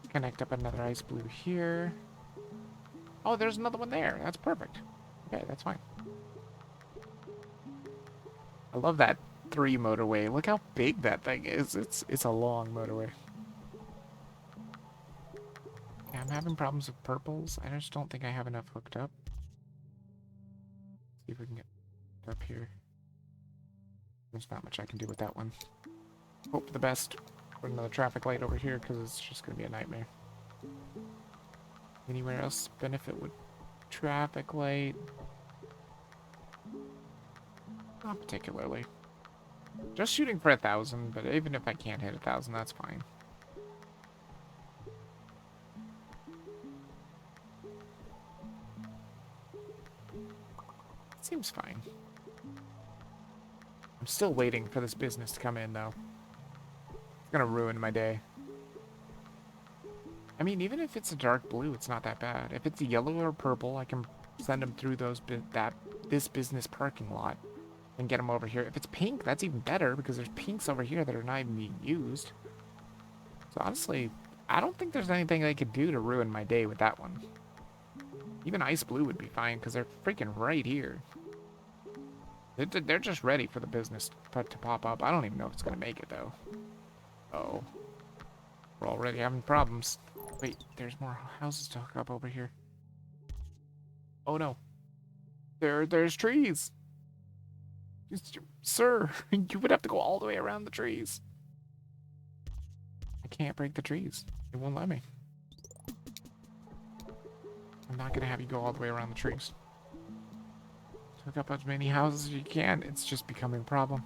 Connect up another ice blue here. Oh, there's another one there. That's perfect. Okay, that's fine. I love that 3 motorway. Look how big that thing is. It's a long motorway. Yeah, I'm having problems with purples. I just don't think I have enough hooked up. See if we can get up here. There's not much I can do with that one. Hope for the best. Put another traffic light over here because it's just going to be a nightmare. Anywhere else benefit with traffic light? Not particularly. Just shooting for 1,000, but even if I can't hit 1,000, that's fine. Seems fine. I'm still waiting for this business to come in, though. It's gonna ruin my day. I mean, even if it's a dark blue, it's not that bad. If it's a yellow or purple, I can send them through this business parking lot and get them over here. If it's pink, that's even better because there's pinks over here that are not even being used. So honestly, I don't think there's anything they could do to ruin my day with that one. Even ice blue would be fine because they're freaking right here. They're just ready for the business to pop up. I don't even know if it's gonna make it though. Oh, we're already having problems. Wait, there's more houses to hook up over here. Oh no, there's trees. Sir, you would have to go all the way around the trees. I can't break the trees. It won't let me. I'm not gonna have you go all the way around the trees. Hook up as many houses as you can. It's just becoming a problem.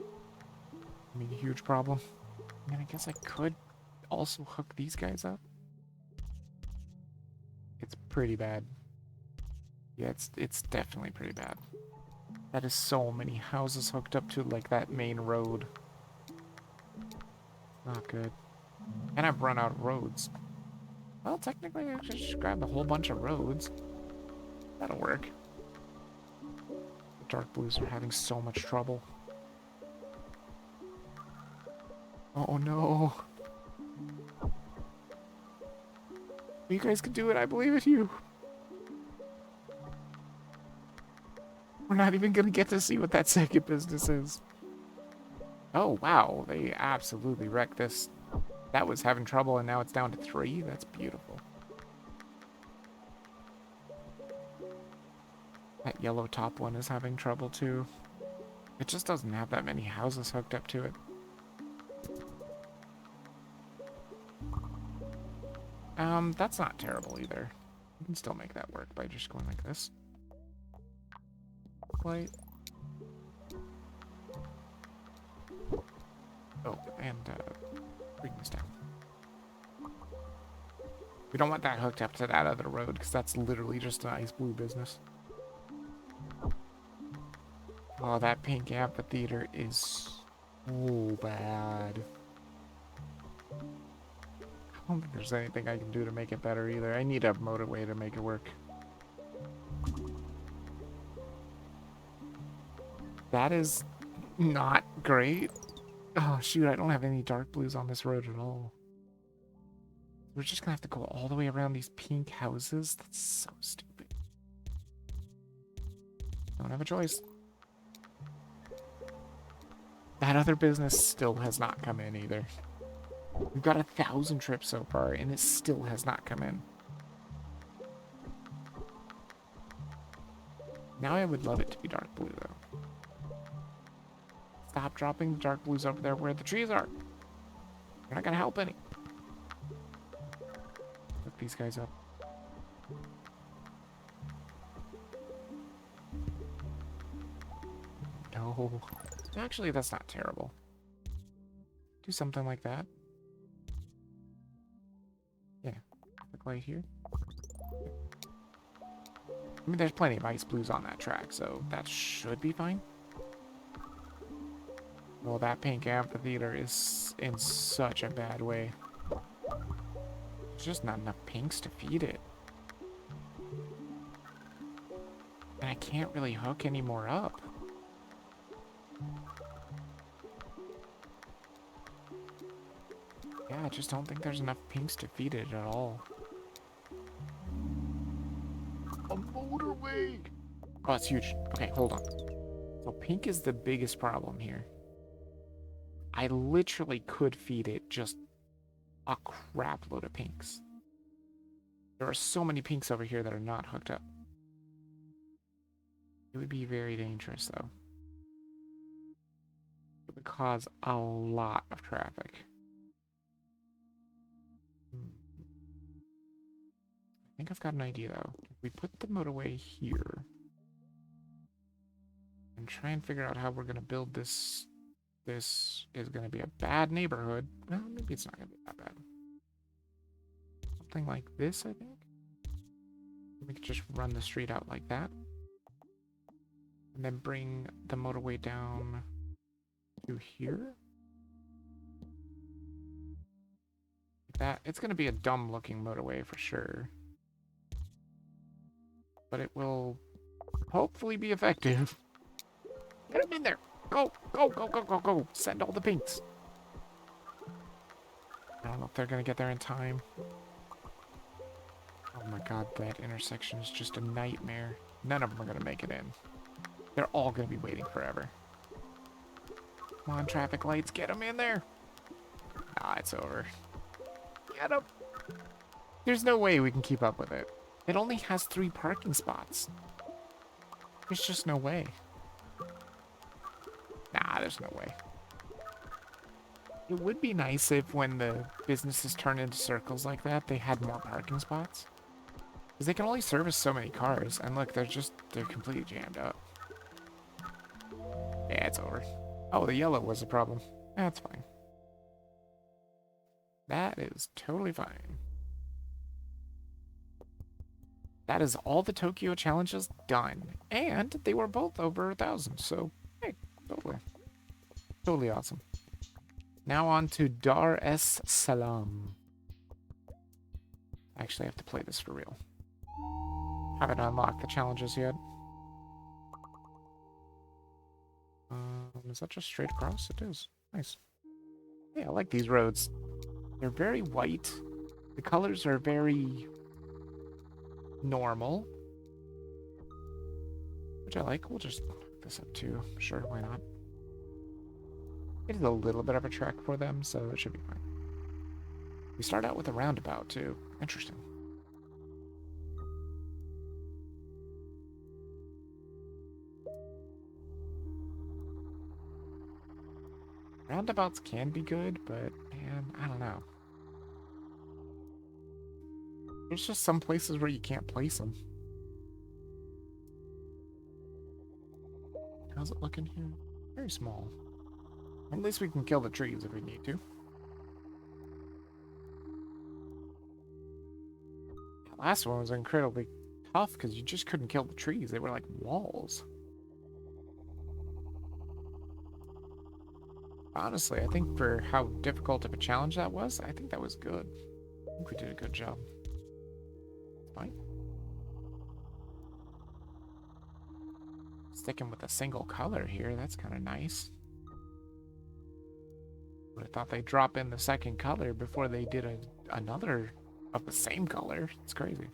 I mean, a huge problem. I mean, I guess I could also hook these guys up. It's pretty bad. Yeah, it's definitely pretty bad. That is so many houses hooked up to like that main road. Not good. And I've run out of roads. Well, technically I should just grab a whole bunch of roads. That'll work. The dark blues are having so much trouble. Oh no. You guys can do it, I believe in you. We're not even gonna get to see what that second business is. Oh wow, they absolutely wrecked this. That was having trouble and now it's down to 3. That's beautiful. That yellow top one is having trouble too. It just doesn't have that many houses hooked up to it. That's not terrible either. You can still make that work by just going like this. Light. Oh, and bring this down. We don't want that hooked up to that other road because that's literally just an ice blue business. Oh, that pink amphitheater is so bad. I don't think there's anything I can do to make it better either. I need a motorway to make it work. That is not great. Oh, shoot, I don't have any dark blues on this road at all. We're just gonna have to go all the way around these pink houses? That's so stupid. Don't have a choice. That other business still has not come in either. We've got 1,000 trips so far, and it still has not come in. Now I would love it to be dark blue, though. Stop dropping the dark blues over there where the trees are. You're not gonna help any. Look these guys up. go. Actually, that's not terrible. Do something like that. Yeah, traffic light here. I mean, there's plenty of ice blues on that track, so that should be fine. Well, that pink amphitheater is in such a bad way. There's just not enough pinks to feed it. And I can't really hook any more up. Yeah, I just don't think there's enough pinks to feed it at all. A motorway! Oh, it's huge. Okay, hold on. So pink is the biggest problem here. I literally could feed it just a crap load of pinks. There are so many pinks over here that are not hooked up. It would be very dangerous, though. It would cause a lot of traffic. I think I've got an idea, though. If we put the motorway here and try and figure out how we're going to build this. This is going to be a bad neighborhood. Well, maybe it's not going to be that bad. Something like this, I think. We could just run the street out like that. And then bring the motorway down to here. Like that. It's going to be a dumb looking motorway for sure. But it will hopefully be effective. Get them in there. Go, go, go, go, go, go. Send all the pinks. I don't know if they're going to get there in time. Oh my god, that intersection is just a nightmare. None of them are going to make it in. They're all going to be waiting forever. Come on, traffic lights, get them in there. Ah, it's over. Get them. There's no way we can keep up with it. It only has 3 parking spots. There's just no way. Nah, there's no way. It would be nice if when the businesses turn into circles like that, they had more parking spots. Because they can only service so many cars. And look, they're completely jammed up. Yeah, it's over. Oh, the yellow was the problem. That's fine. That is totally fine. That is all the Tokyo challenges done. And they were both over 1,000, so hey, totally. Totally awesome. Now on to Dar es Salaam. Actually, I have to play this for real. Haven't unlocked the challenges yet. Is that just straight across? It is. Nice. Yeah, I like these roads. They're very white. The colors are very normal. Which I like. We'll just hook this up too. Sure, why not? It is a little bit of a trek for them, so it should be fine. We start out with a roundabout too. Interesting. Roundabouts can be good, but man, I don't know. There's just some places where you can't place them. How's it looking here? Very small. At least we can kill the trees if we need to. The last one was incredibly tough because you just couldn't kill the trees. They were like walls. Honestly, I think for how difficult of a challenge that was, I think that was good. I think we did a good job. Fine. Sticking with a single color here, that's kind of nice. Would have thought they'd drop in the second color before they did another of the same color. It's crazy.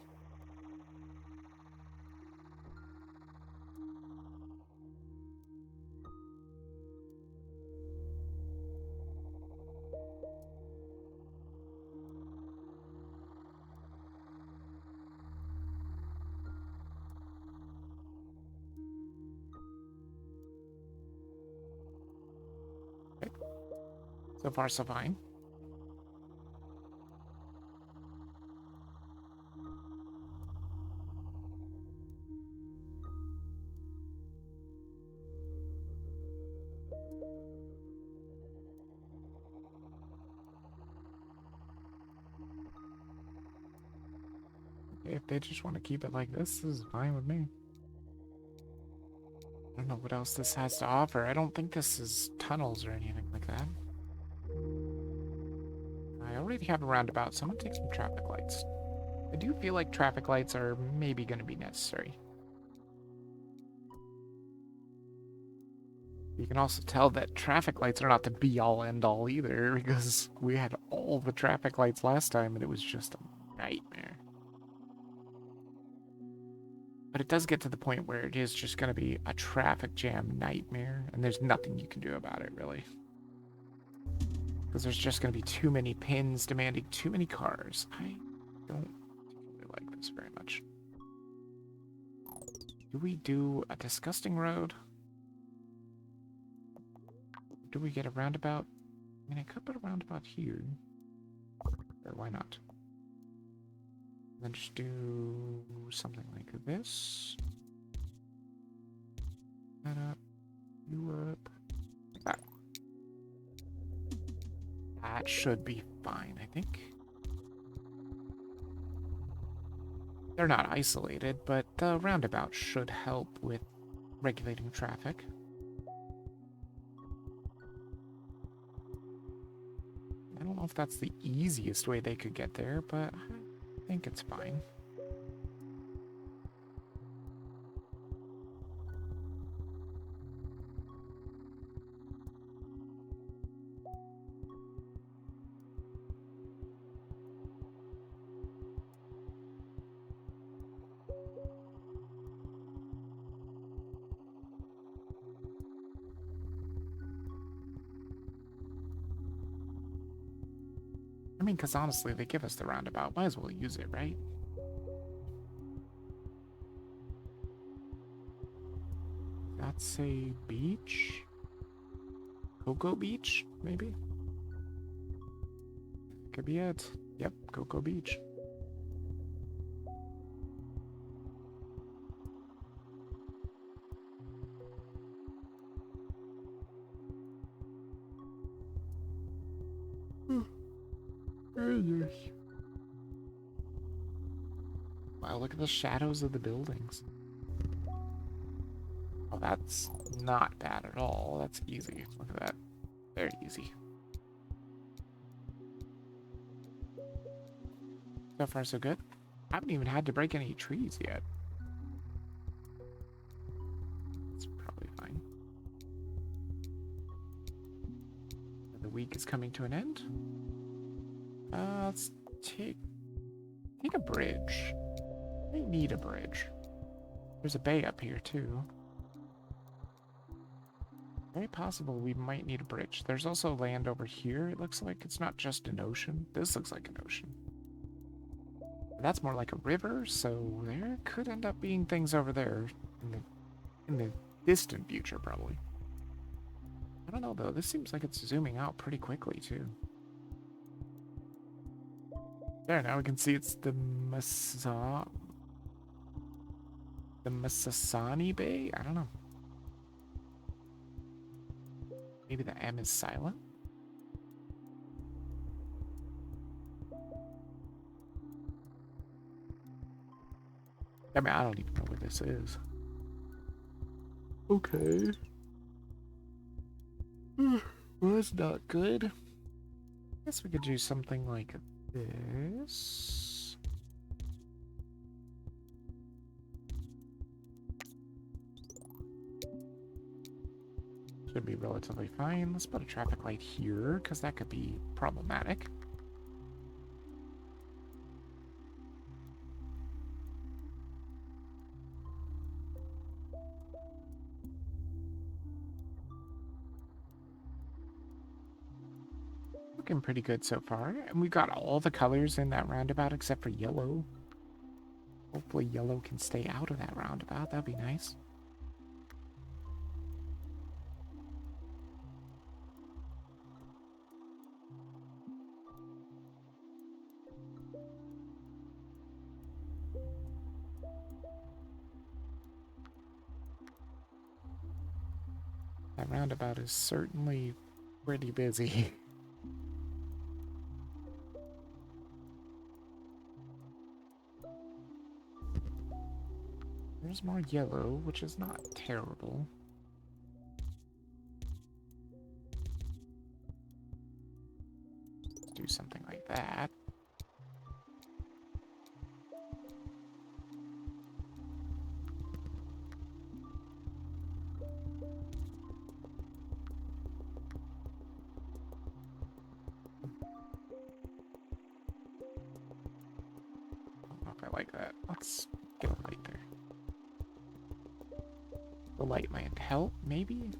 Okay. So far, so fine. If they just want to keep it like this is fine with me. I don't know what else this has to offer. I don't think this is tunnels or anything like that. I already have a roundabout, so I'm gonna take some traffic lights. I do feel like traffic lights are maybe gonna be necessary. You can also tell that traffic lights are not the be-all end-all either, because we had all the traffic lights last time and it was just a nightmare. But it does get to the point where it is just going to be a traffic jam nightmare, and there's nothing you can do about it, really. Because there's just going to be too many pins demanding too many cars. I don't particularly like this very much. Do we do a disgusting road? Do we get a roundabout? I mean, I could put a roundabout here. Or why not? Then just do something like this. That up. You up. Like that. That should be fine, I think. They're not isolated, but the roundabout should help with regulating traffic. I don't know if that's the easiest way they could get there, but I think it's fine. I mean, because honestly, they give us the roundabout. Might as well use it, right? That's a beach? Cocoa Beach, maybe? Could be it. Yep, Cocoa Beach. Wow, look at the shadows of the buildings. Oh, that's not bad at all. That's easy. Look at that. Very easy. So far, so good. I haven't even had to break any trees yet. It's probably fine. The week is coming to an end. Let's take a bridge. We need a bridge. There's a bay up here too. Very possible we might need a bridge. There's also land over here. It looks like it's not just an ocean. This looks like an ocean. That's more like a river, so there could end up being things over there in the distant future, probably. I don't know though. This seems like it's zooming out pretty quickly too. There, now we can see it's the Masasani Bay? I don't know. Maybe the M is silent? I mean, I don't even know where this is. Okay. Well, that's not good. I guess we could do something like this. Should be relatively fine. Let's put a traffic light here, because that could be problematic. Looking pretty good so far. And we've got all the colors in that roundabout except for yellow. Hopefully yellow can stay out of that roundabout. That'd be nice. That roundabout is certainly pretty busy. There's more yellow, which is not terrible. Let's do something like that. I don't know if I like that. Let's get a light there. The light might help, maybe?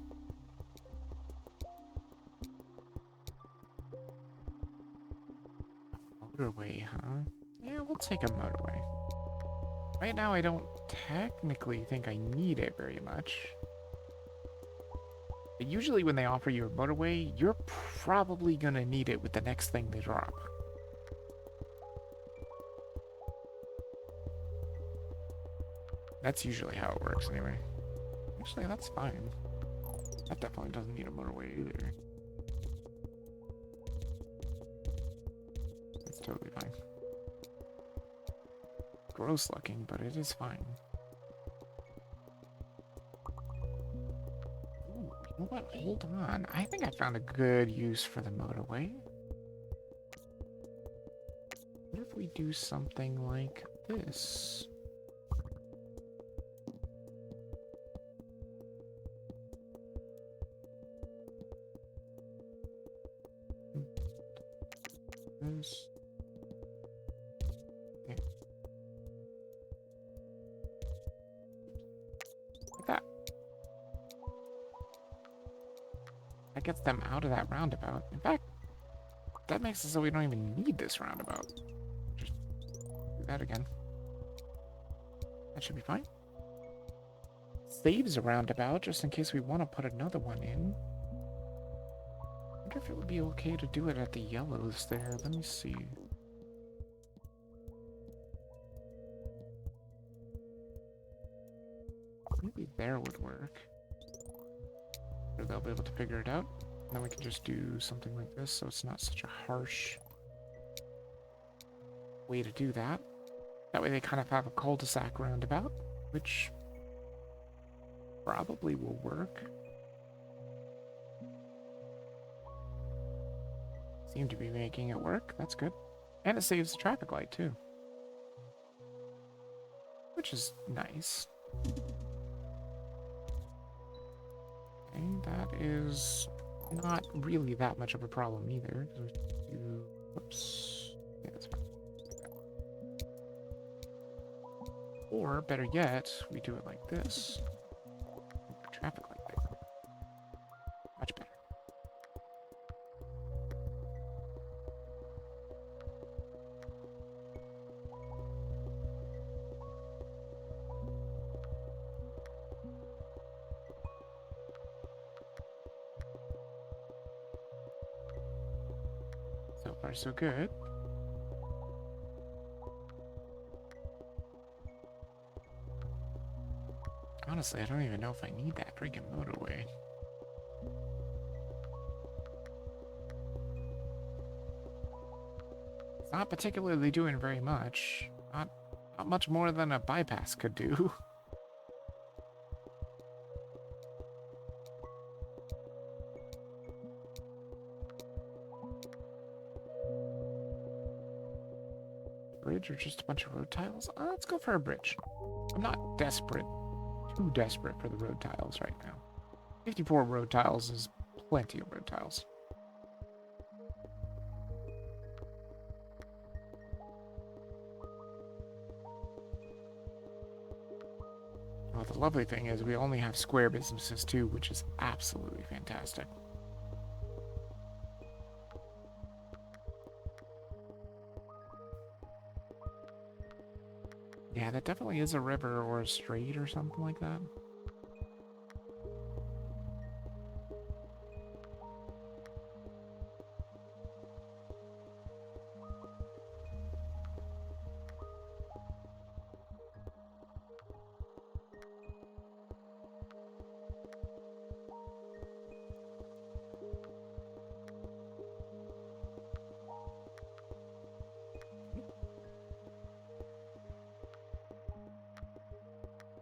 Motorway, huh? Yeah, we'll take a motorway. Right now, I don't technically think I need it very much. But usually when they offer you a motorway, you're probably gonna need it with the next thing they drop. That's usually how it works anyway. Actually, that's fine. That definitely doesn't need a motorway either. It's totally fine. Gross looking, but it is fine. Ooh, you know what? Hold on. I think I found a good use for the motorway. What if we do something like this? This. Yeah. Like that. That gets them out of that roundabout. In fact, that makes it so we don't even need this roundabout. Just do that again. That should be fine. Saves a roundabout just in case we want to put another one in. I wonder if it would be okay to do it at the yellows there. Let me see. Maybe there would work. Or they'll be able to figure it out. And then we can just do something like this so it's not such a harsh way to do that. That way they kind of have a cul-de-sac roundabout, which probably will work. Seem to be making it work. That's good. And it saves the traffic light too. Which is nice. Okay, that is not really that much of a problem either. Whoops. Yeah, that's fine. Or better yet, we do it like this. Traffic light there. Much better. So far, so good. Honestly, I don't even know if I need that freaking motorway. It's not particularly doing very much. Not much more than a bypass could do. Bridge or just a bunch of road tiles? Let's go for a bridge. I'm not too desperate for the road tiles right now. 54 road tiles is plenty of road tiles. Well, the lovely thing is we only have square businesses too, which is absolutely fantastic. Yeah, that definitely is a river or a strait or something like that.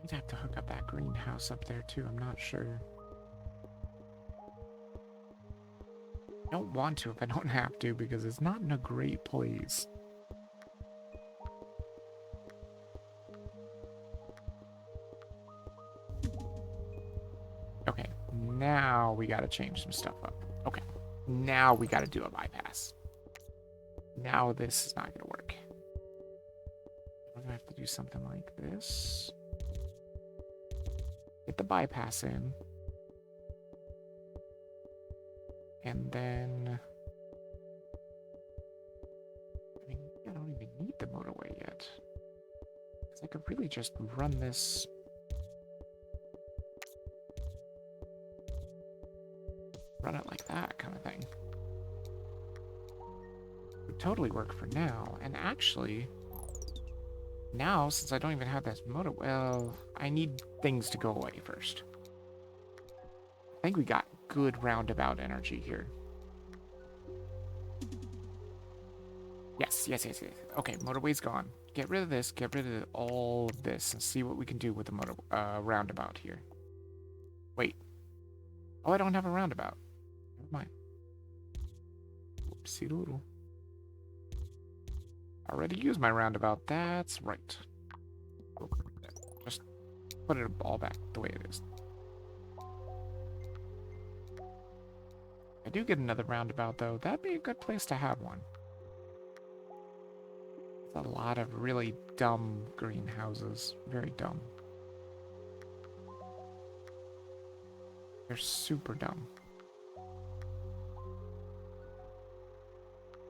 I'd have to hook up that greenhouse up there too, I'm not sure. I don't want to if I don't have to because it's not in a great place. Okay, now we gotta change some stuff up. Okay, now we gotta do a bypass. Now this is not gonna work. We're gonna have to do something like this. Get the bypass in. And then... I mean, I don't even need the motorway yet. Because I could really just run this... Run it like that kind of thing. Would totally work for now. And actually... Now, since I don't even have this motor... Well, I need things to go away first. I think we got good roundabout energy here. Yes. Okay, motorway's gone. Get rid of this, get rid of all of this, and see what we can do with the motor roundabout here. Wait. Oh, I don't have a roundabout. Never mind. Whoopsie doodle. Already used my roundabout. That's right. Just put it all back the way it is. I do get another roundabout, though. That'd be a good place to have one. It's a lot of really dumb greenhouses. Very dumb. They're super dumb.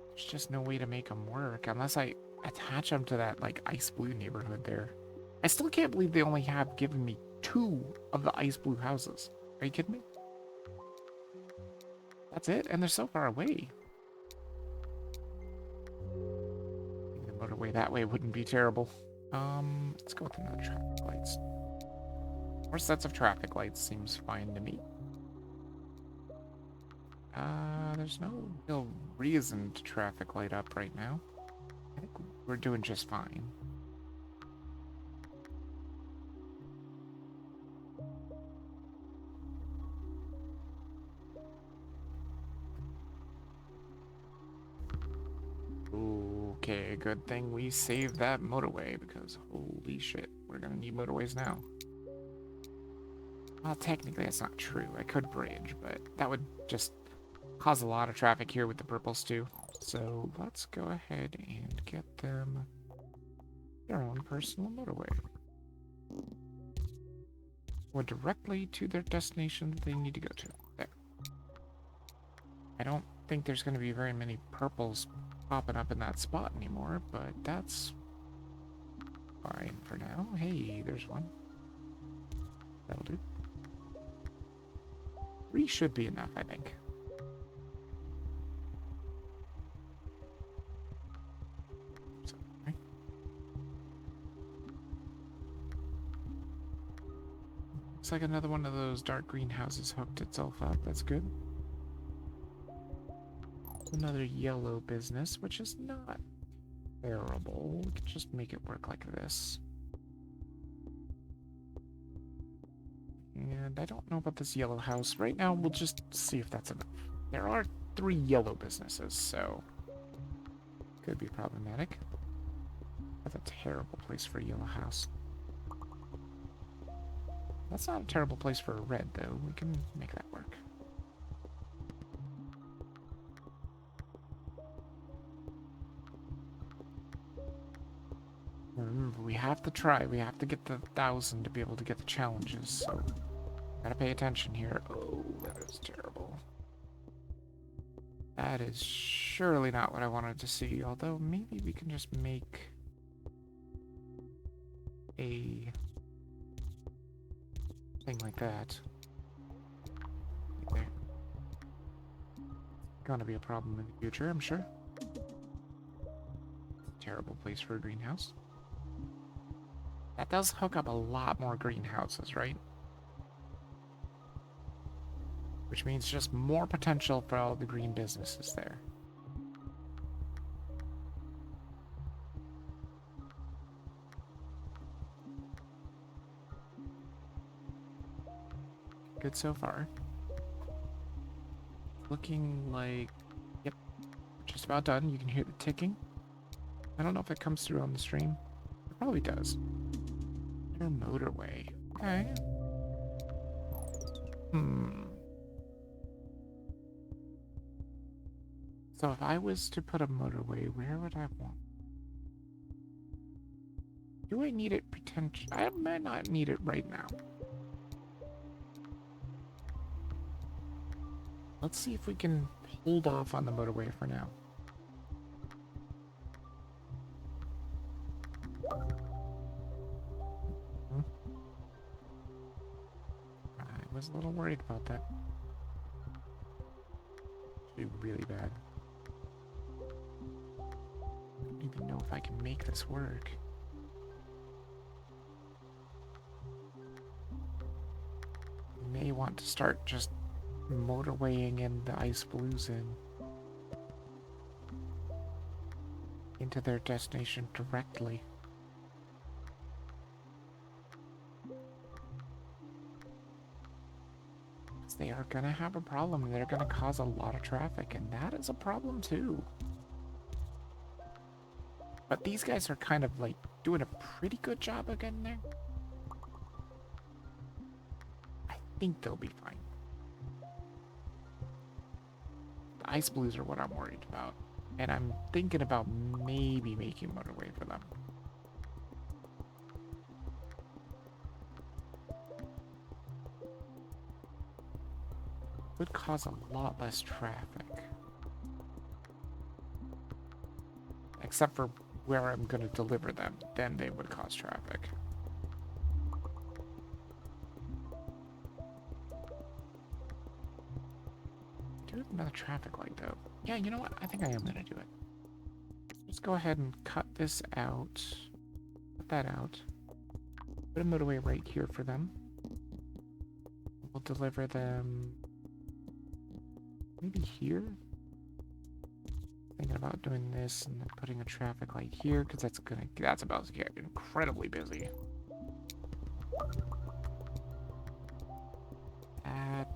There's just no way to make them work unless I attach them to that, like, ice blue neighborhood there. I still can't believe they only have given me 2 of the ice blue houses. Are you kidding me? That's it? And they're so far away. The motorway that way wouldn't be terrible. Let's go with another traffic lights. 4 sets of traffic lights seems fine to me. There's no real reason to traffic light up right now. I think we're doing just fine. Okay, good thing we saved that motorway because holy shit, we're gonna need motorways now. Well, technically that's not true. I could bridge, but that would just cause a lot of traffic here with the purples too. So let's go ahead and get them their own personal motorway. Or directly to their destination that they need to go to. There. I don't think there's going to be very many purples popping up in that spot anymore, but that's fine for now. Hey, there's one. That'll do. 3 should be enough, I think. Looks like another one of those dark greenhouses hooked itself up. That's good. Another yellow business, which is not terrible. We could just make it work like this. And I don't know about this yellow house. Right now, we'll just see if that's enough. There are 3 yellow businesses, so could be problematic. That's a terrible place for a yellow house. That's not a terrible place for a red, though. We can make that work. Remember, we have to try. We have to get the 1,000 to be able to get the challenges, so gotta pay attention here. Oh, that is terrible. That is surely not what I wanted to see, although maybe we can just make a thing like that. Right there. Gonna be a problem in the future, I'm sure. Terrible place for a greenhouse. That does hook up a lot more greenhouses, right? Which means just more potential for all the green businesses there. good so far. Looking like, yep, just about done. You can hear the ticking. I don't know if it comes through on the stream. It probably does. Their motorway. Okay. So if I was to put a motorway, where would I want? Do I need it potentially? I might not need it right now. Let's see if we can hold off on the motorway for now. I was a little worried about that. It'd be really bad. I don't even know if I can make this work. We may want to start just motorwaying in the ice blues into their destination directly. They are gonna have a problem. They're gonna cause a lot of traffic, and that is a problem too. But these guys are kind of like doing a pretty good job of getting there. I think they'll be fine. The ice blues are what I'm worried about, and I'm thinking about maybe making motorway for them. Would cause a lot less traffic. Except for where I'm going to deliver them. Then they would cause traffic. Do another traffic light though. Yeah, you know what? I think I am going to do it. Let's go ahead and cut this out. Cut that out. Put a motorway right here for them. We'll deliver them... maybe here? Thinking about doing this and then putting a traffic light here because that's about to get incredibly busy. That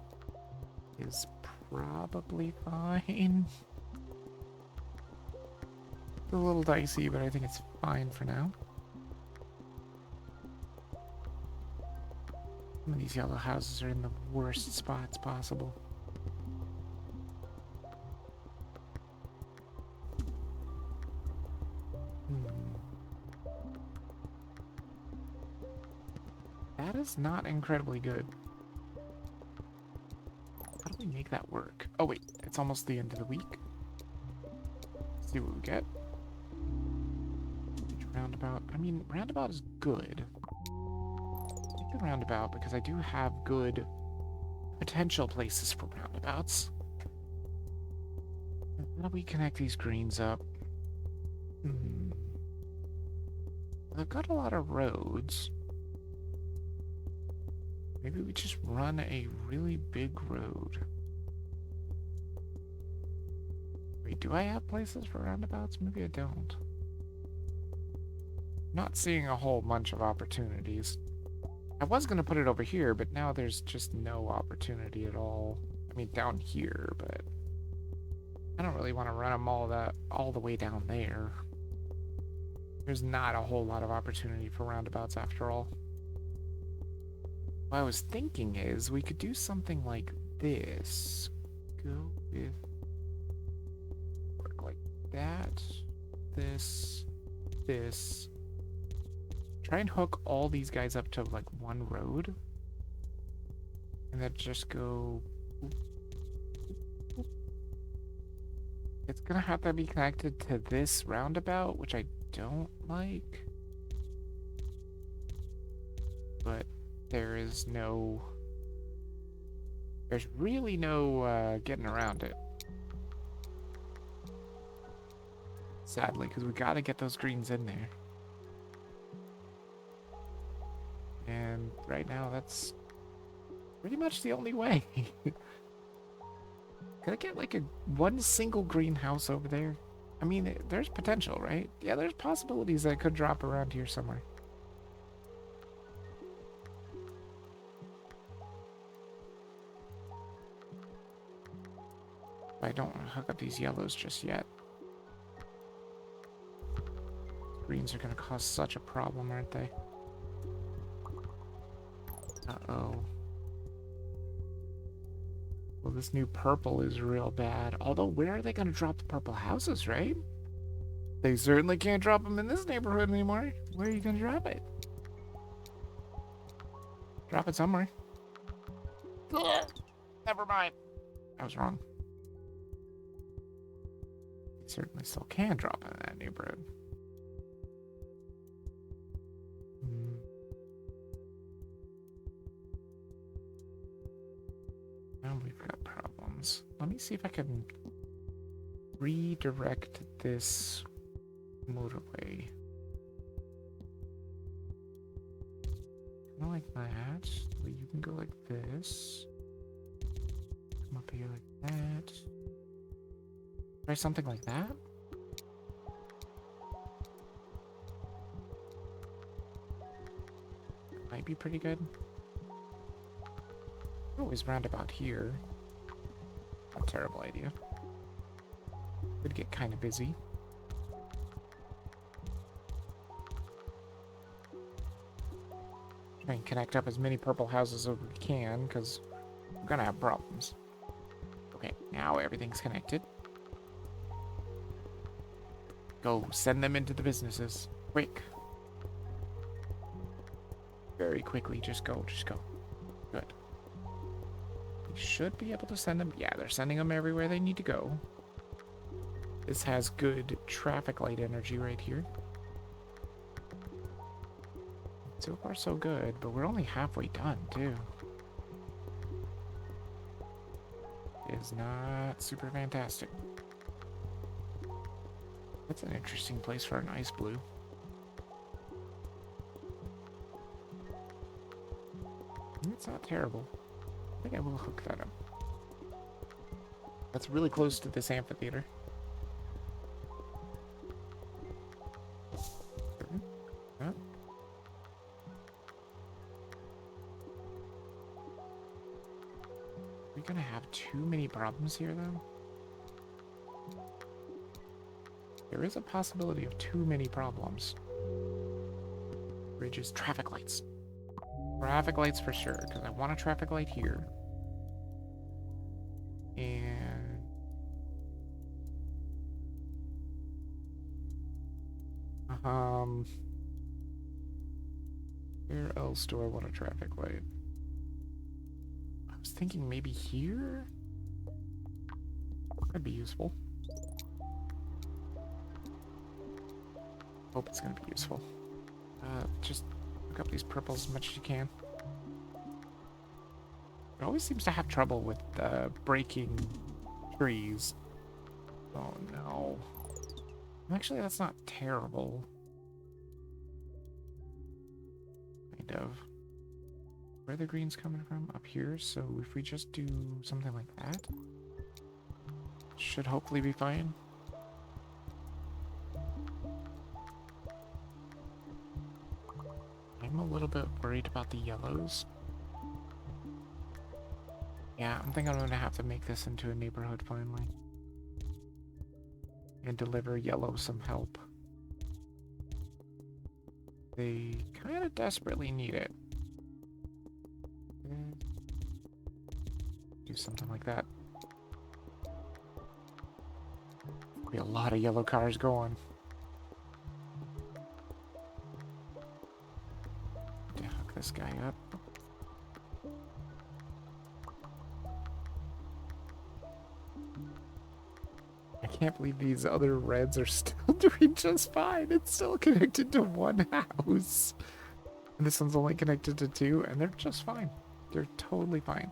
is probably fine. It's a little dicey, but I think it's fine for now. Some of these yellow houses are in the worst spots possible. That is not incredibly good. How do we make that work? Oh wait, it's almost the end of the week. Let's see what we get. Roundabout. I mean, roundabout is good. Take the roundabout because I do have good potential places for roundabouts. How do we connect these greens up? I've got a lot of roads. Maybe we just run a really big road. Wait, do I have places for roundabouts? Maybe I don't. Not seeing a whole bunch of opportunities. I was going to put it over here, but now there's just no opportunity at all. I mean, down here, but I don't really want to run them all the way down there. There's not a whole lot of opportunity for roundabouts after all. What I was thinking is we could do something like this. Go with work like that. This. Try and hook all these guys up to like one road. And then just go. It's gonna have to be connected to this roundabout, which I don't like. But there's really no getting around it. Sadly, because we gotta get those greens in there. And right now, that's pretty much the only way. Could I get like one single greenhouse over there? I mean, there's potential, right? Yeah, there's possibilities that it could drop around here somewhere. I don't hook up these yellows just yet. Greens are gonna cause such a problem, aren't they? Uh-oh. Well, this new purple is real bad. Although, where are they gonna drop the purple houses, right? They certainly can't drop them in this neighborhood anymore. Where are you gonna drop it? Drop it somewhere. Never mind. I was wrong. You certainly still can drop in that neighborhood. Now we've got problems. Let me see if I can redirect this motorway. Kind of like that. So you can go like this. Come up here like that. Try something like that. Might be pretty good. Always roundabout here. Not a terrible idea. Could get kind of busy. Try and connect up as many purple houses as we can, because we're gonna have problems. Okay, now everything's connected. Go, send them into the businesses. Quick. Very quickly, just go, just go. Good. We should be able to send them. Yeah, they're sending them everywhere they need to go. This has good traffic light energy right here. So far, so good, but we're only halfway done, too. Is not super fantastic. That's an interesting place for an ice blue. It's not terrible. I think I will hook that up. That's really close to this amphitheater. Huh? We're gonna have too many problems here, though. There is a possibility of too many problems. Bridges, traffic lights. Traffic lights for sure, because I want a traffic light here. And... where else do I want a traffic light? I was thinking maybe here? Could be useful. Hope it's gonna be useful. Just look up these purples as much as you can. It always seems to have trouble with breaking trees. Oh no. Actually, that's not terrible. Kind of. Where are the greens coming from? Up here. So if we just do something like that, should hopefully be fine. I'm a little bit worried about the yellows. Yeah, I'm thinking I'm gonna have to make this into a neighborhood finally. And deliver yellow some help. They kind of desperately need it. Do something like that. Be a lot of yellow cars going. To hook this guy up. I can't believe these other reds are still doing just fine. It's still connected to one house. And this one's only connected to two, and they're just fine. They're totally fine.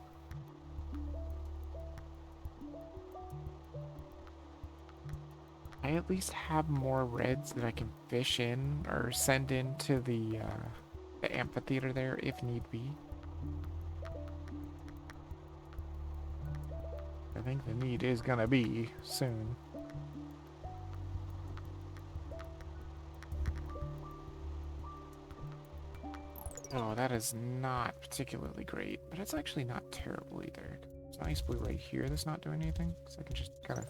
I at least have more reds that I can fish in or send into the amphitheater there if need be. I think the need is gonna be soon. Oh, that is not particularly great, but it's actually not terrible either. It's Ice blue right here that's not doing anything. So I can just kind of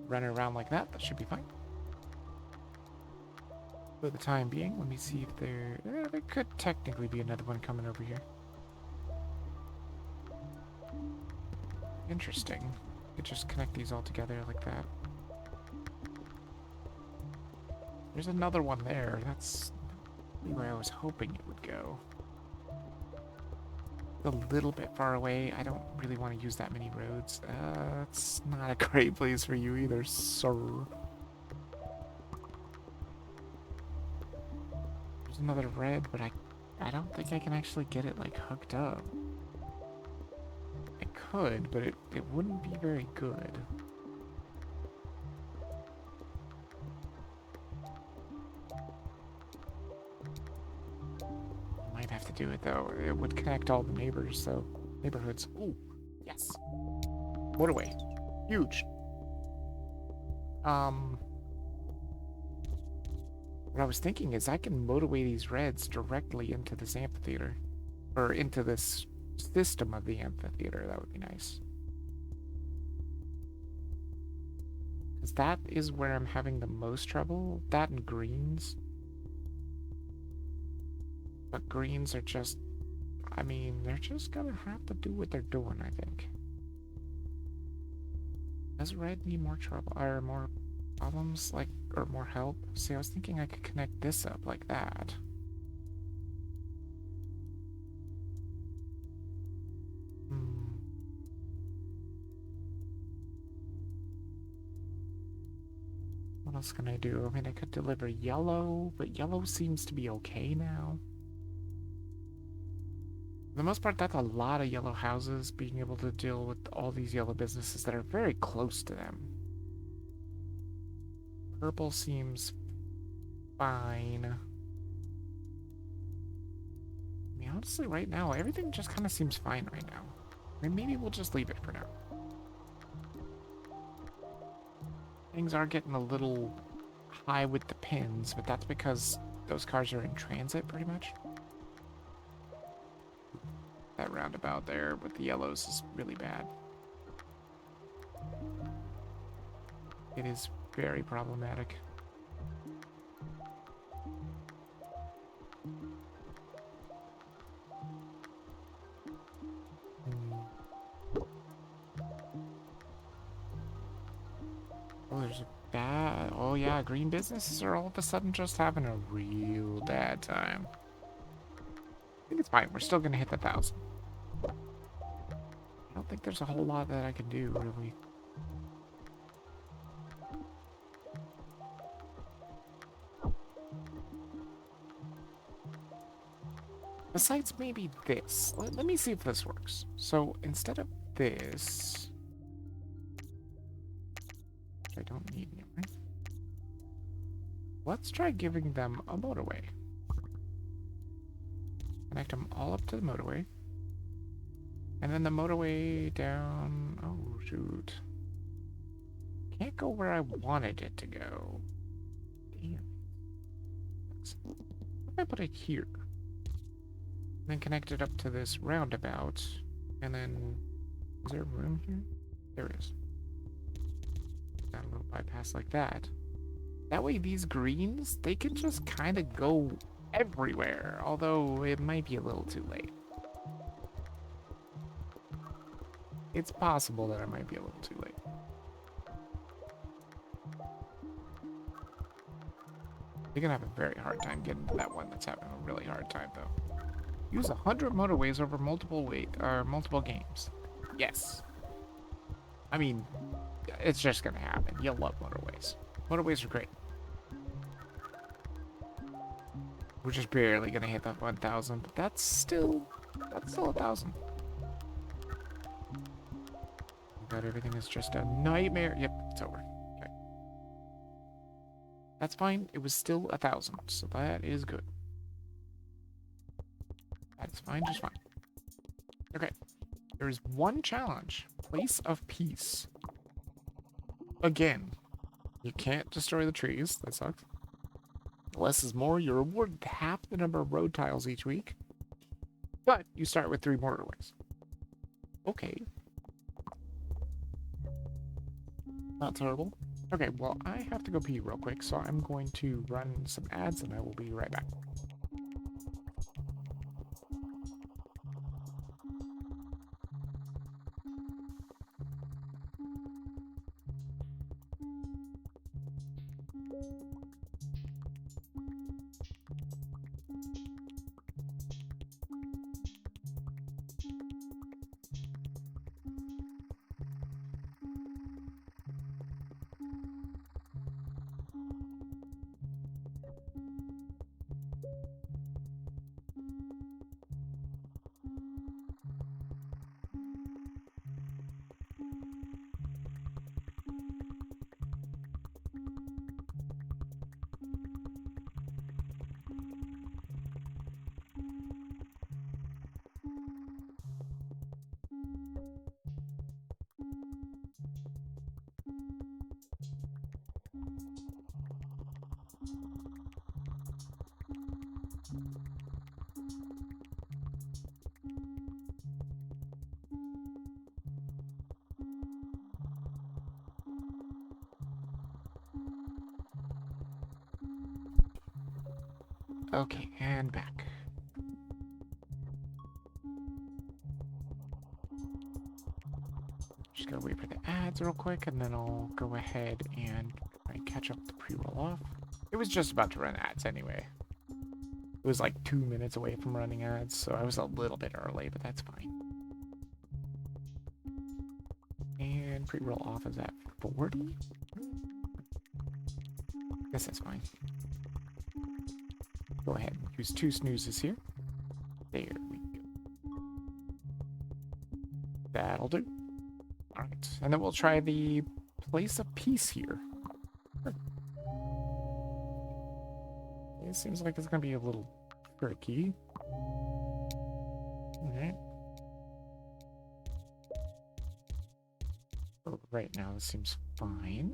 run it around like that. That should be fine. For the time being, let me see if there could technically be another one coming over here. Interesting. You could just connect these all together like that. There's another one there. That's where I was hoping it would go. A little bit far away. I don't really want to use that many roads. It's not a great place for you either, sir. There's another red, but I don't think I can actually get it like hooked up. I could, but it wouldn't be very good. Might have to do it though. It would connect all the neighbors, so neighborhoods. Ooh, yes. Motorway. Huge. What I was thinking is I can motorway these reds directly into this amphitheater. Or into this system of the amphitheater. That would be nice. Because that is where I'm having the most trouble. That and greens. But greens are just... I mean, they're just gonna have to do what they're doing, I think. Does red need more trouble, or more problems, like, or more help? See, I was thinking I could connect this up like that. What else can I do? I mean, I could deliver yellow, but yellow seems to be okay now. For the most part, that's a lot of yellow houses, being able to deal with all these yellow businesses that are very close to them. Purple seems fine. I mean, honestly, right now, everything just kind of seems fine right now. I mean, maybe we'll just leave it for now. Things are getting a little high with the pins, but that's because those cars are in transit, pretty much. That roundabout there with the yellows is really bad. It is very problematic. Oh, there's a bad... Oh, yeah, green businesses are all of a sudden just having a real bad time. I think it's fine. We're still going to hit the 1,000. I don't think there's a whole lot that I can do, really. Besides maybe this. Let me see if this works. So, instead of this... I don't need anymore. Let's try giving them a motorway. Connect them all up to the motorway. And then the motorway down... Oh, shoot. Can't go where I wanted it to go. Damn. What if I put it here? And then connect it up to this roundabout. And then... Is there room here? There is. Got a little bypass like that. That way these greens, they can just kind of go everywhere. Although it might be a little too late. It's possible that I might be a little too late. You're gonna have a very hard time getting to that one that's having a really hard time, though. Use 100 motorways over multiple games. Yes. I mean, it's just gonna happen. You'll love motorways. Motorways are great. We're just barely gonna hit that 1,000, but that's still 1,000. God, everything is just a nightmare. Yep, it's over. Okay. That's fine. It was still 1,000, so that is good. That's fine, just fine. Okay. There is one challenge. Place of Peace. Again, you can't destroy the trees. That sucks. Less is more. You're rewarded half the number of road tiles each week. But you start with 3 motorways. Okay. Not terrible. Okay, well, I have to go pee real quick, so I'm going to run some ads and I will be right back. Okay, and back. Just gotta wait for the ads real quick, and then I'll go ahead and try and catch up the pre-roll off. It was just about to run ads anyway. It was like 2 minutes away from running ads, so I was a little bit early, but that's fine. And pre-roll off is at 40? Guess that's fine. Go ahead and use 2 snoozes here. There we go. That'll do. Alright, and then we'll try the Place of Peace here. It seems like it's gonna be a little tricky. Alright. Right now, this seems fine.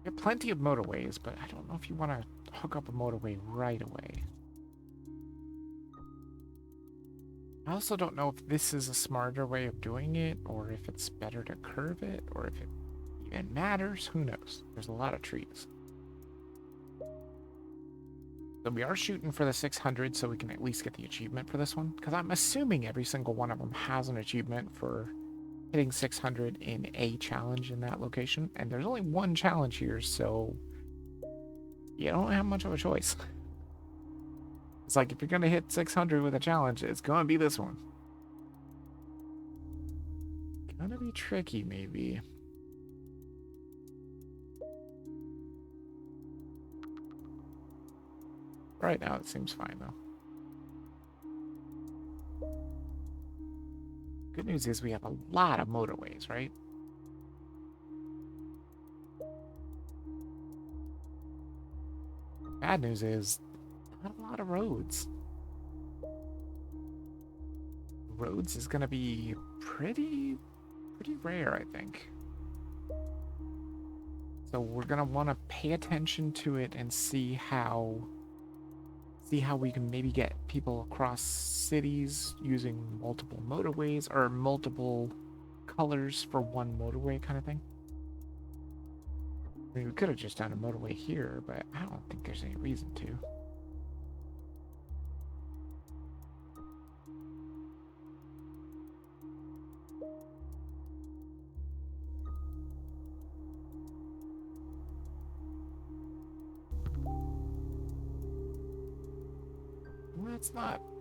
We have plenty of motorways, but I don't know if you want to hook up a motorway right away. I also don't know if this is a smarter way of doing it, or if it's better to curve it, or if it even matters. Who knows? There's a lot of trees. So we are shooting for the 600 so we can at least get the achievement for this one, because I'm assuming every single one of them has an achievement for hitting 600 in a challenge in that location, and there's only one challenge here, so you don't have much of a choice. It's like, if you're gonna hit 600 with a challenge, it's gonna be this one. Gonna be tricky, maybe. Right now, it seems fine, though. Good news is we have a lot of motorways, right? Bad news is not a lot of roads. Roads is gonna be pretty rare, I think. So we're gonna want to pay attention to it and see how we can maybe get people across cities using multiple motorways or multiple colors for one motorway kind of thing. I mean, we could have just done a motorway here, but I don't think there's any reason to.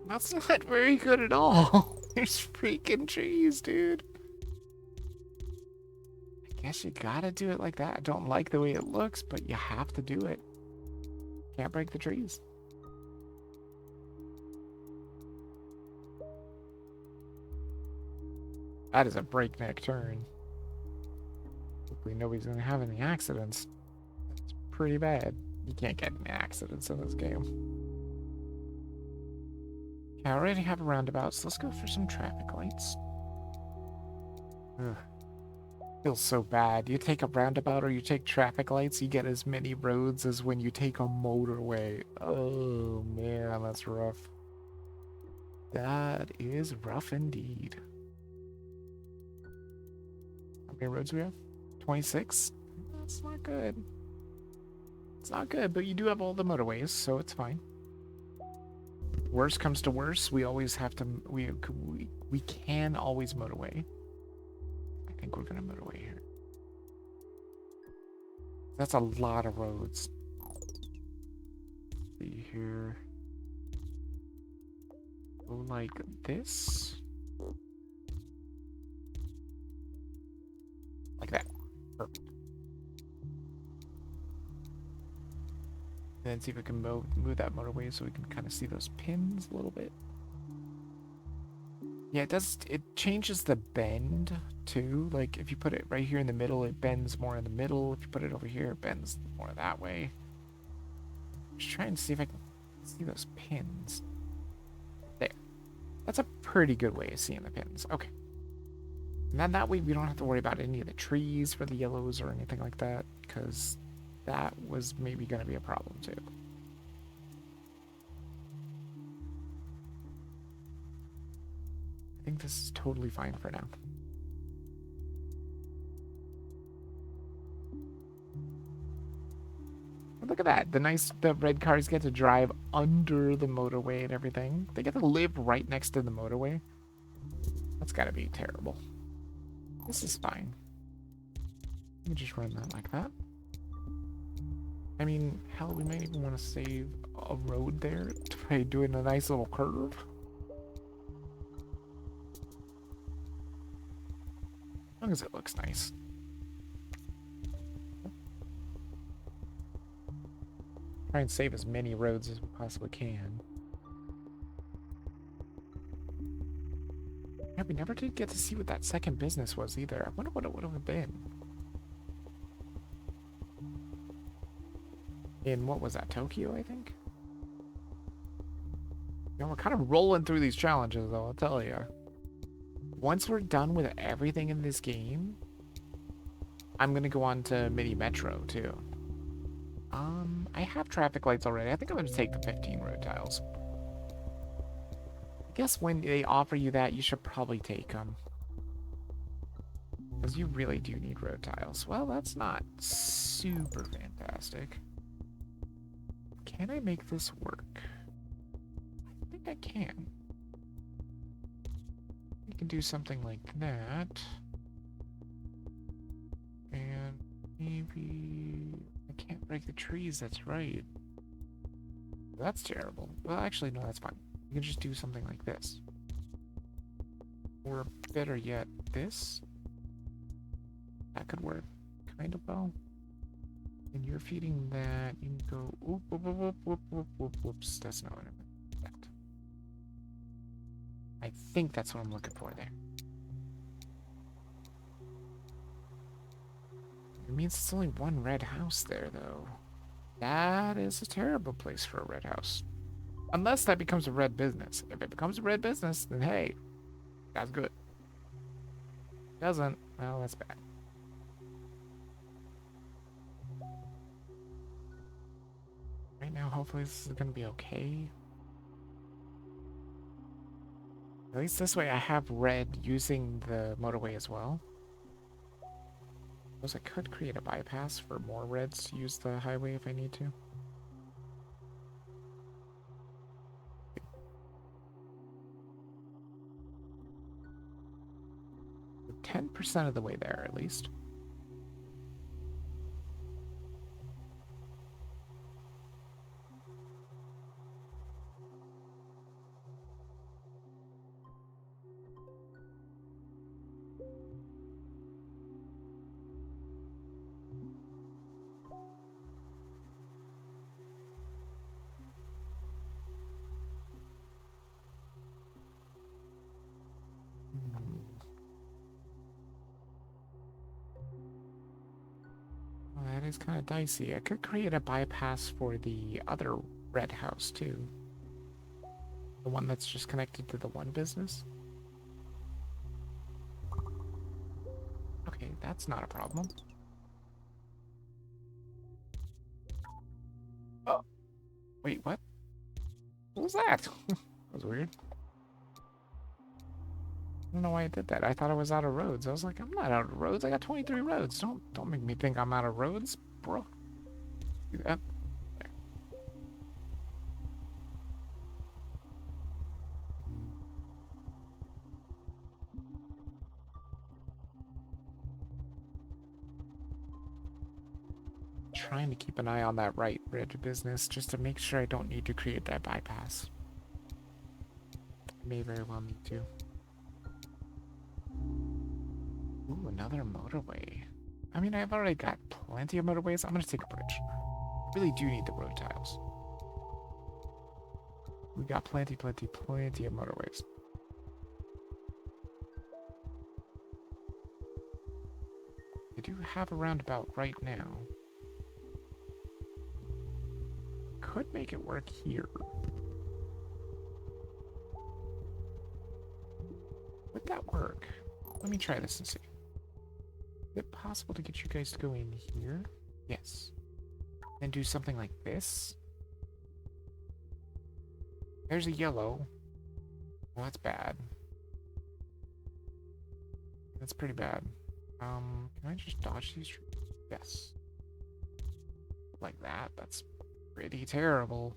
That's not very good at all. There's freaking trees, dude. I guess you gotta do it like that. I don't like the way it looks, but you have to do it. Can't break the trees. That is a breakneck turn. Hopefully nobody's gonna have any accidents. It's pretty bad. You can't get any accidents in this game. I already have a roundabout, so let's go for some traffic lights. Ugh. Feels so bad. You take a roundabout or you take traffic lights, you get as many roads as when you take a motorway. Oh man, that's rough. That is rough indeed. How many roads do we have? 26? That's not good. It's not good, but you do have all the motorways, so it's fine. Worst comes to worst, we always have to, we can always motorway. I think we're gonna motorway here. That's a lot of roads. See here. Go like this. Like that. Perfect. And then see if we can move that motorway so we can kind of see those pins a little bit. Yeah, it changes the bend too. Like if you put it right here in the middle, it bends more in the middle. If you put it over here, it bends more that way. Just trying to see if I can see those pins. There. That's a pretty good way of seeing the pins. Okay. And then that way we don't have to worry about any of the trees for the yellows or anything like that, because that was maybe going to be a problem too. I think this is totally fine for now. Look at that. The red cars get to drive under the motorway and everything. They get to live right next to the motorway. That's gotta be terrible. This is fine. Let me just run that like that. I mean, hell, we might even want to save a road there by doing a nice little curve. As long as it looks nice. Try and save as many roads as we possibly can. Yeah, we never did get to see what that second business was either. I wonder what it would have been. In, what was that, Tokyo, I think? You know, we're kind of rolling through these challenges, though, I'll tell you. Once we're done with everything in this game, I'm gonna go on to Mini Metro, too. I have traffic lights already. I think I'm gonna take the 15 road tiles. I guess when they offer you that, you should probably take them. Because you really do need road tiles. Well, that's not super fantastic. Can I make this work? I think I can. We can do something like that. And maybe... I can't break the trees, that's right. That's terrible. Well, actually, no, that's fine. We can just do something like this. Or better yet, this. That could work kind of well. And you're feeding that, you can go whoop, whoop, whoop, whoop, whoop, whoop, whoops. That's not what I meant. I think that's what I'm looking for there. It means it's only one red house there, though. That is a terrible place for a red house. Unless that becomes a red business. If it becomes a red business, then hey, that's good. Doesn't, well, that's bad. Right now, hopefully this is gonna be okay. At least this way I have red using the motorway as well. I suppose I could create a bypass for more reds to use the highway if I need to. 10% of the way there, at least. Well, that is kind of dicey. I could create a bypass for the other red house, too. The one that's just connected to the one business. Okay, that's not a problem. Oh, wait, what? What was that? That was weird. I don't know why I did that. I thought I was out of roads. I was like, I'm not out of roads. I got 23 roads. Don't make me think I'm out of roads, bro. Do that. There. Trying to keep an eye on that right bridge business just to make sure I don't need to create that bypass. May very well need to. Ooh, another motorway. I mean, I've already got plenty of motorways. I'm gonna take a bridge. I really do need the road tiles. We got plenty of motorways. I do have a roundabout right now. Could make it work here. Would that work? Let me try this and see. Is it possible to get you guys to go in here? Yes. Then do something like this. There's a yellow. Well, that's bad. That's pretty bad. Can I just dodge these trees? Yes. Like that. That's pretty terrible.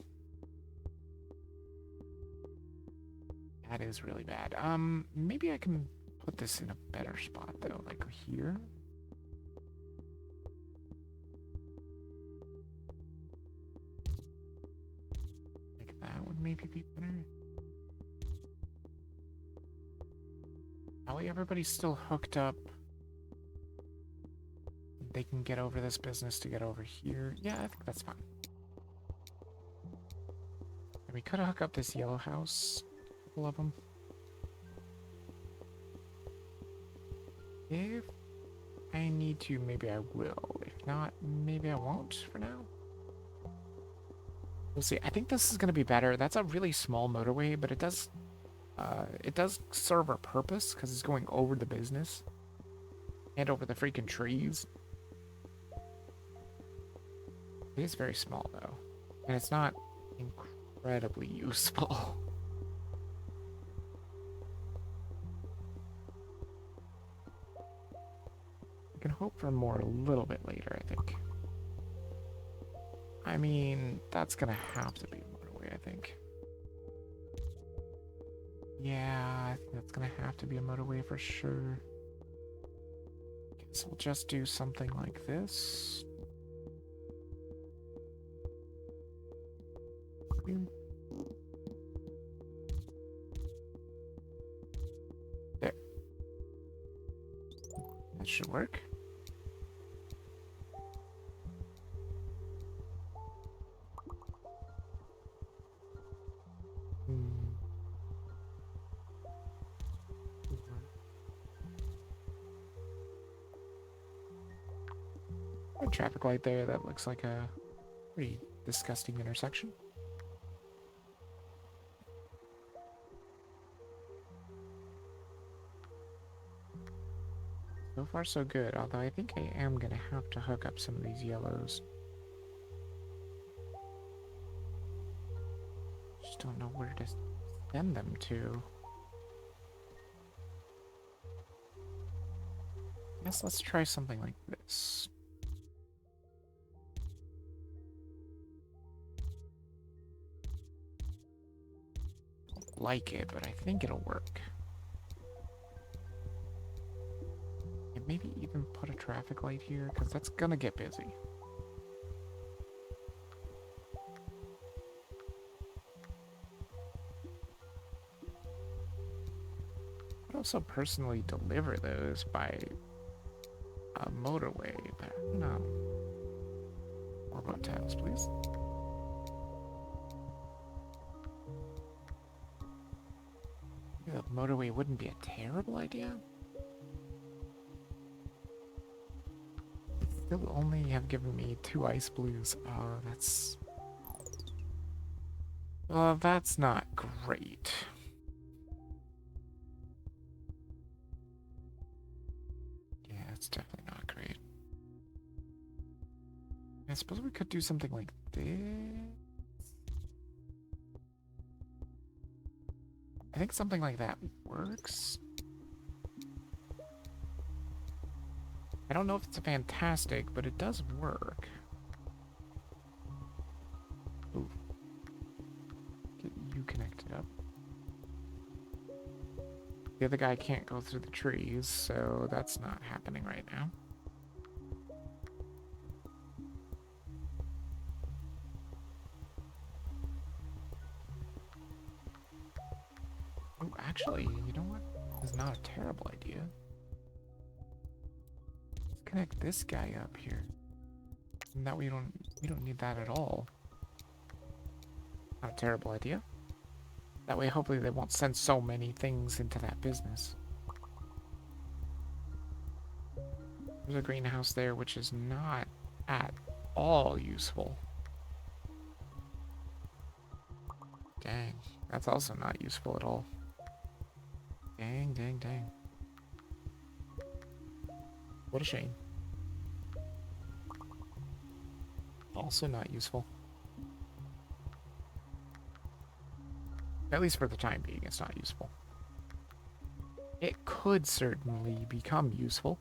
That is really bad. Maybe I can put this in a better spot though, like here. Like that would maybe be better. That way everybody's still hooked up. They can get over this business to get over here. Yeah, I think that's fine. And we could hook up this yellow house. A couple of them. If I need to, maybe I will. If not, maybe I won't for now. We'll see. I think this is going to be better. That's a really small motorway, but it does serve a purpose because it's going over the business and over the freaking trees. It is very small though, and it's not incredibly useful. I can hope for more a little bit later, I think. I mean, that's gonna have to be a motorway, I think. Yeah, I think that's gonna have to be a motorway for sure. Guess we'll just do something like this. There. That should work. A traffic light there, that looks like a pretty disgusting intersection. So far so good, although I think I am gonna have to hook up some of these yellows. Just don't know where to send them to. Guess let's try something like this. Don't like it, but I think it'll work. And maybe even put a traffic light here, because that's gonna get busy. I'd also personally deliver those by a motorway, but no. More boat tiles, please. Maybe the motorway wouldn't be a terrible idea. Still only have given me 2 ice blues. Oh, that's... Well, that's not great. Yeah, it's definitely not great. I suppose we could do something like this. I think something like that works. I don't know if it's a fantastic, but it does work. Ooh. Get you connected up. The other guy can't go through the trees, so that's not happening right now. Oh, actually, you know what? This is not a terrible idea. Let's connect this guy up here. And that way we don't need that at all. Not a terrible idea. That way hopefully they won't send so many things into that business. There's a greenhouse there which is not at all useful. Dang, that's also not useful at all. Dang, dang, dang. What a shame. Also not useful. At least for the time being, it's not useful. It could certainly become useful.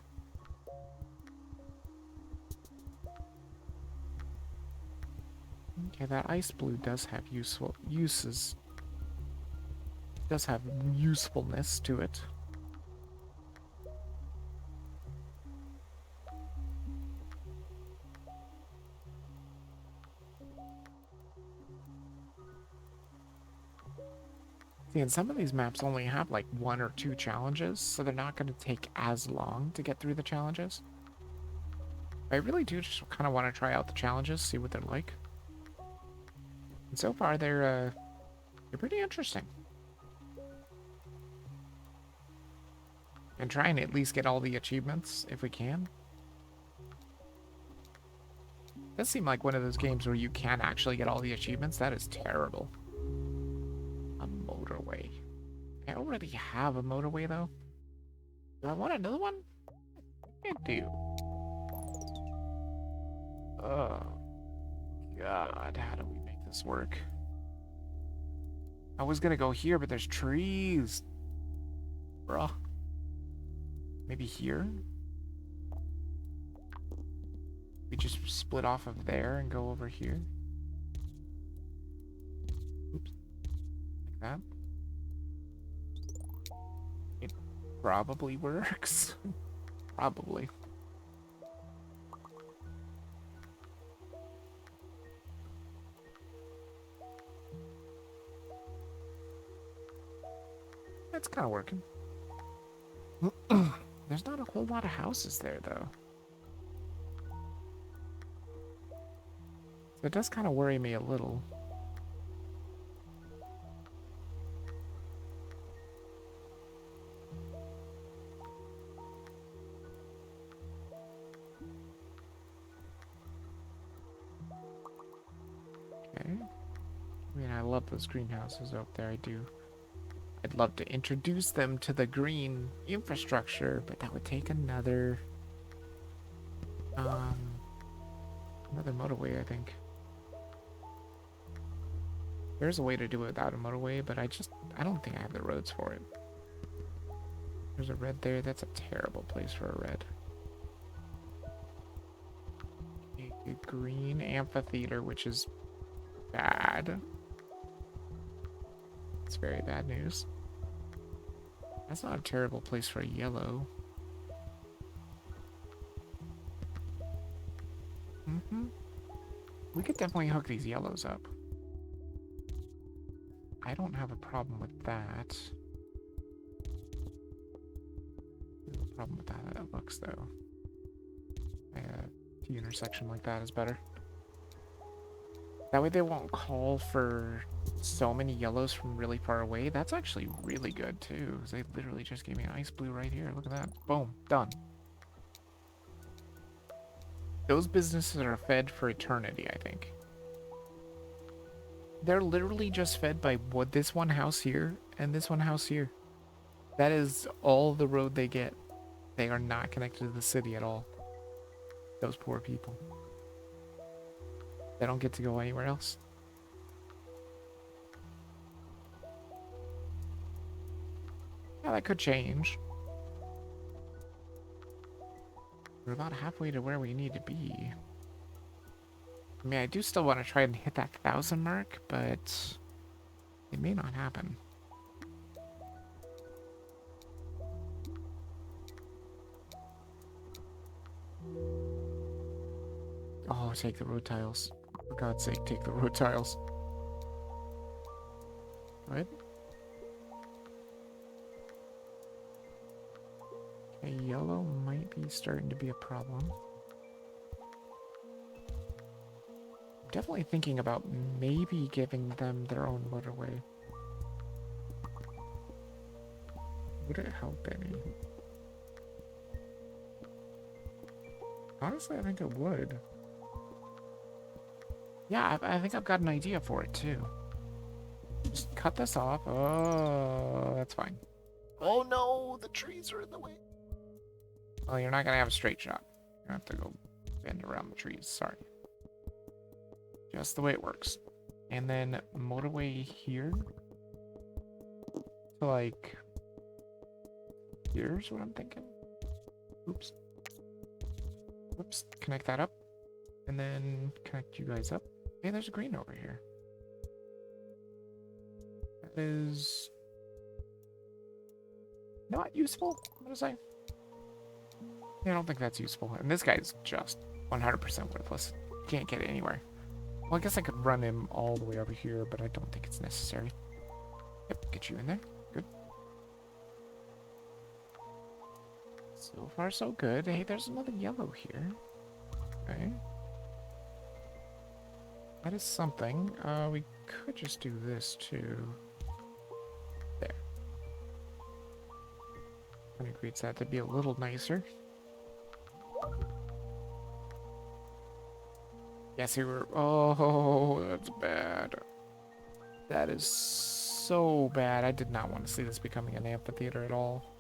Okay, that ice blue does have useful uses. Does have usefulness to it. See, and some of these maps only have like 1 or 2 challenges, so they're not going to take as long to get through the challenges. I really do just kind of want to try out the challenges, see what they're like. And so far, they're pretty interesting. And try and at least get all the achievements if we can. It does seem like one of those games where you can actually get all the achievements. That is terrible. A motorway. I already have a motorway, though. Do I want another one? I do. Oh, God. How do we make this work? I was gonna go here, but there's trees. Bruh. Maybe here? We just split off of there and go over here. Oops. Like that. It probably works. Probably. That's kind of working. There's not a whole lot of houses there, though. So it does kind of worry me a little. Okay. I mean, I love those greenhouses up there, I do. I'd love to introduce them to the green infrastructure, but that would take another motorway, I think. There's a way to do it without a motorway, but I don't think I have the roads for it. There's a red there. That's a terrible place for a red. A green amphitheater, which is bad. It's very bad news. That's not a terrible place for a yellow. We could definitely hook these yellows up. I don't have a problem with that. No problem with that. It looks though. The intersection like that is better. That way they won't call for so many yellows from really far away. That's actually really good too, because they literally just gave me an ice blue right here. Look at that. Boom. Done. Those businesses are fed for eternity, I think. They're literally just fed by what this one house here and this one house here. That is all the road they get. They are not connected to the city at all. Those poor people. They don't get to go anywhere else. Yeah, that could change. We're about halfway to where we need to be. I mean, I do still want to try and hit that 1,000 mark, but it may not happen. Oh, take the road tiles. For God's sake, take the road tiles. What? Okay, yellow might be starting to be a problem. Definitely thinking about maybe giving them their own motorway. Would it help any? Honestly, I think it would. Yeah, I think I've got an idea for it too. Just cut this off. Oh, that's fine. Oh no, the trees are in the way. Well, you're not gonna have a straight shot. You have to go bend around the trees. Sorry. Just the way it works. And then motorway here. So like, here's what I'm thinking. Oops. Whoops. Connect that up. And then connect you guys up. Hey, there's a green over here. That is not useful. What was I? Yeah, I don't think that's useful. And this guy's just 100% worthless. Can't get it anywhere. Well, I guess I could run him all the way over here, but I don't think it's necessary. Yep, get you in there. Good. So far, so good. Hey, there's another yellow here. Okay. That is something. We could just do this too. There. Kind of creates that to be a little nicer. Yes, we were. Oh, that's bad. That is so bad. I did not want to see this becoming an amphitheater at all.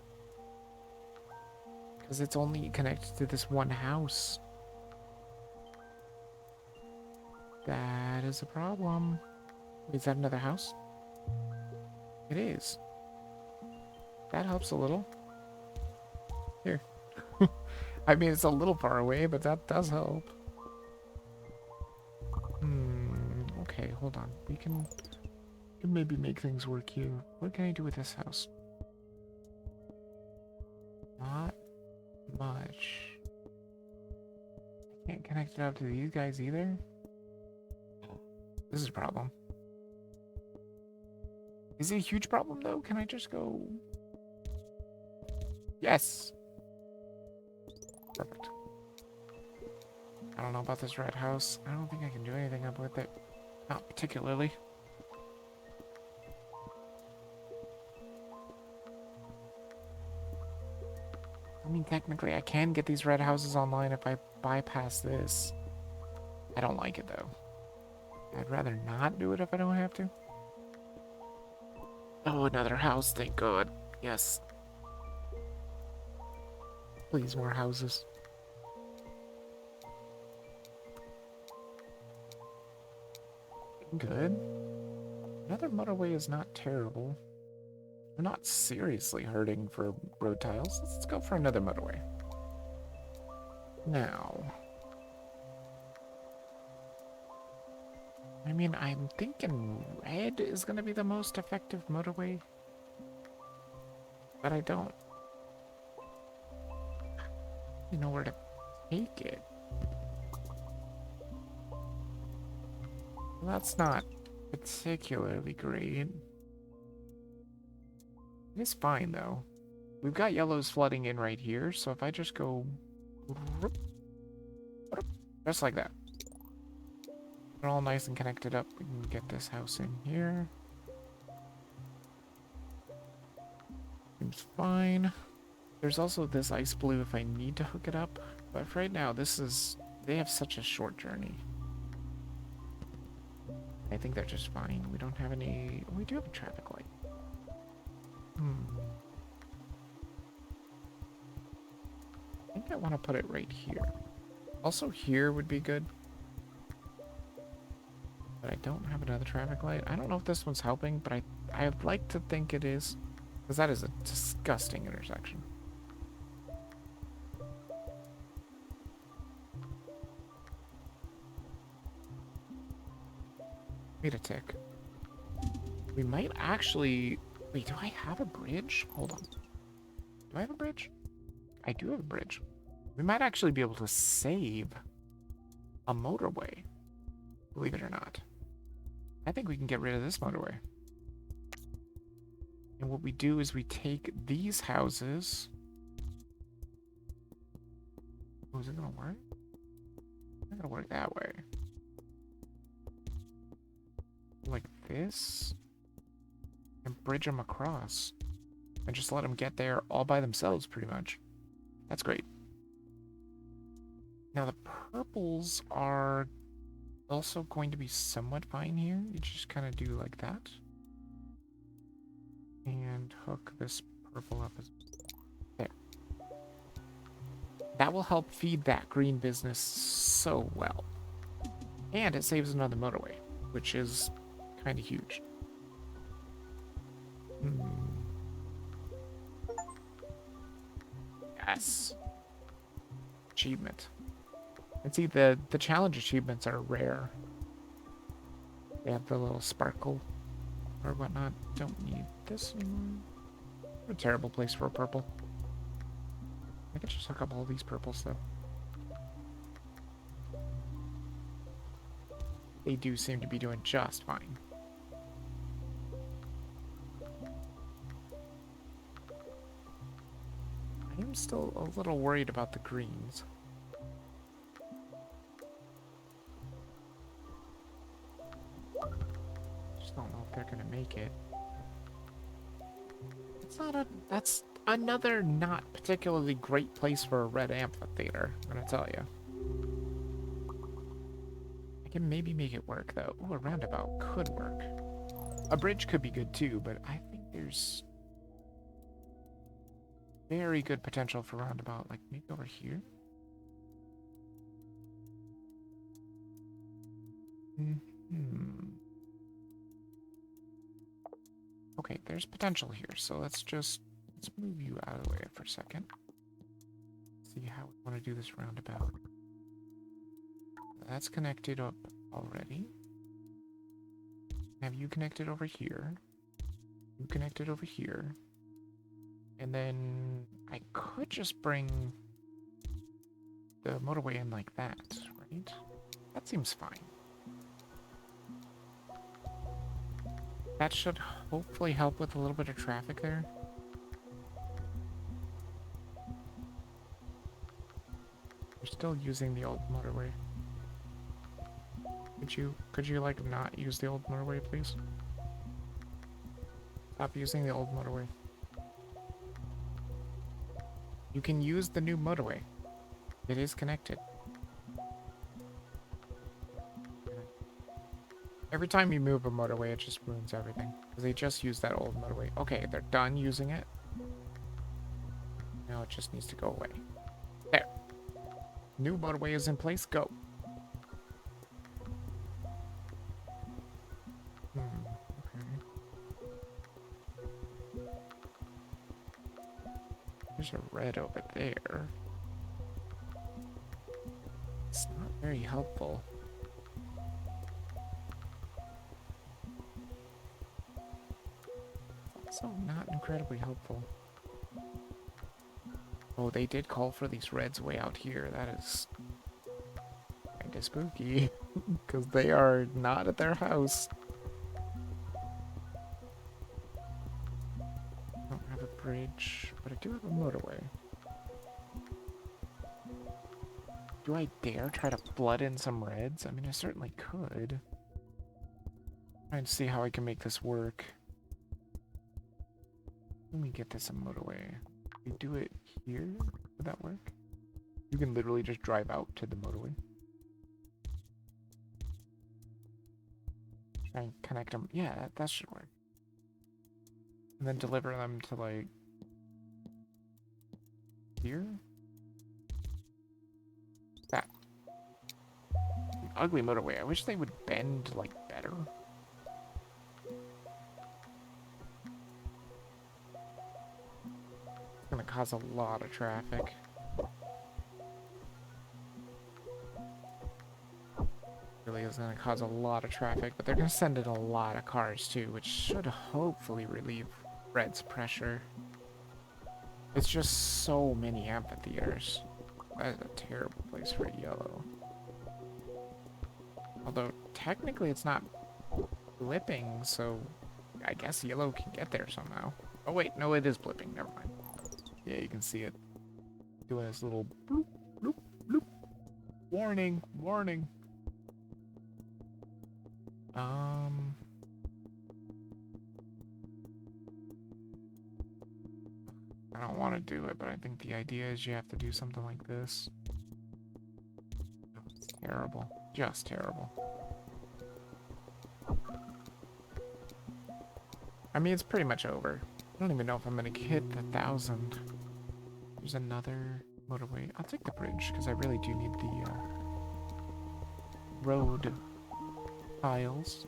Because it's only connected to this one house. That is a problem. Is that another house? It is. That helps a little. Here. I mean, it's a little far away, but that does help. Okay, hold on. We can maybe make things work here. What can I do with this house? Not much. I can't connect it up to these guys either. This is a problem. Is it a huge problem though? Can I just go? Yes. Perfect. I don't know about this red house. I don't think I can do anything up with it. Not particularly. I mean, technically, I can get these red houses online if I bypass this. I don't like it, though. I'd rather not do it if I don't have to. Oh, another house. Thank God. Yes. Please, more houses. Good. Another motorway is not terrible. We're not seriously hurting for road tiles. Let's go for another motorway. Now. I mean, I'm thinking red is going to be the most effective motorway. But I don't know where to take it. Well, that's not particularly great. It's fine, though. We've got yellows flooding in right here, so if I just go... just like that. They're all nice and connected up. We can get this house in here. Seems fine. There's also this ice blue if I need to hook it up. But for right now, this is... they have such a short journey. I think they're just fine. We don't have any... we do have a traffic light. I think I want to put it right here. Also here would be good. But I don't have another traffic light. I don't know if this one's helping, but I'd like to think it is. Because that is a disgusting intersection. Wait a tick. We might actually... Wait, do I have a bridge? Hold on. Do I have a bridge? I do have a bridge. We might actually be able to save a motorway. Believe it or not. I think we can get rid of this motorway. And what we do is we take these houses. Oh, is it gonna work? It's not gonna work that way. Like this. And bridge them across. And just let them get there all by themselves, pretty much. That's great. Now the purples are also going to be somewhat fine here. You just kind of do like that. And hook this purple up as there. That will help feed that green business so well. And it saves another motorway, which is kind of huge. Yes. Achievement. And see, the challenge achievements are rare. They have the little sparkle or whatnot. Don't need this anymore. What a terrible place for a purple. I could just hook up all these purples, though. They do seem to be doing just fine. I am still a little worried about the greens. Just don't know if they're gonna make it. That's another not particularly great place for a red amphitheater, I'm gonna tell you. I can maybe make it work, though. Ooh, a roundabout could work. A bridge could be good, too, but I think there's very good potential for roundabout. Like, maybe over here? Okay, there's potential here, so let's move you out of the way for a second. See how we want to do this roundabout. That's connected up already. Have you connected over here? You connected over here. And then I could just bring the motorway in like that, right? That seems fine. That should hopefully help with a little bit of traffic there. We're still using the old motorway. Could you like not use the old motorway, please? Stop using the old motorway. You can use the new motorway. It is connected. Every time you move a motorway, it just ruins everything. Because they just use that old motorway. Okay, they're done using it. Now it just needs to go away. There. New motorway is in place. Go. Okay. There's a red over there. It's not very helpful. Also not incredibly helpful. Oh, they did call for these reds way out here. That is kind of spooky. Because they are not at their house. I don't have a bridge, but I do have a motorway. Do I dare try to flood in some reds? I mean, I certainly could. Trying to see how I can make this work. Let me get this a motorway. We do it here? Would that work? You can literally just drive out to the motorway. Try and connect them. Yeah, that should work. And then deliver them to, like, here? That. An ugly motorway. I wish they would bend, like, better. It's gonna cause a lot of traffic. really is going to cause a lot of traffic, but they're going to send in a lot of cars too, which should hopefully relieve red's pressure. It's just so many amphitheaters. That is a terrible place for yellow. Although, technically it's not blipping, so I guess yellow can get there somehow. Oh wait, no, it is blipping, never mind. Yeah, you can see it doing this little bloop, bloop, bloop. Warning, warning. I don't want to do it, but I think the idea is you have to do something like this. It's terrible. Just terrible. I mean, it's pretty much over. I don't even know if I'm gonna hit the 1,000. There's another motorway. I'll take the bridge, because I really do need the road tiles.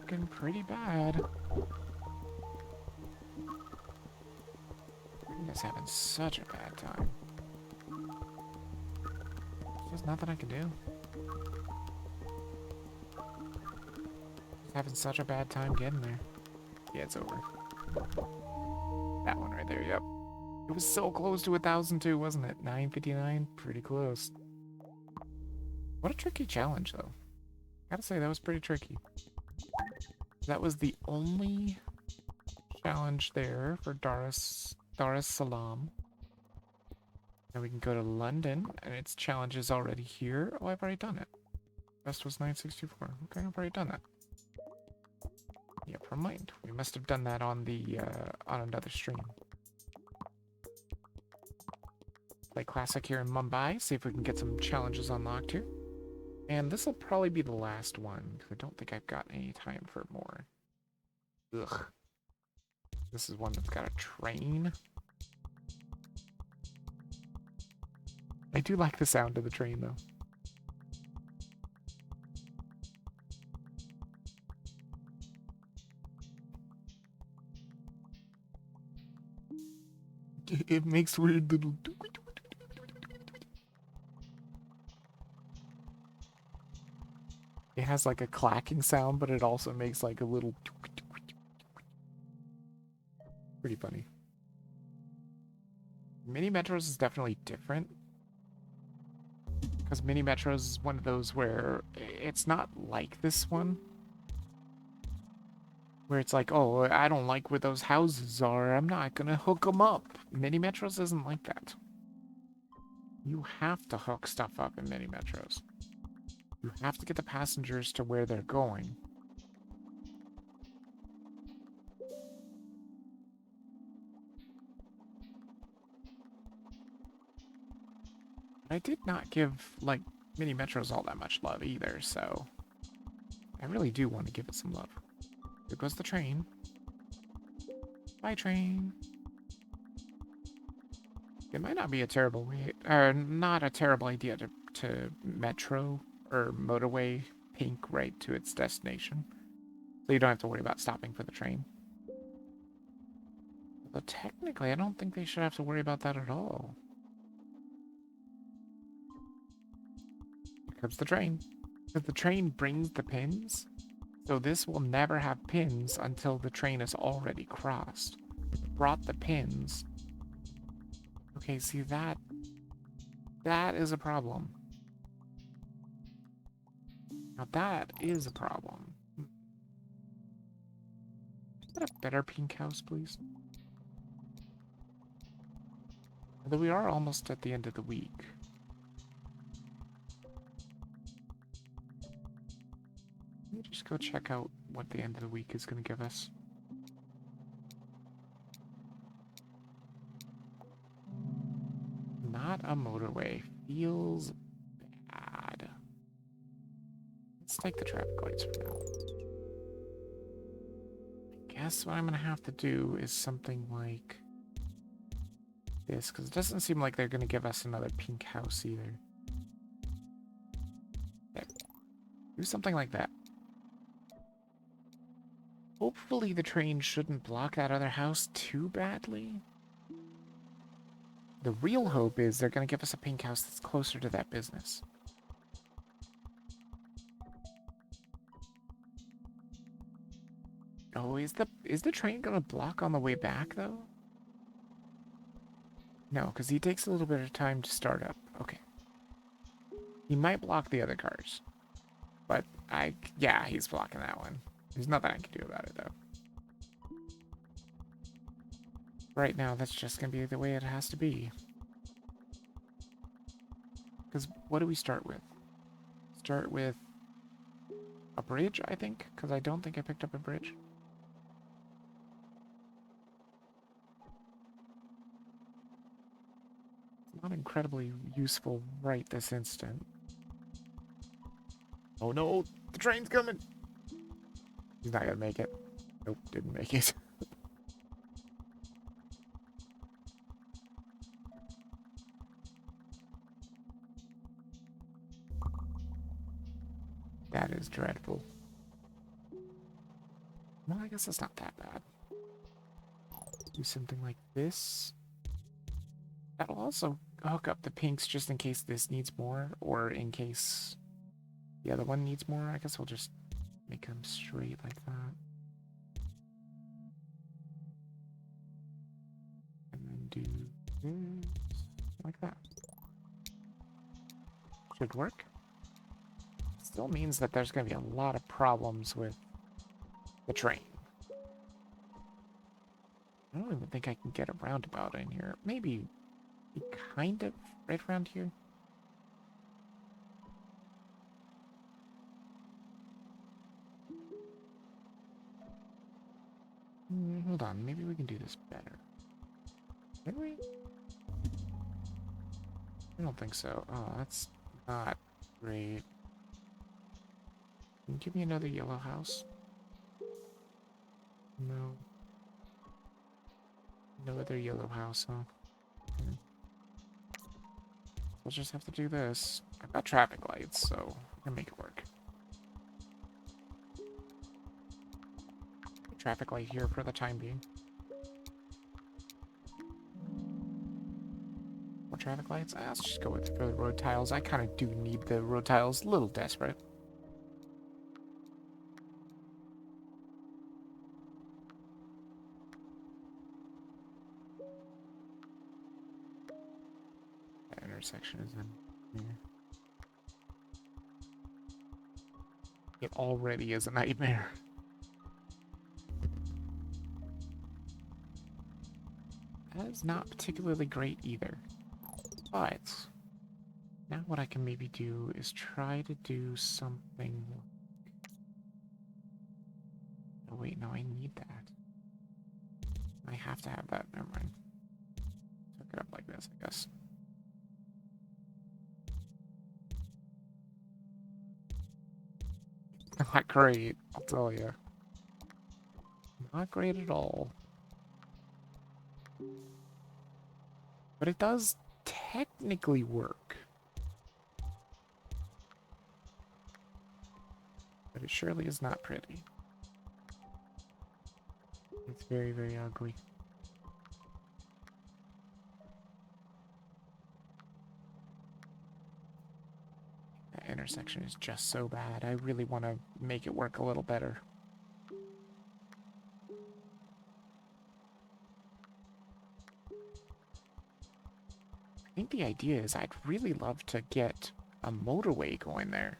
Looking pretty bad. I'm just having such a bad time. There's nothing I can do. Just having such a bad time getting there. Yeah, it's over. That one right there, yep. It was so close to 1,000 too, wasn't it? 959? Pretty close. What a tricky challenge, though. Gotta say, that was pretty tricky. That was the only challenge there for Dar es Salaam. Now we can go to London, and its challenge is already here. Oh, I've already done it. Best was 964. Okay, I've already done that. Yep, never mind. We must have done that on the on another stream. Play classic here in Mumbai. See if we can get some challenges unlocked here. And this will probably be the last one, because I don't think I've got any time for more. Ugh. This is one that's got a train. I do like the sound of the train, though. It makes weird little... It has like a clacking sound, but it also makes like a little... Pretty funny. Mini Metros is definitely different. Because Mini Metros is one of those where it's not like this one. Where it's like, oh, I don't like where those houses are. I'm not going to hook them up. Mini Metros isn't like that. You have to hook stuff up in Mini Metros. You have to get the passengers to where they're going. I did not give, like, Mini Metros all that much love either, so... I really do want to give it some love. There goes the train. Bye, train. It might not be a terrible way, or not a terrible idea to metro or motorway pink right to its destination. So you don't have to worry about stopping for the train. But technically, I don't think they should have to worry about that at all. Here comes the train. Because the train brings the pins. So this will never have pins until the train is already crossed. It brought the pins. Okay, see that is a problem. Now that is a problem. Is that a better pink house, please? Although we are almost at the end of the week. Let me just go check out what the end of the week is going to give us. Not a motorway. Feels bad. Let's take the traffic lights for now. I guess what I'm going to have to do is something like this, because it doesn't seem like they're going to give us another pink house either. There. Do something like that. Hopefully the train shouldn't block that other house too badly. The real hope is they're going to give us a pink house that's closer to that business. Oh, is the train going to block on the way back, though? No, because he takes a little bit of time to start up. Okay. He might block the other cars. But yeah, he's blocking that one. There's nothing I can do about it, though. Right now, that's just going to be the way it has to be. Because what do we start with? Start with a bridge, I think? Because I don't think I picked up a bridge. It's not incredibly useful right this instant. Oh no, the train's coming! He's not gonna make it. Nope, didn't make it. That is dreadful. Well, I guess that's not that bad. Do something like this. That'll also hook up the pinks just in case this needs more, or in case the other one needs more. I guess we'll just make them straight like that. And then do this like that. Should work. Still means that there's going to be a lot of problems with the train. I don't even think I can get a roundabout in here. Maybe kind of right around here. Hold on, maybe we can do this better. Can we? I don't think so. Oh, that's not great. Can you give me another yellow house? No. No other yellow house, huh? Okay. We'll just have to do this. I've got traffic lights, so I can make it work. Traffic light here for the time being. More traffic lights? Let's just go with for the road tiles. I kind of do need the road tiles. A little desperate. That intersection is in here. It already is a nightmare. That is not particularly great either. But now what I can maybe do is try to do something. Oh wait, no, I need that. I have to have that. Never mind. Hook it up like this, I guess. Not great, I'll tell you. Not great at all. But it does technically work. But it surely is not pretty. It's very, very ugly. That intersection is just so bad. I really want to make it work a little better. I think the idea is I'd really love to get a motorway going there.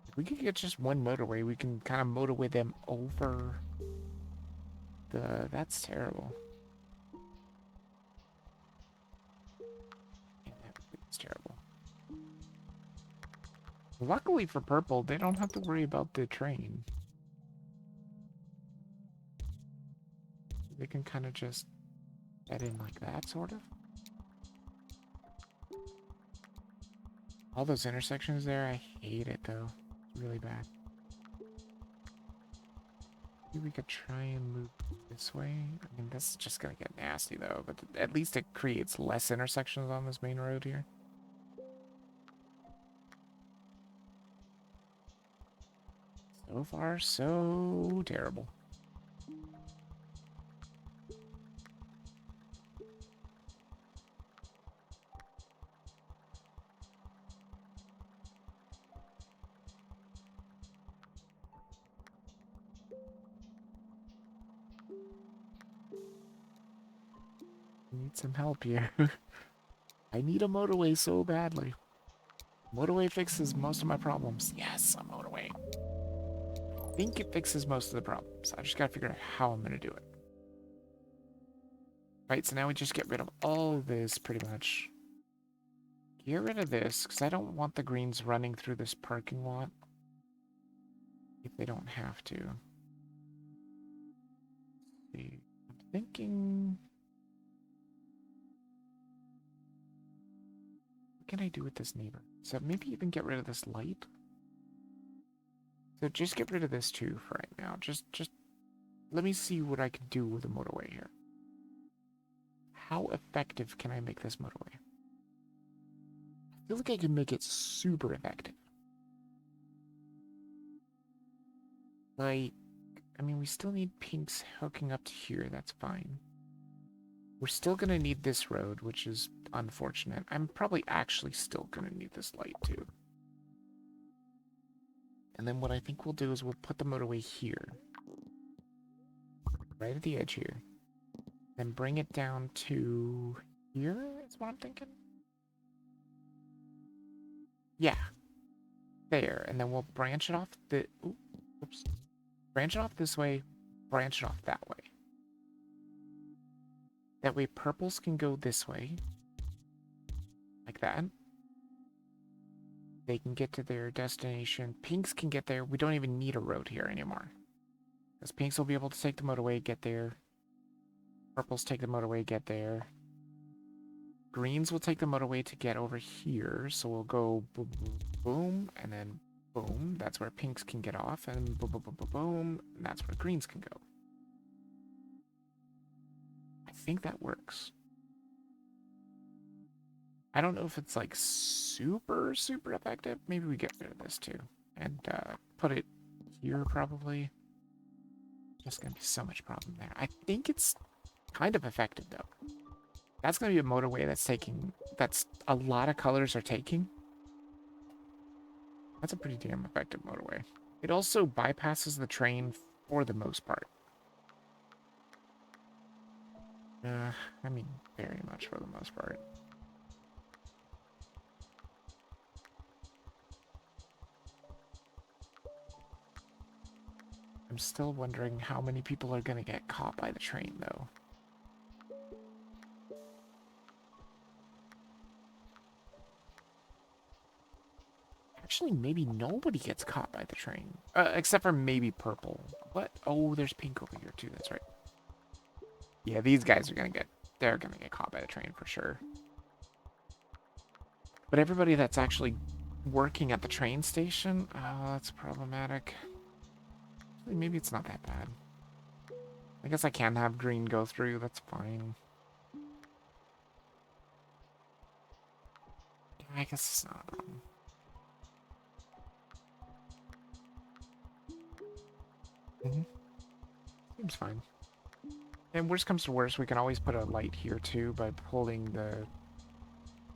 If we could get just one motorway, we can kind of motorway them over the... That's terrible. Yeah, it's terrible. Luckily for purple, they don't have to worry about the train. They can kind of just head in like that, sort of. All those intersections there, I hate it though. It's really bad. Maybe we could try and move this way. I mean, this is just gonna get nasty though, but at least it creates less intersections on this main road here. So far, so terrible. need some help here. I need a motorway so badly. Motorway fixes most of my problems. Yes, a motorway. I think it fixes most of the problems. I just gotta figure out how I'm gonna do it. Right, so now we just get rid of all of this, pretty much. Get rid of this, because I don't want the greens running through this parking lot. If they don't have to. Let's see. I'm thinking... What can I do with this neighbor? So maybe even get rid of this light? So just get rid of this too for right now. Just let me see what I can do with the motorway here. How effective can I make this motorway? I feel like I can make it super effective. Like, I mean, we still need pinks hooking up to here. That's fine. We're still going to need this road, which is unfortunate. I'm probably actually still going to need this light too. And then what I think we'll do is we'll put the motorway here. Right at the edge here. Then bring it down to here, is what I'm thinking. Yeah. There. And then we'll branch it off the... Oops. Branch it off this way. Branch it off that way. That way purples can go this way. Like that. They can get to their destination. Pinks can get there. We don't even need a road here anymore. Because pinks will be able to take the motorway, get there. Purples take the motorway, get there. Greens will take the motorway to get over here. So we'll go boom, boom, boom, and then boom. That's where pinks can get off. And boom, boom, boom, boom, boom. And that's where greens can go. I think that works. I don't know if it's like super, super effective. Maybe we get rid of this too. And put it here probably. Just gonna be so much problem there. I think it's kind of effective though. That's gonna be a motorway that's a lot of colors are taking. That's a pretty damn effective motorway. It also bypasses the train for the most part. I mean, very much for the most part. I'm still wondering how many people are gonna get caught by the train, though. Actually, maybe nobody gets caught by the train. Except for maybe purple. What? Oh, there's pink over here, too. That's right. Yeah, these guys are they're gonna get caught by the train for sure. But everybody that's actually working at the train station, oh, that's problematic. Actually, maybe it's not that bad. I guess I can have green go through, that's fine. Yeah, I guess it's not a problem. Seems fine. And worst comes to worst, we can always put a light here too by pulling the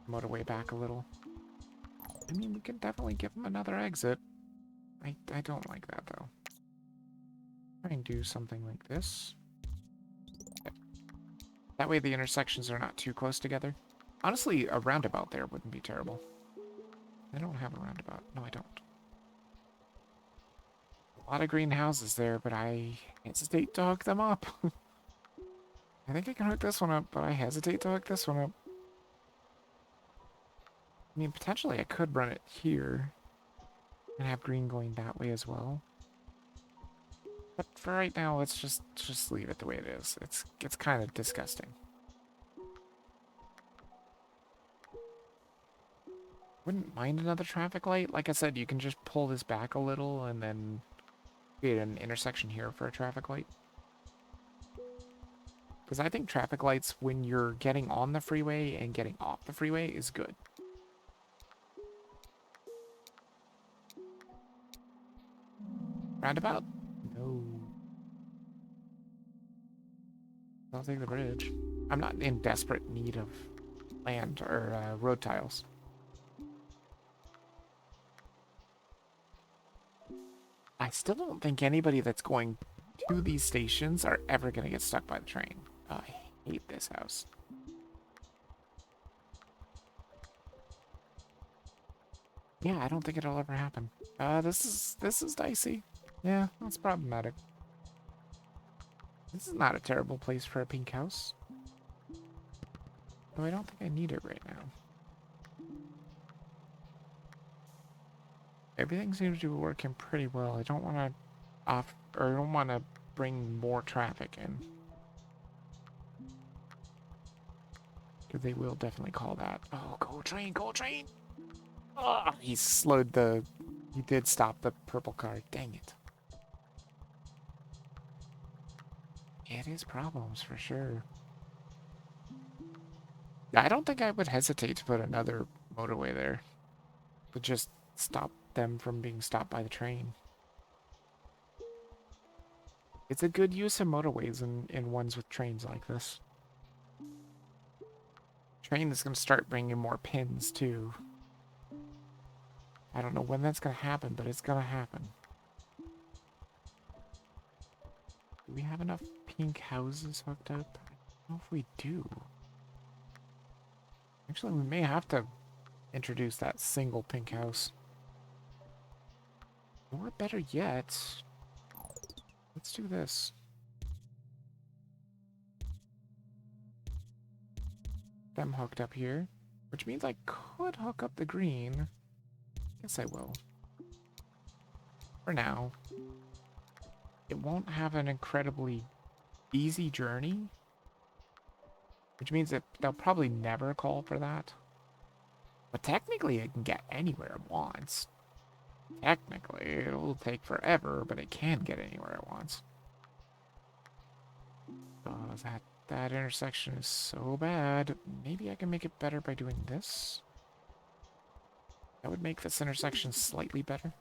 motorway back a little. I mean, we can definitely give them another exit. I don't like that though. Try and do something like this. Okay. That way the intersections are not too close together. Honestly, a roundabout there wouldn't be terrible. I don't have a roundabout. No, I don't. A lot of green houses there, but I hesitate to hook them up. I think I can hook this one up, but I hesitate to hook this one up. I mean, potentially I could run it here and have green going that way as well. But for right now, let's just leave it the way it is. It's kind of disgusting. Wouldn't mind another traffic light. Like I said, you can just pull this back a little and then create an intersection here for a traffic light. Because I think traffic lights, when you're getting on the freeway and getting off the freeway, is good. Roundabout? No. I'll take the bridge. I'm not in desperate need of land or road tiles. I still don't think anybody that's going to these stations are ever going to get stuck by the train. Oh, I hate this house. Yeah, I don't think it'll ever happen. This is dicey. Yeah, that's problematic. This is not a terrible place for a pink house. Though I don't think I need it right now. Everything seems to be working pretty well. I don't want to I don't want to bring more traffic in. Because they will definitely call that. Oh, go train, go train! Oh, he did stop the purple car. Dang it. It is problems for sure. I don't think I would hesitate to put another motorway there. To just stop them from being stopped by the train. It's a good use of motorways in ones with trains like this. Train is going to start bringing more pins too. I don't know when that's going to happen, but it's going to happen. Do we have enough pink houses hooked up? I don't know if we do. Actually, we may have to introduce that single pink house. Or better yet, let's do this. Them hooked up here, which means I could hook up the green. Guess I will. For now. It won't have an incredibly easy journey, which means that they'll probably never call for that. But technically, it can get anywhere it wants. Technically, it'll take forever, but it can get anywhere it wants. Oh, that intersection is so bad. Maybe I can make it better by doing this. That would make this intersection slightly better.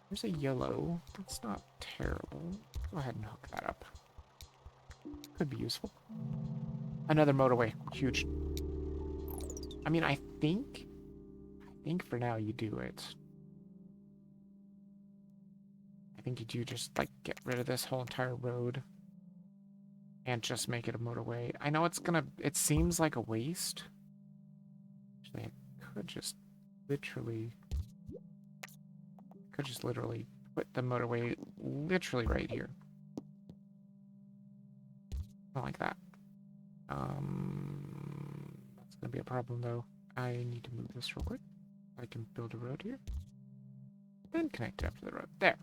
There's a yellow. That's not terrible. Go ahead and hook that up. Could be useful. Another motorway. Huge. I mean, I think for now you do it. I think you do just, like, get rid of this whole entire road. And just make it a motorway. I know it seems like a waste. Actually, I could just literally put the motorway literally right here. Not like that. That's gonna be a problem though. I need to move this real quick. I can build a road here. Then connect it up to the road. There.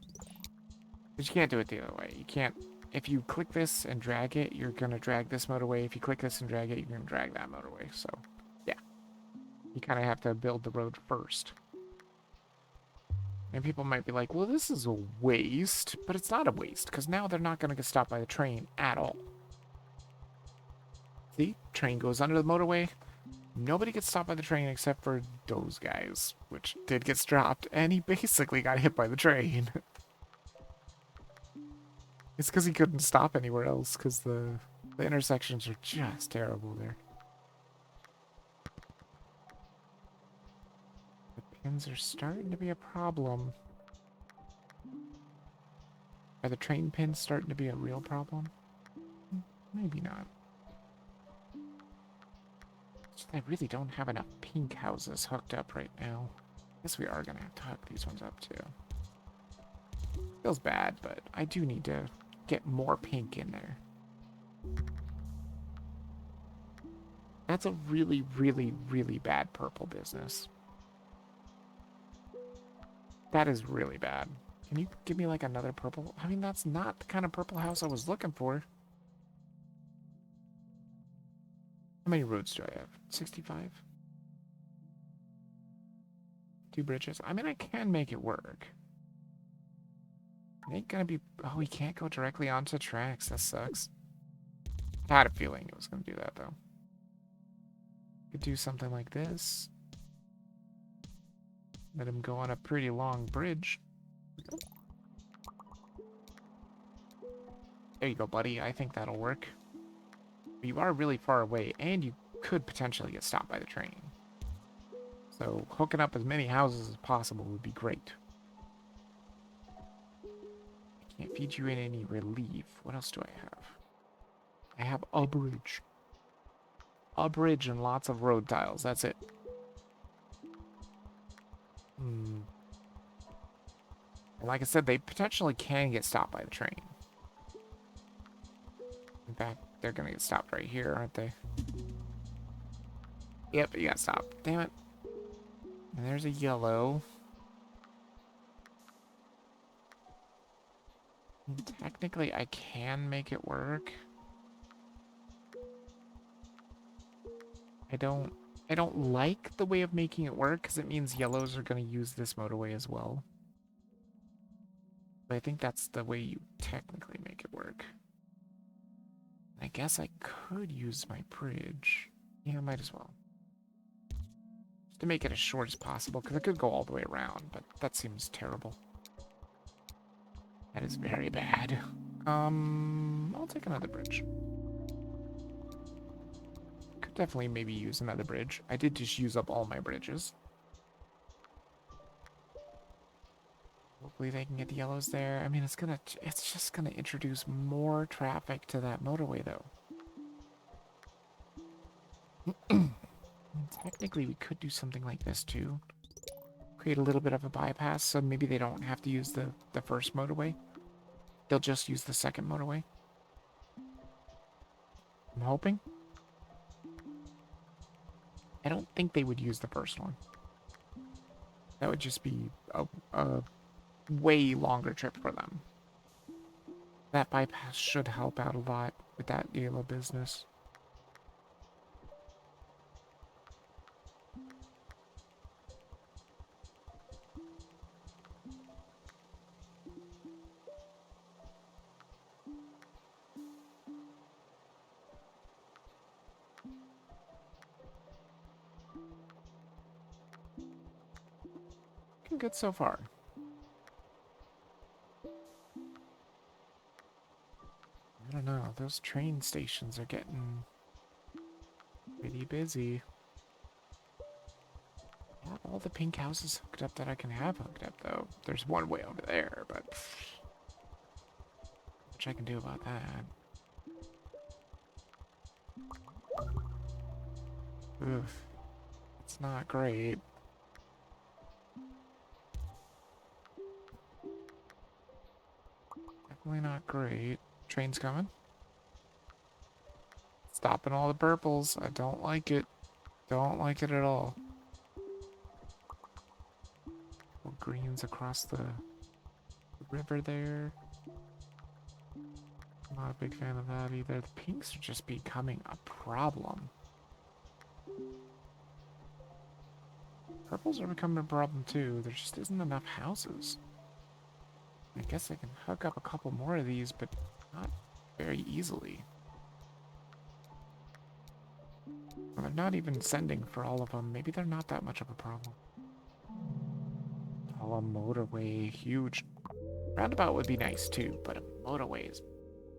But you can't do it the other way. You can't. If you click this and drag it, you're gonna drag this motorway. If you click this and drag it, you're gonna drag that motorway. So, yeah. You kind of have to build the road first. And people might be like, well, this is a waste. But it's not a waste, because now they're not gonna get stopped by the train at all. See? Train goes under the motorway. Nobody gets stopped by the train except for those guys, which did get stopped, and he basically got hit by the train. It's because he couldn't stop anywhere else, because the intersections are just terrible there. The pins are starting to be a problem. Are the train pins starting to be a real problem? Maybe not. I really don't have enough pink houses hooked up right now. I guess we are going to have to hook these ones up too. Feels bad, but I do need to get more pink in there. That's a really, really, really bad purple business. That is really bad. Can you give me like another purple? I mean, that's not the kind of purple house I was looking for. How many roads do I have? 65? 2 bridges? I mean, I can make it work. It ain't gonna be... Oh, we can't go directly onto tracks. That sucks. I had a feeling it was gonna do that, though. Could do something like this. Let him go on a pretty long bridge. There you go, buddy. I think that'll work. But you are really far away, and you could potentially get stopped by the train. So hooking up as many houses as possible would be great. I can't feed you in any relief. What else do I have? I have a bridge. A bridge and lots of road tiles. That's it. Like I said, they potentially can get stopped by the train. In fact, they're gonna get stopped right here, aren't they? Yep, you got stopped. Damn it. And there's a yellow. And technically, I can make it work. I don't like the way of making it work because it means yellows are going to use this motorway as well. But I think that's the way you technically make it work. I guess I could use my bridge. Yeah, I might as well. Just to make it as short as possible, because I could go all the way around, but that seems terrible. That is very bad. I'll take another bridge. Could definitely maybe use another bridge. I did just use up all my bridges. Hopefully they can get the yellows there. I mean, it's just gonna introduce more traffic to that motorway, though. Technically, we could do something like this, too. Create a little bit of a bypass, so maybe they don't have to use the first motorway. They'll just use the second motorway. I'm hoping. I don't think they would use the first one. That would just be a way longer trip for them. That bypass should help out a lot with that yellow business. Looking good so far. I don't know, those train stations are getting pretty busy. I have all the pink houses hooked up that I can have hooked up, though. There's one way over there, but which I can do about that. Oof. It's not great. Definitely not great. Train's coming. Stopping all the purples. I don't like it. Don't like it at all. Little greens across the river there. I'm not a big fan of that either. The pinks are just becoming a problem. Purples are becoming a problem too. There just isn't enough houses. I guess I can hook up a couple more of these, but not very easily. Well, they're not even sending for all of them. Maybe they're not that much of a problem. Oh, a motorway, huge. Roundabout would be nice too, but a motorway is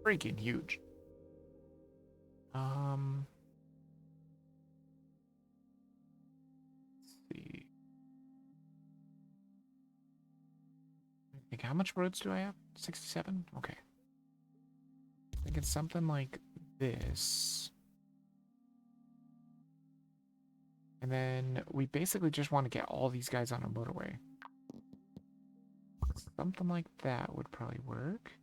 freaking huge. Let's see. Like, how much roads do I have? 67? Okay. I think it's something like this. And then we basically just want to get all these guys on a motorway. Something like that would probably work.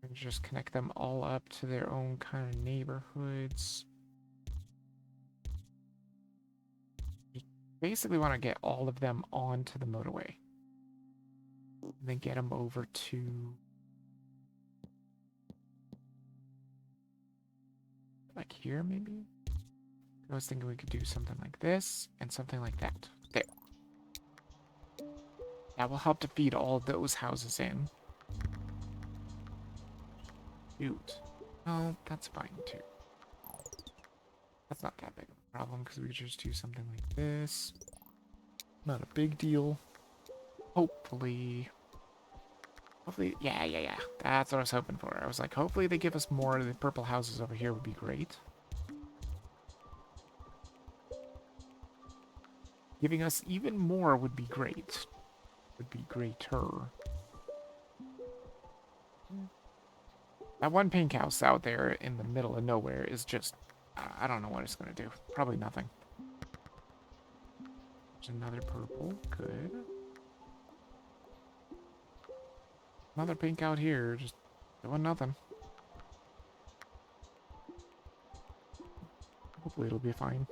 And just connect them all up to their own kind of neighborhoods. You basically want to get all of them onto the motorway. And then get them over to... like here, maybe? I was thinking we could do something like this and something like that. There. That will help to feed all those houses in. Shoot. Oh, that's fine too. That's not that big of a problem because we could just do something like this. Not a big deal. Hopefully, yeah. That's what I was hoping for. I was like, hopefully they give us more of the purple houses over here would be great. Giving us even more would be great. Would be greater. That one pink house out there in the middle of nowhere is just... I don't know what it's going to do. Probably nothing. There's another purple. Good. Another pink out here, just doing nothing. Hopefully it'll be fine.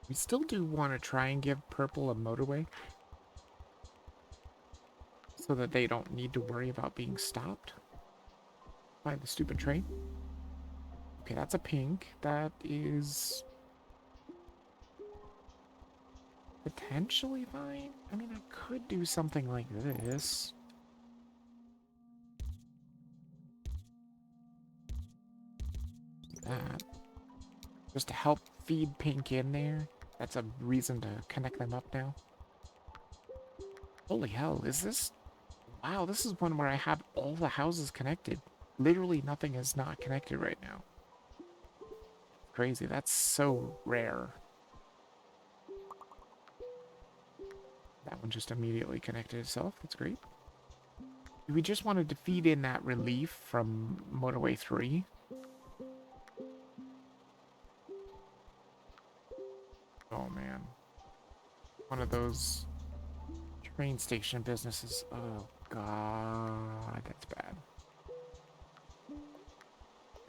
We still do want to try and give purple a motorway so that they don't need to worry about being stopped by the stupid train. Okay, that's a pink. That is potentially fine. I mean, I could do something like this. That. Just to help feed pink in there. That's a reason to connect them up now. Holy hell, is this... Wow, this is one where I have all the houses connected. Literally nothing is not connected right now. Crazy, that's so rare. That one just immediately connected itself, that's great. We just wanted to feed in that relief from Motorway 3. Oh man. One of those train station businesses. Oh god, that's bad.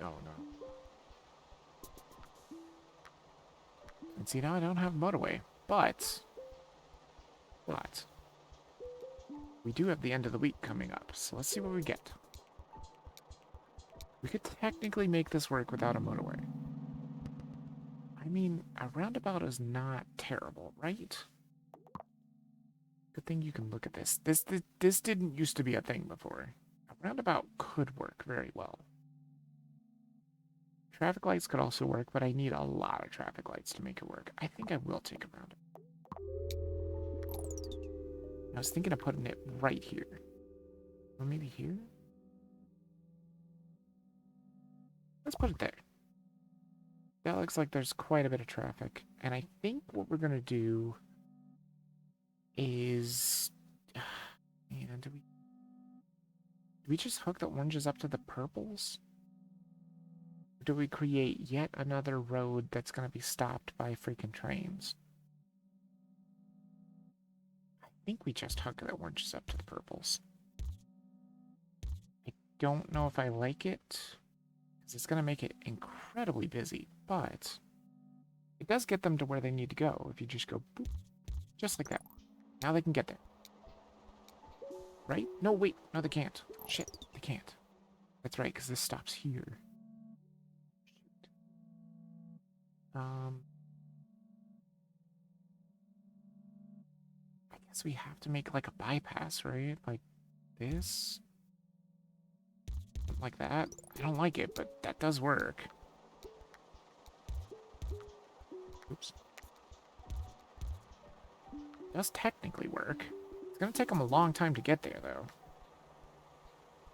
Oh no. And see, now I don't have motorway, but we do have the end of the week coming up, so let's see what we get. We could technically make this work without a motorway. I mean, a roundabout is not terrible, right? Good thing you can look at this. This didn't used to be a thing before. A roundabout could work very well. Traffic lights could also work, but I need a lot of traffic lights to make it work. I think I will take a roundabout. I was thinking of putting it right here. Or maybe here? Let's put it there. That looks like there's quite a bit of traffic. And I think what we're going to do is... Man, do we just hook the oranges up to the purples? Or do we create yet another road that's going to be stopped by freaking trains? I think we just hook the oranges up to the purples. I don't know if I like it, because it's going to make it incredibly busy, but it does get them to where they need to go if you just go boop, just like that. Now they can get there. Right? No, wait. No, they can't. Shit, they can't. That's right, because this stops here. Shoot. I guess we have to make like a bypass, right? Like this. Something like that. I don't like it, but that does work. Oops. It does technically work. It's gonna take them a long time to get there, though.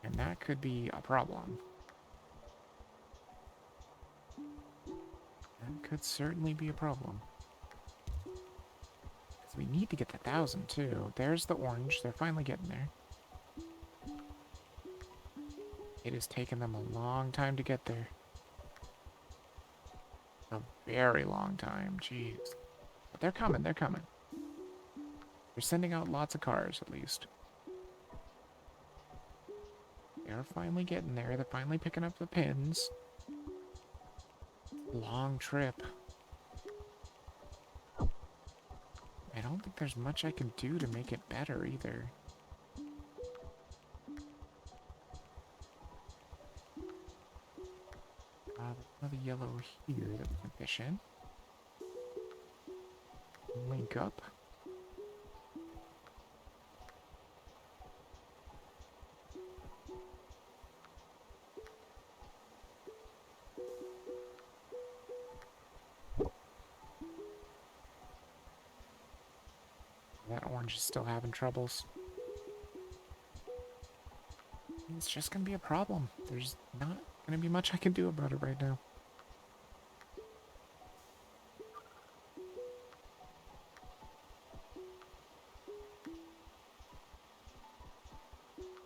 And that could be a problem. That could certainly be a problem. Because we need to get the 1,000, too. There's the orange. They're finally getting there. It has taken them a long time to get there. A very long time. Jeez. But they're coming. They're coming. They're sending out lots of cars, at least. They're finally getting there. They're finally picking up the pins. Long trip. I don't think there's much I can do to make it better, either. Another yellow here that we can fish in. Link up. That orange is still having troubles. It's just gonna be a problem. There's not gonna be much I can do about it right now.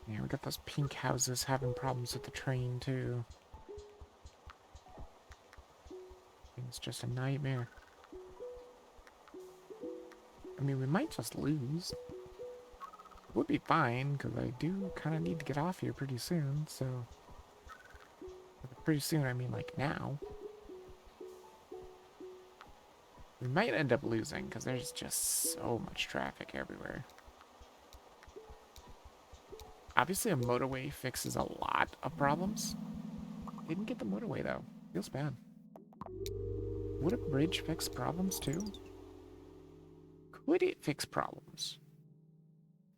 Yeah, we got those pink houses having problems with the train, too. It's just a nightmare. I mean, we might just lose. Would be fine, because I do kind of need to get off here pretty soon, so... Pretty soon, I mean like now. We might end up losing, because there's just so much traffic everywhere. Obviously, a motorway fixes a lot of problems. Didn't get the motorway, though. Feels bad. Would a bridge fix problems, too? Could it fix problems?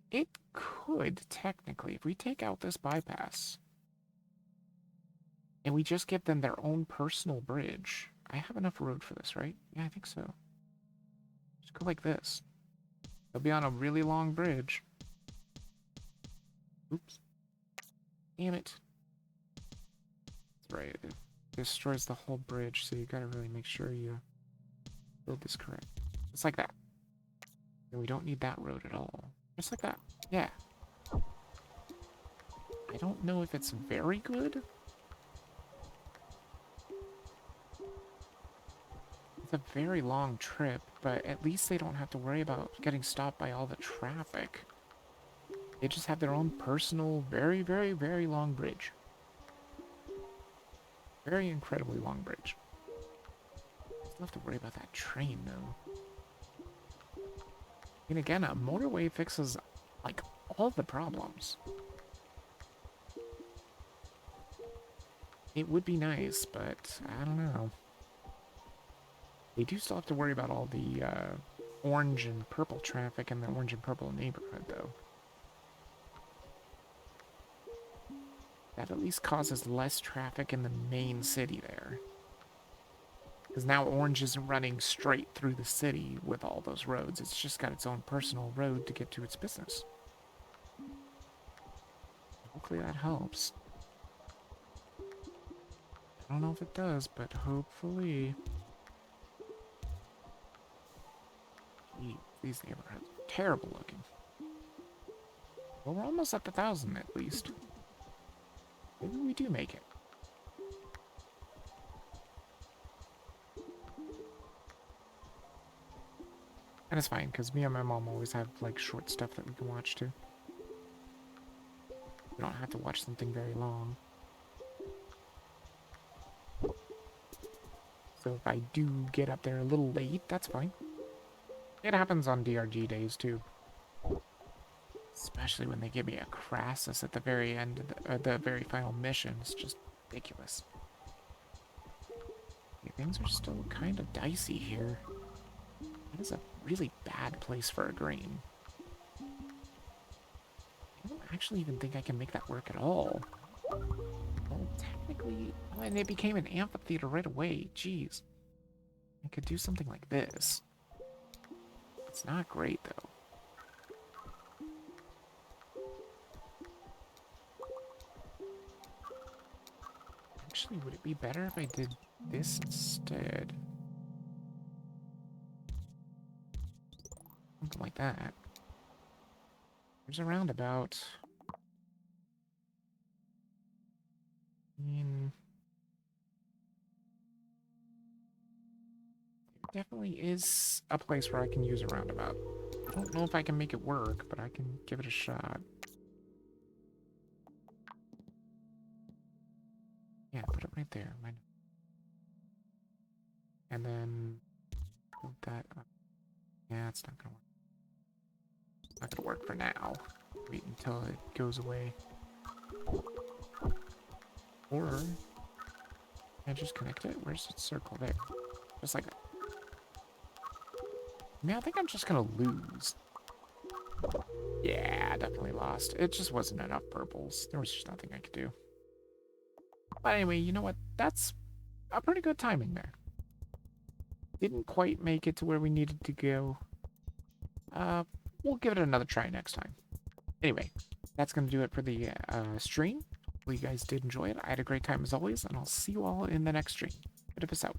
It could, technically, if we take out this bypass. And we just give them their own personal bridge. I have enough road for this, right? Yeah, I think so. Just go like this. They'll be on a really long bridge. Oops. Damn it. That's right. It destroys the whole bridge, so you gotta really make sure you build this correct. Just like that. And we don't need that road at all. Just like that. Yeah. I don't know if it's very good. It's a very long trip, but at least they don't have to worry about getting stopped by all the traffic. They just have their own personal, very, very, very long bridge. Very incredibly long bridge. Still have to worry about that train, though. And again, a motorway fixes, like, all the problems. It would be nice, but I don't know. They do still have to worry about all the orange and purple traffic in the orange and purple neighborhood, though. That at least causes less traffic in the main city there. Because now orange isn't running straight through the city with all those roads. It's just got its own personal road to get to its business. Hopefully that helps. I don't know if it does, but hopefully... Gee, these neighborhoods are terrible looking. Well, we're almost at the 1,000 at least. Maybe we do make it. And it's fine, because me and my mom always have, like, short stuff that we can watch, too. We don't have to watch something very long. So if I do get up there a little late, that's fine. It happens on DRG days, too. Especially when they give me a Crassus at the very end of the very final mission. It's just ridiculous. Okay, things are still kind of dicey here. That is a really bad place for a green. I don't actually even think I can make that work at all. Well, technically... Oh, and it became an amphitheater right away. Jeez. I could do something like this. It's not great, though. Actually, would it be better if I did this instead? Something like that. There's a roundabout. I mean... There definitely is a place where I can use a roundabout. I don't know if I can make it work, but I can give it a shot. Yeah, put it right there. And then build that up. Yeah, it's not gonna work. Not gonna work for now. Wait until it goes away. Or I just connect it. Where's its circle there? Just like that. I mean, I think I'm just gonna lose. Yeah, definitely lost. It just wasn't enough purples. There was just nothing I could do. But anyway, you know what? That's a pretty good timing there. Didn't quite make it to where we needed to go. We'll give it another try next time. Anyway, that's going to do it for the stream. Hopefully you guys did enjoy it. I had a great time as always, and I'll see you all in the next stream. Bit of us out.